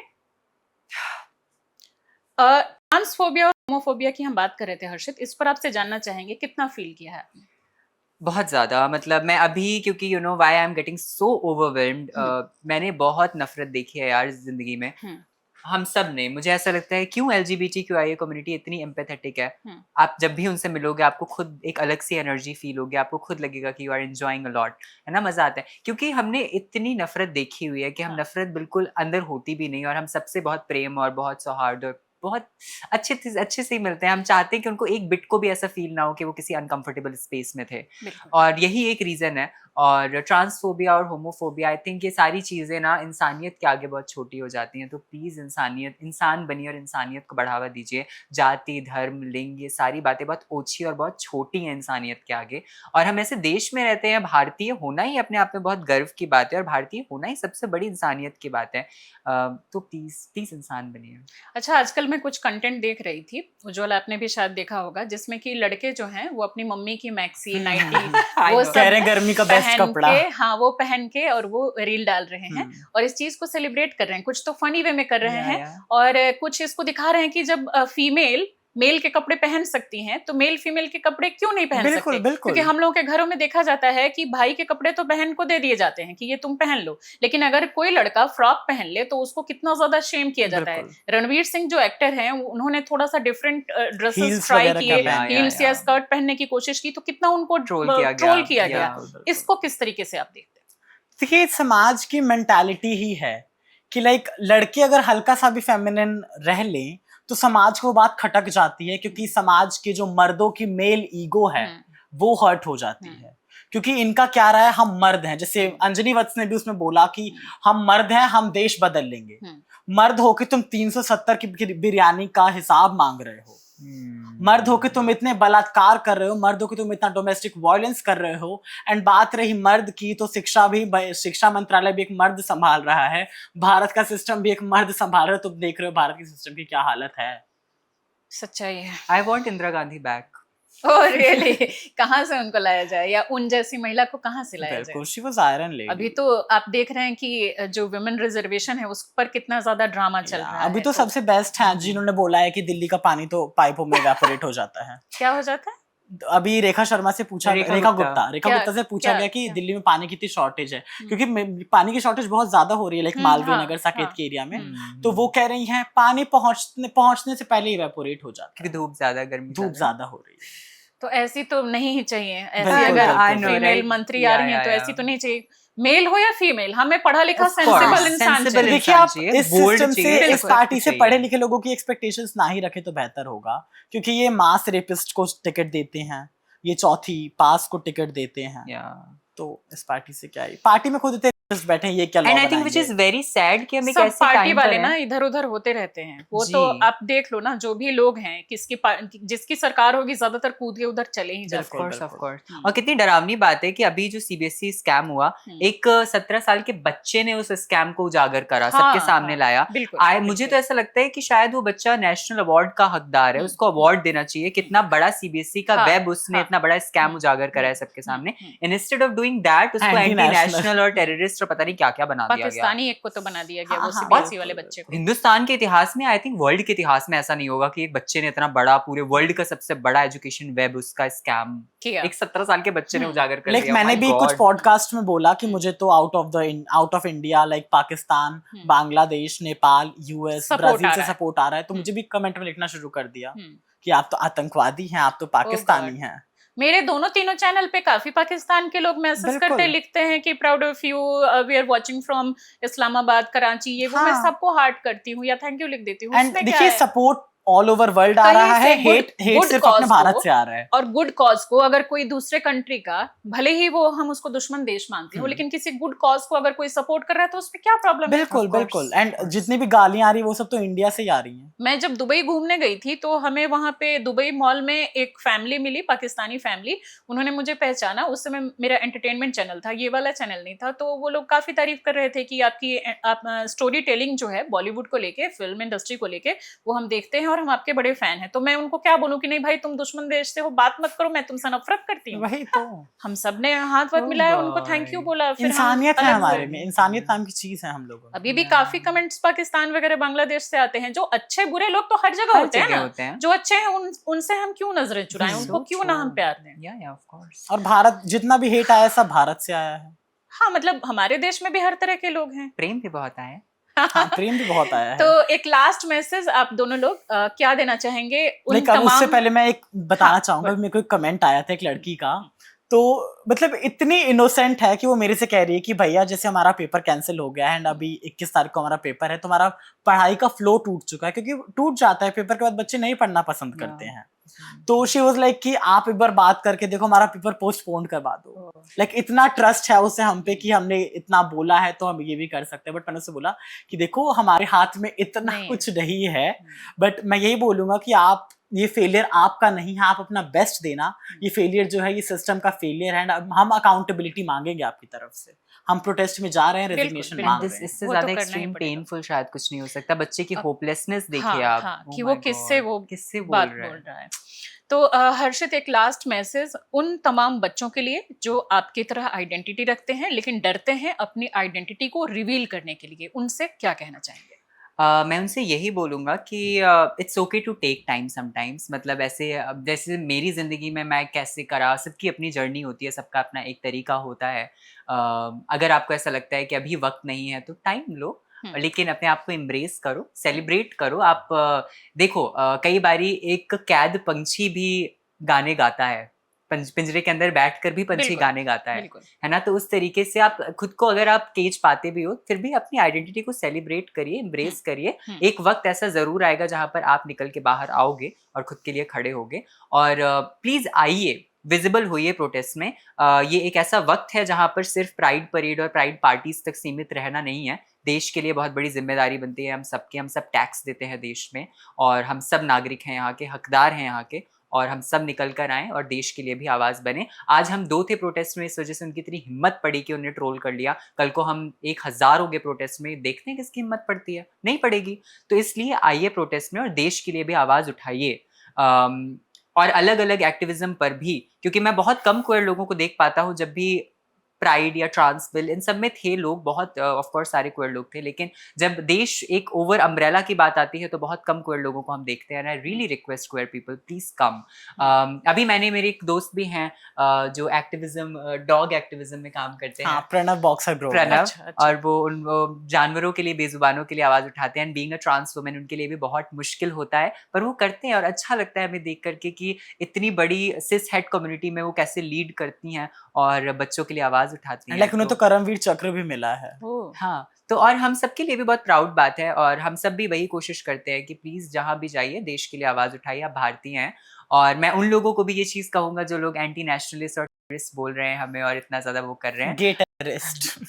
ट्रांसफोबिया और होमोफोबिया की हम बात कर रहे थे हर्षित, इस पर आपसे जानना चाहेंगे कितना फील किया है आपने? बहुत ज्यादा, मतलब मैं अभी, क्योंकि you know why I am getting so overwhelmed, मैंने बहुत नफरत देखी है यार जिंदगी में। हम सब ने, मुझे ऐसा लगता है, क्यों LGBTQIA कम्युनिटी इतनी एम्पैथेटिक है। आप जब भी उनसे मिलोगे आपको खुद एक अलग सी एनर्जी फील होगी, आपको खुद लगेगा कि you are enjoying a lot, है ना, मजा आता है। क्योंकि हमने इतनी नफरत देखी हुई है कि हम नफरत बिल्कुल अंदर होती भी नहीं, और हम सबसे बहुत प्रेम और बहुत सौहार्द और बहुत अच्छे से ही मिलते हैं। हम चाहते हैं कि उनको एक बिट को भी ऐसा फील ना हो कि वो किसी अनकंफर्टेबल स्पेस में थे, और यही एक रीज़न है। और ट्रांसफोबिया और होमोफोबिया, आई थिंक ये सारी चीज़ें ना इंसानियत के आगे बहुत छोटी हो जाती हैं। तो प्लीज़ इंसान बनिए और इंसानियत को बढ़ावा दीजिए। जाति, धर्म, लिंग, ये सारी बातें बहुत ओछी और बहुत छोटी हैं इंसानियत के आगे। और हम ऐसे देश में रहते हैं, भारतीय होना ही अपने आप में बहुत गर्व की बात है, और भारतीय होना ही सबसे बड़ी इंसानियत की बात है। तो प्लीज़ इंसान बनिए। अच्छा, आजकल में कुछ कंटेंट देख रही थी, उज्ज्वल आपने भी शायद देखा होगा, जिसमें कि लड़के जो हैं वो अपनी मम्मी की मैक्सी, नाइटी वो सब कह रहे गर्मी का बेस्ट पहन कपड़ा। के, हाँ वो पहन के और वो रील डाल रहे हैं और इस चीज को सेलिब्रेट कर रहे हैं। कुछ तो फनी वे में कर रहे हैं और कुछ इसको दिखा रहे हैं कि जब फीमेल मेल के कपड़े पहन सकती हैं तो मेल फीमेल के कपड़े क्यों नहीं पहन बिल्कुल, सकते। बिल्कुल। क्योंकि हम लोगों के घरों में देखा जाता है कि भाई के कपड़े तो बहन को दे दिए जाते हैं कि ये तुम पहन लो, लेकिन अगर कोई लड़का फ्रॉक पहन ले तो उसको कितना ज्यादा शेम किया जाता है। रणवीर सिंह जो एक्टर हैं उन्होंने थोड़ा सा डिफरेंट ड्रेसेस Heels ट्राई वगैरह किए, का हील्स या स्कर्ट पहनने की कोशिश की तो कितना उनको ट्रोल किया गया। इसको किस तरीके से आप देखते हैं? देखिए समाज की मेंटालिटी ही है कि लाइक लड़के अगर हल्का सा भी फेमिनिन रह लें तो समाज को बात खटक जाती है, क्योंकि समाज के जो मर्दों की मेल ईगो है वो हर्ट हो जाती है। क्योंकि इनका क्या रहा है, हम मर्द हैं, जैसे अंजनी वत्स ने भी उसमें बोला कि हम मर्द हैं, हम देश बदल लेंगे। मर्द होके तुम 370 की बिरयानी का हिसाब मांग रहे हो, मर्द होके तुम इतने बलात्कार कर रहे हो, मर्द होके तुम इतना डोमेस्टिक वायलेंस कर रहे हो। एंड बात रही मर्द की तो शिक्षा मंत्रालय भी एक मर्द संभाल रहा है, भारत का सिस्टम भी एक मर्द संभाल रहा है। तुम देख रहे हो भारत के सिस्टम की क्या हालत है। सच्चाई है। I want Indira Gandhi back. Oh really? कहाँ से उनको लाया जाए, या उन जैसी महिला को कहाँ से लाया जाए? She was iron lady. अभी तो आप देख रहे हैं कि जो वुमेन रिजर्वेशन है उस पर कितना ज्यादा ड्रामा चल रहा है। अभी तो सबसे बेस्ट है जिन्होंने बोला है कि दिल्ली का पानी तो पाइपों में इवेपोरेट हो जाता है। क्या हो जाता है? अभी रेखा शर्मा से पूछा, रेखा गुप्ता से पूछा गया कि दिल्ली में पानी की कितनी शॉर्टेज है, क्योंकि पानी की शॉर्टेज बहुत ज्यादा हो रही है, लाइक मालवीय नगर साकेत के एरिया में। तो वो कह रही हैं पानी पहुंचने से पहले इवेपोरेट हो जाता है, धूप ज्यादा हो रही है। तो ऐसी तो नहीं ही चाहिए। ऐसी बिल्कुल, अगर बिल्कुल, फीमेल मंत्री आ रही हैं तो ऐसी तो नहीं चाहिए। मेल हो या फीमेल, हमें पढ़ा लिखा सेंसिबल इंसान चाहिए। देखिए आप इस सिस्टम से, इस पार्टी से पढ़े लिखे लोगों की एक्सपेक्टेशंस ना ही रखे तो बेहतर होगा, क्योंकि ये मास रेपिस्ट को टिकट देते हैं, ये चौथी पास को टिकट देते हैं। तो इस पार्टी से क्या है, पार्टी में खुद इतने बैठे हैं, ये क्या लॉ बनाएंगे? And I think which is very sad कि हम एक सब ऐसे पार्टी टाइम वाले पर ना हैं। इधर उधर होते रहते हैं। वो तो आप देख लो ना, जो भी लोग हैं जिसकी सरकार होगी ज्यादातर कूद के उधर चले ही जाते हैं। Of course. और कितनी डरावनी बात है कि अभी जो सीबीएसई स्कैम हुआ, एक 17 साल के बच्चे ने उस स्कैम को उजागर करा, सबके सामने लाया। मुझे तो ऐसा लगता है कि शायद वो बच्चा नेशनल अवार्ड का हकदार है, उसको अवार्ड देना चाहिए। कितना बड़ा सीबीएसई का वेब उसने इतना बड़ा स्कैम उजागर करा है सबके सामने। इंस्टेड ऑफ डूइंग दैट उसको एंटी नेशनल और टेररिस्ट और पता नहीं क्या क्या बना दिया गया। पाकिस्तानी एक को तो बना दिया गया, वो सीबीएसई वाले बच्चे को। हिंदुस्तान के इतिहास में, आई थिंक वर्ल्ड के इतिहास में ऐसा नहीं होगा कि एक बच्चे ने इतना बड़ा, पूरे वर्ल्ड का सबसे बड़ा एजुकेशन वेब उसका स्कैम एक 17 साल के बच्चे ने उजागर कर दिया। मैंने भी कुछ पॉडकास्ट में बोला कि मुझे तो out of India like Pakistan, Bangladesh, Nepal, US, Brazil से सपोर्ट आ रहा है। तो मुझे भी कमेंट में लिखना शुरू कर दिया कि आप तो आतंकवादी हैं, आप तो पाकिस्तानी हैं। मेरे दोनों तीनों चैनल पे काफी पाकिस्तान के लोग मैसेज करते लिखते हैं कि proud of you, we are watching from Islamabad, Karachi, ये वो मैं सबको हार्ट करती हूँ या थैंक यू लिख देती हूँ। देखिए सपोर्ट ऑल ओवर वर्ल्ड आ रहा है, हेट सिर्फ अपने भारत से आ रहा है। और गुड कॉज को अगर कोई दूसरे कंट्री का, भले ही वो हम उसको दुश्मन देश मानते हो, लेकिन किसी गुड कॉज को अगर कोई सपोर्ट कर रहा है तो उसमें क्या प्रॉब्लम है? बिल्कुल। एंड जितनी भी गालियां आ रही है वो सब तो इंडिया से ही आ रही हैं। मैं जब दुबई घूमने गई थी तो हमें वहां पे दुबई मॉल में एक फैमिली मिली, पाकिस्तानी फैमिली। उन्होंने मुझे पहचाना, उस समय मेरा एंटरटेनमेंट चैनल था, ये वाला चैनल नहीं था। तो वो लोग काफी तारीफ कर रहे थे कि आप स्टोरी टेलिंग जो है बॉलीवुड को लेके, फिल्म इंडस्ट्री को लेके, वो हम देखते हैं और हम आपके बड़े फैन है। तो मैं उनको क्या बोलूं कि नहीं भाई तुम दुश्मन देश से हो, बात मत करो, मैं तुमसे नफरत करती हूँ। वही तो हम सबने हाथ मिलाया, उनको थैंक यू बोला। इंसानियत है हमारे में, इंसानियत नाम की चीज है हम लोगों। अभी भी काफी कमेंट्स पाकिस्तान वगैरह बांग्लादेश से आते हैं। जो अच्छे बुरे लोग तो हर जगह होते हैं ना, जो अच्छे हैं उनसे हम क्यों नजरें चुराएं, उनको क्यों ना हम प्यार दें। और भारत जितना भी हेट आया सब भारत से आया है। हाँ मतलब हमारे देश में भी हर तरह के लोग हैं, प्रेम भी बहुत आया है। हाँ, प्रेम भी बहुत आया है। तो एक लास्ट मैसेज आप दोनों लोग क्या देना चाहेंगे उन तमाम? उससे पहले मैं एक बताना चाहूंगा, मेरे को एक कमेंट आया था एक लड़की का, तो मतलब इतनी इनोसेंट है कि वो मेरे से कह रही है कि भैया जैसे हमारा पेपर कैंसिल हो गया है एंड अभी 21 तारीख को हमारा पेपर है, तो हमारा पढ़ाई का फ्लो टूट चुका है, क्योंकि टूट जाता है पेपर के बाद, बच्चे नहीं पढ़ना पसंद करते हैं। तो शी वाज लाइक कि आप एक बार बात करके देखो, हमारा पेपर पोस्टपोन करवा दो। लाइक इतना ट्रस्ट है उससे हम पे कि हमने इतना बोला है तो हम ये भी कर सकते हैं। बट मैंने उससे बोला कि देखो हमारे हाथ में इतना कुछ नहीं है, बट मैं यही बोलूंगा कि आप ये फेलियर आपका नहीं है, आप अपना बेस्ट देना। ये फेलियर जो है ये सिस्टम का फेलियर है, and हम अकाउंटेबिलिटी मांगेंगे आपकी तरफ से। हम प्रोटेस्ट में जा रहे हैं, बिल्कुल, रेजिग्नेशन बिल्कुल। मांग एंड रहे हैं। इससे वो तो ज्यादा करना ही एक्सट्रीम पड़ेगा। पेनफुल शायद कुछ नहीं हो सकता। बच्चे की अब- होपलेसनेस देखिए हाँ, आप। हाँ, Oh कि my वो God, किससे वो किससे बात बोल रहा बोल है। रहा है। तो हर्षित, एक लास्ट मैसेज उन तमाम बच्चों के लिए जो आपकी तरह आइडेंटिटी रखते हैं लेकिन डरते हैं अपनी आइडेंटिटी को रिवील करने के लिए, उनसे क्या कहना चाहेंगे? मैं उनसे यही बोलूँगा कि it's okay to take time sometimes. मतलब ऐसे अब जैसे मेरी ज़िंदगी में मैं कैसे करा, सबकी अपनी जर्नी होती है, सबका अपना एक तरीका होता है। अगर आपको ऐसा लगता है कि अभी वक्त नहीं है तो टाइम लो, लेकिन अपने आप को एम्ब्रेस करो, सेलिब्रेट करो। आप देखो, कई बारी एक कैद पंछी भी गाने गाता है, पिंजरे के अंदर बैठकर भी पंछी बिल्कुल, गाने गाता बिल्कुल। है ना? तो उस तरीके से आप खुद को, अगर आप केज पाते भी हो, फिर भी अपनी आइडेंटिटी को सेलिब्रेट करिए, एम्ब्रेस करिए। हम्म। एक वक्त ऐसा ज़रूर आएगा जहाँ पर आप निकल के बाहर आओगे और खुद के लिए खड़े होगे। और प्लीज़ आइए, विजिबल होइए प्रोटेस्ट में। ये एक ऐसा वक्त है जहाँ पर सिर्फ प्राइड परेड और प्राइड पार्टीज तक सीमित रहना नहीं है। देश के लिए बहुत बड़ी जिम्मेदारी बनती है हम सबकी। हम सब टैक्स देते हैं देश में, और हम सब नागरिक हैं यहाँ के, हकदार हैं यहाँ के, और हम सब निकल कर आएँ और देश के लिए भी आवाज़ बने। आज हम 2 थे प्रोटेस्ट में, इस वजह से उनकी इतनी हिम्मत पड़ी कि उन्हें ट्रोल कर लिया। कल को हम 1000 हो गए प्रोटेस्ट में, देखते हैं किसकी हिम्मत पड़ती है, नहीं पड़ेगी। तो इसलिए आइए प्रोटेस्ट में और देश के लिए भी आवाज़ उठाइए। और अलग-अलग एक्टिविज़्म पर भी, क्योंकि मैं बहुत कम क्वेयर लोगों को देख पाता हूँ। जब भी प्राइड या ट्रांस बिल, इन सब में थे लोग बहुत, ऑफ कोर्स सारे क्वेयर लोग थे, लेकिन जब देश एक ओवर अम्ब्रेला की बात आती है तो बहुत कम क्वेयर लोगों को हम देखते हैं। I really request queer people, please come. अभी मेरे एक दोस्त भी हैं जो एक्टिविज्म, डॉग एक्टिविज्म में काम करते हैं, हाँ, प्रणव बॉक्सर ब्रो। प्रणव। अच्छा, अच्छा। और वो जानवरों के लिए, बेजुबानों के लिए आवाज उठाते हैं। बीइंग अ ट्रांस वुमन उनके लिए भी बहुत मुश्किल होता है, पर वो करते हैं और अच्छा लगता है हमें देख करके कि इतनी बड़ी सिस हेड कम्युनिटी में वो कैसे लीड करती हैं और बच्चों के लिए आवाज उठाती हैं। लेकिन उन्हें तो करमवीर चक्र भी मिला है। ओह, हाँ, तो और हम सबके लिए भी बहुत प्राउड बात है, और हम सब भी वही कोशिश करते हैं कि प्लीज़ जहाँ भी जाइए देश के लिए आवाज़ उठाइए, आप भारतीय हैं। और मैं उन लोगों को भी ये चीज़ कहूँगा जो लोग एंटी नेशनलिस्ट और टेररिस्ट बोल रहे हैं हमें और इतना ज़्यादा वो कर रहे हैं। गे टेररिस्ट।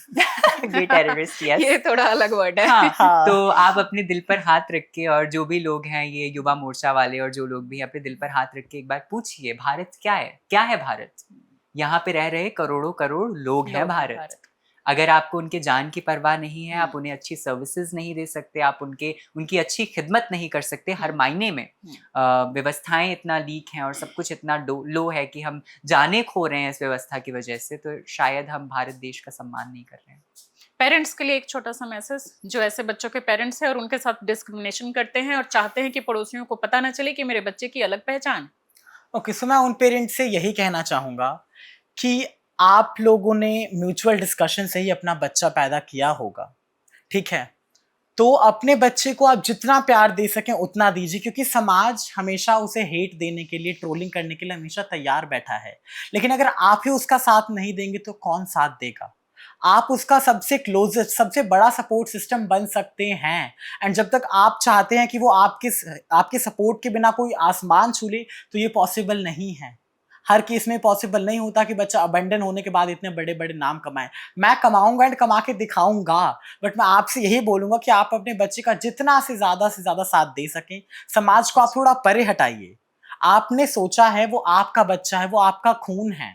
गे टेररिस्ट, यस। ये थोड़ा अलग वर्ड है। हाँ, हाँ। तो आप अपने दिल पर हाथ रख के, और जो भी लोग हैं ये युवा मोर्चा वाले और जो लोग भी अपने दिल पर हाथ रख के एक बार पूछिए, भारत क्या है? क्या है भारत? यहाँ पे रह रहे करोड़ों करोड़ लोग हैं भारत। अगर आपको उनके जान की परवाह नहीं है, आप उन्हें अच्छी सर्विसेज नहीं दे सकते, आप उनकी अच्छी खिदमत नहीं कर सकते हर मायने में, व्यवस्थाएं इतना लीक हैं और सब कुछ इतना लो है कि हम जाने खो रहे हैं इस व्यवस्था की वजह से, तो शायद हम भारत देश का सम्मान नहीं कर रहे हैं। पेरेंट्स के लिए एक छोटा सा मैसेज, जो ऐसे बच्चों के पेरेंट्स हैं और उनके साथ डिस्क्रिमिनेशन करते हैं और चाहते हैं कि पड़ोसियों को पता ना चले कि मेरे बच्चे की अलग पहचान। ओके, सो मैं उन पेरेंट्स से यही कहना चाहूँगा कि आप लोगों ने म्यूचुअल डिस्कशन से ही अपना बच्चा पैदा किया होगा, ठीक है? तो अपने बच्चे को आप जितना प्यार दे सकें उतना दीजिए, क्योंकि समाज हमेशा उसे हेट देने के लिए, ट्रोलिंग करने के लिए हमेशा तैयार बैठा है। लेकिन अगर आप ही उसका साथ नहीं देंगे तो कौन साथ देगा? आप उसका सबसे क्लोजेस्ट, सबसे बड़ा सपोर्ट सिस्टम बन सकते हैं। एंड जब तक आप चाहते हैं कि वो आपके सपोर्ट के बिना कोई आसमान छू ले, तो ये पॉसिबल नहीं है। हर केस में पॉसिबल नहीं होता कि बच्चा अबंडन होने के बाद इतने बड़े बड़े नाम कमाए। मैं कमाऊंगा एंड कमा के दिखाऊंगा, बट मैं आपसे यही बोलूंगा कि आप अपने बच्चे का जितना से ज्यादा साथ दे सकें। समाज को आप थोड़ा परे हटाइए। आपने सोचा है वो आपका बच्चा है, वो आपका खून है,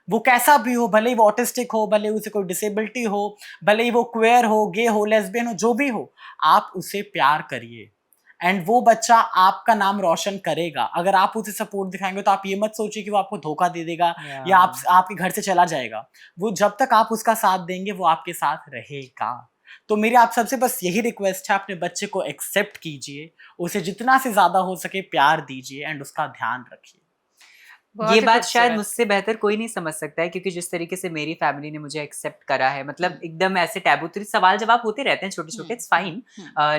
वो कैसा भी हो, भले ही वो ऑटिस्टिक हो, भले उसे कोई डिसेबिलिटी हो, भले ही वो क्वेयर हो, गे हो, लेस्बियन हो, जो भी हो, आप उसे प्यार करिए एंड वो बच्चा आपका नाम रोशन करेगा। अगर आप उसे सपोर्ट दिखाएंगे तो आप ये मत सोचिए कि वो आपको धोखा दे देगा या आपके घर से चला जाएगा। वो जब तक आप उसका साथ देंगे वो आपके साथ रहेगा। तो मेरी आप सबसे बस यही रिक्वेस्ट है, अपने बच्चे को एक्सेप्ट कीजिए, उसे जितना से ज्यादा हो सके प्यार दीजिए एंड उसका ध्यान रखिए। ये बात शायद मुझसे बेहतर कोई नहीं समझ सकता है, क्योंकि जिस तरीके से मेरी फैमिली ने मुझे एक्सेप्ट करा है, मतलब एकदम ऐसे टैबू, तो सवाल जवाब होते रहते हैं छोटे छोटे, इट्स फाइन,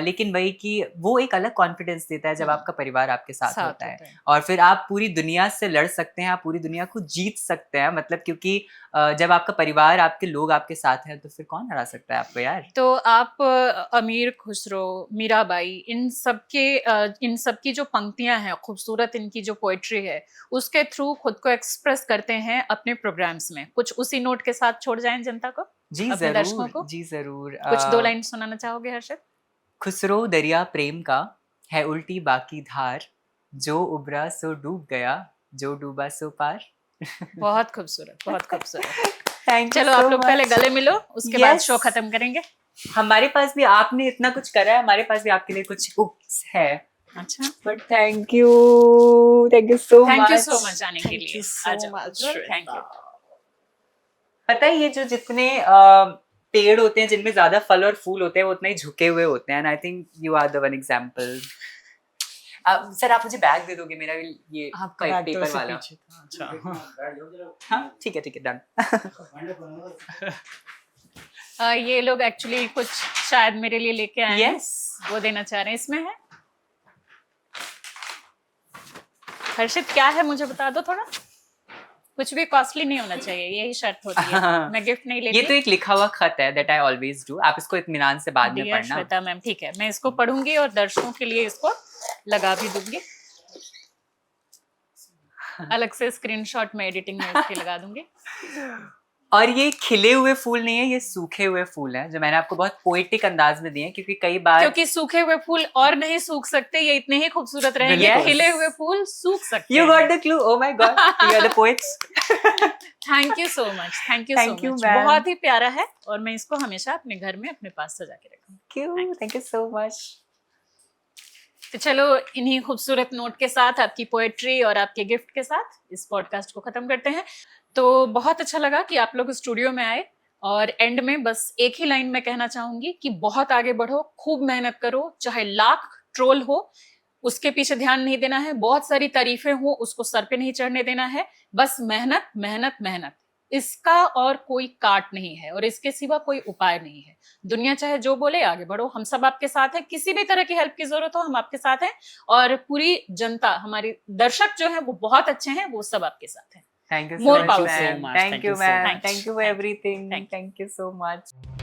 लेकिन वही कि वो एक अलग कॉन्फिडेंस देता है जब आपका परिवार आपके साथ होता है, और फिर आप पूरी दुनिया से लड़ सकते हैं, आप पूरी दुनिया को जीत सकते हैं। मतलब क्योंकि जब आपका परिवार, आपके लोग आपके साथ हैं, तो फिर कौन हरा सकता है आपको यार। तो आप अमीर खुसरो, मीराबाई, इन सबकी जो पंक्तियां हैं खूबसूरत, इनकी जो पोएट्री है, उसके थ्रू खुद को एक्सप्रेस करते हैं अपने प्रोग्राम्स में। कुछ उसी नोट के साथ छोड़ जाएं जनता को, जी अपने दर्शकों को। जी जरूर। कुछ 2 लाइन सुनाना चाहोगे हर्षित? खुसरो दरिया प्रेम का है उल्टी बाकी धार, जो उबरा सो डूब गया, जो डूबा सो पार। बहुत खूबसूरत, बहुत खूबसूरत। थैंक चलो आप लोग पहले गले मिलो, उसके बाद शो खत्म करेंगे। हमारे पास भी आपने इतना कुछ करा है, हमारे पास भी आपके लिए कुछ हुक्स है। अच्छा, but thank you so much, thank you so much आने के Thank लिए। you so आ जाओ, much, थैंक यू। पता है ये जो जितने पेड़ होते हैं जिनमें ज्यादा फल और फूल होते हैं वो उतना ही झुके हुए होते हैं, and I think you are the one example. Sir आप मुझे बैग दे दोगे मेरा ये आपका बैग तो पेपर वैसे वाला? पीछे था। अच्छा हाँ ठीक है डन। ये लोग एक्चुअली कुछ शायद मेरे लिए लेके आए हैं, यस वो देना चाह रहे हैं। इसमें है हर्षित, क्या है मुझे बता दो थोड़ा। कुछ भी कॉस्टली नहीं होना चाहिए, यही शर्त होती है। मैं गिफ्ट नहीं लेती। ये तो एक लिखा हुआ खत है दैट आई ऑलवेज डू, आप इसको इत्मीनान से बाद में डियर पढ़ना। श्वेता मैम, ठीक है, मैं इसको पढ़ूंगी और दर्शकों के लिए इसको लगा भी दूंगी। अलग से स्क्रीनशॉट में एडिटिंग में इसके लगा दूंगी। और ये खिले हुए फूल नहीं है, ये सूखे हुए फूल हैं जो मैंने आपको बहुत पोएटिक अंदाज में दिए हैं, क्योंकि कई बार क्योंकि सूखे हुए फूल और नहीं सूख सकते, ये इतने ही खूबसूरत रहेंगे। बिल्कुल। खिले हुए फूल सूख सकते यू हैं। Got the clue, oh my God, you are the poets. Thank you so much, thank you Thank so you, much. ma'am. बहुत ही प्यारा है और मैं इसको हमेशा अपने घर में अपने पास सजा के रखूंगी। Thank you so much. तो चलो इन्हीं खूबसूरत नोट के साथ, आपकी पोएट्री और आपके गिफ्ट के साथ इस पॉडकास्ट को खत्म करते हैं। तो बहुत अच्छा लगा कि आप लोग स्टूडियो में आए, और एंड में बस एक ही लाइन में कहना चाहूंगी कि बहुत आगे बढ़ो, खूब मेहनत करो, चाहे लाख ट्रोल हो उसके पीछे ध्यान नहीं देना है, बहुत सारी तारीफें हो उसको सर पे नहीं चढ़ने देना है। बस मेहनत मेहनत मेहनत, इसका और कोई काट नहीं है और इसके सिवा कोई उपाय नहीं है। दुनिया चाहे जो बोले, आगे बढ़ो, हम सब आपके साथ हैं। किसी भी तरह की हेल्प की जरूरत हो हम आपके साथ हैं, और पूरी जनता, हमारी दर्शक जो है वो बहुत अच्छे हैं, वो सब आपके साथ हैं। Thank you More so much, power. ma'am. Thank you so much. Thank Thank you, you so ma'am. much. Thank you for everything. Thank you. Thank you so much.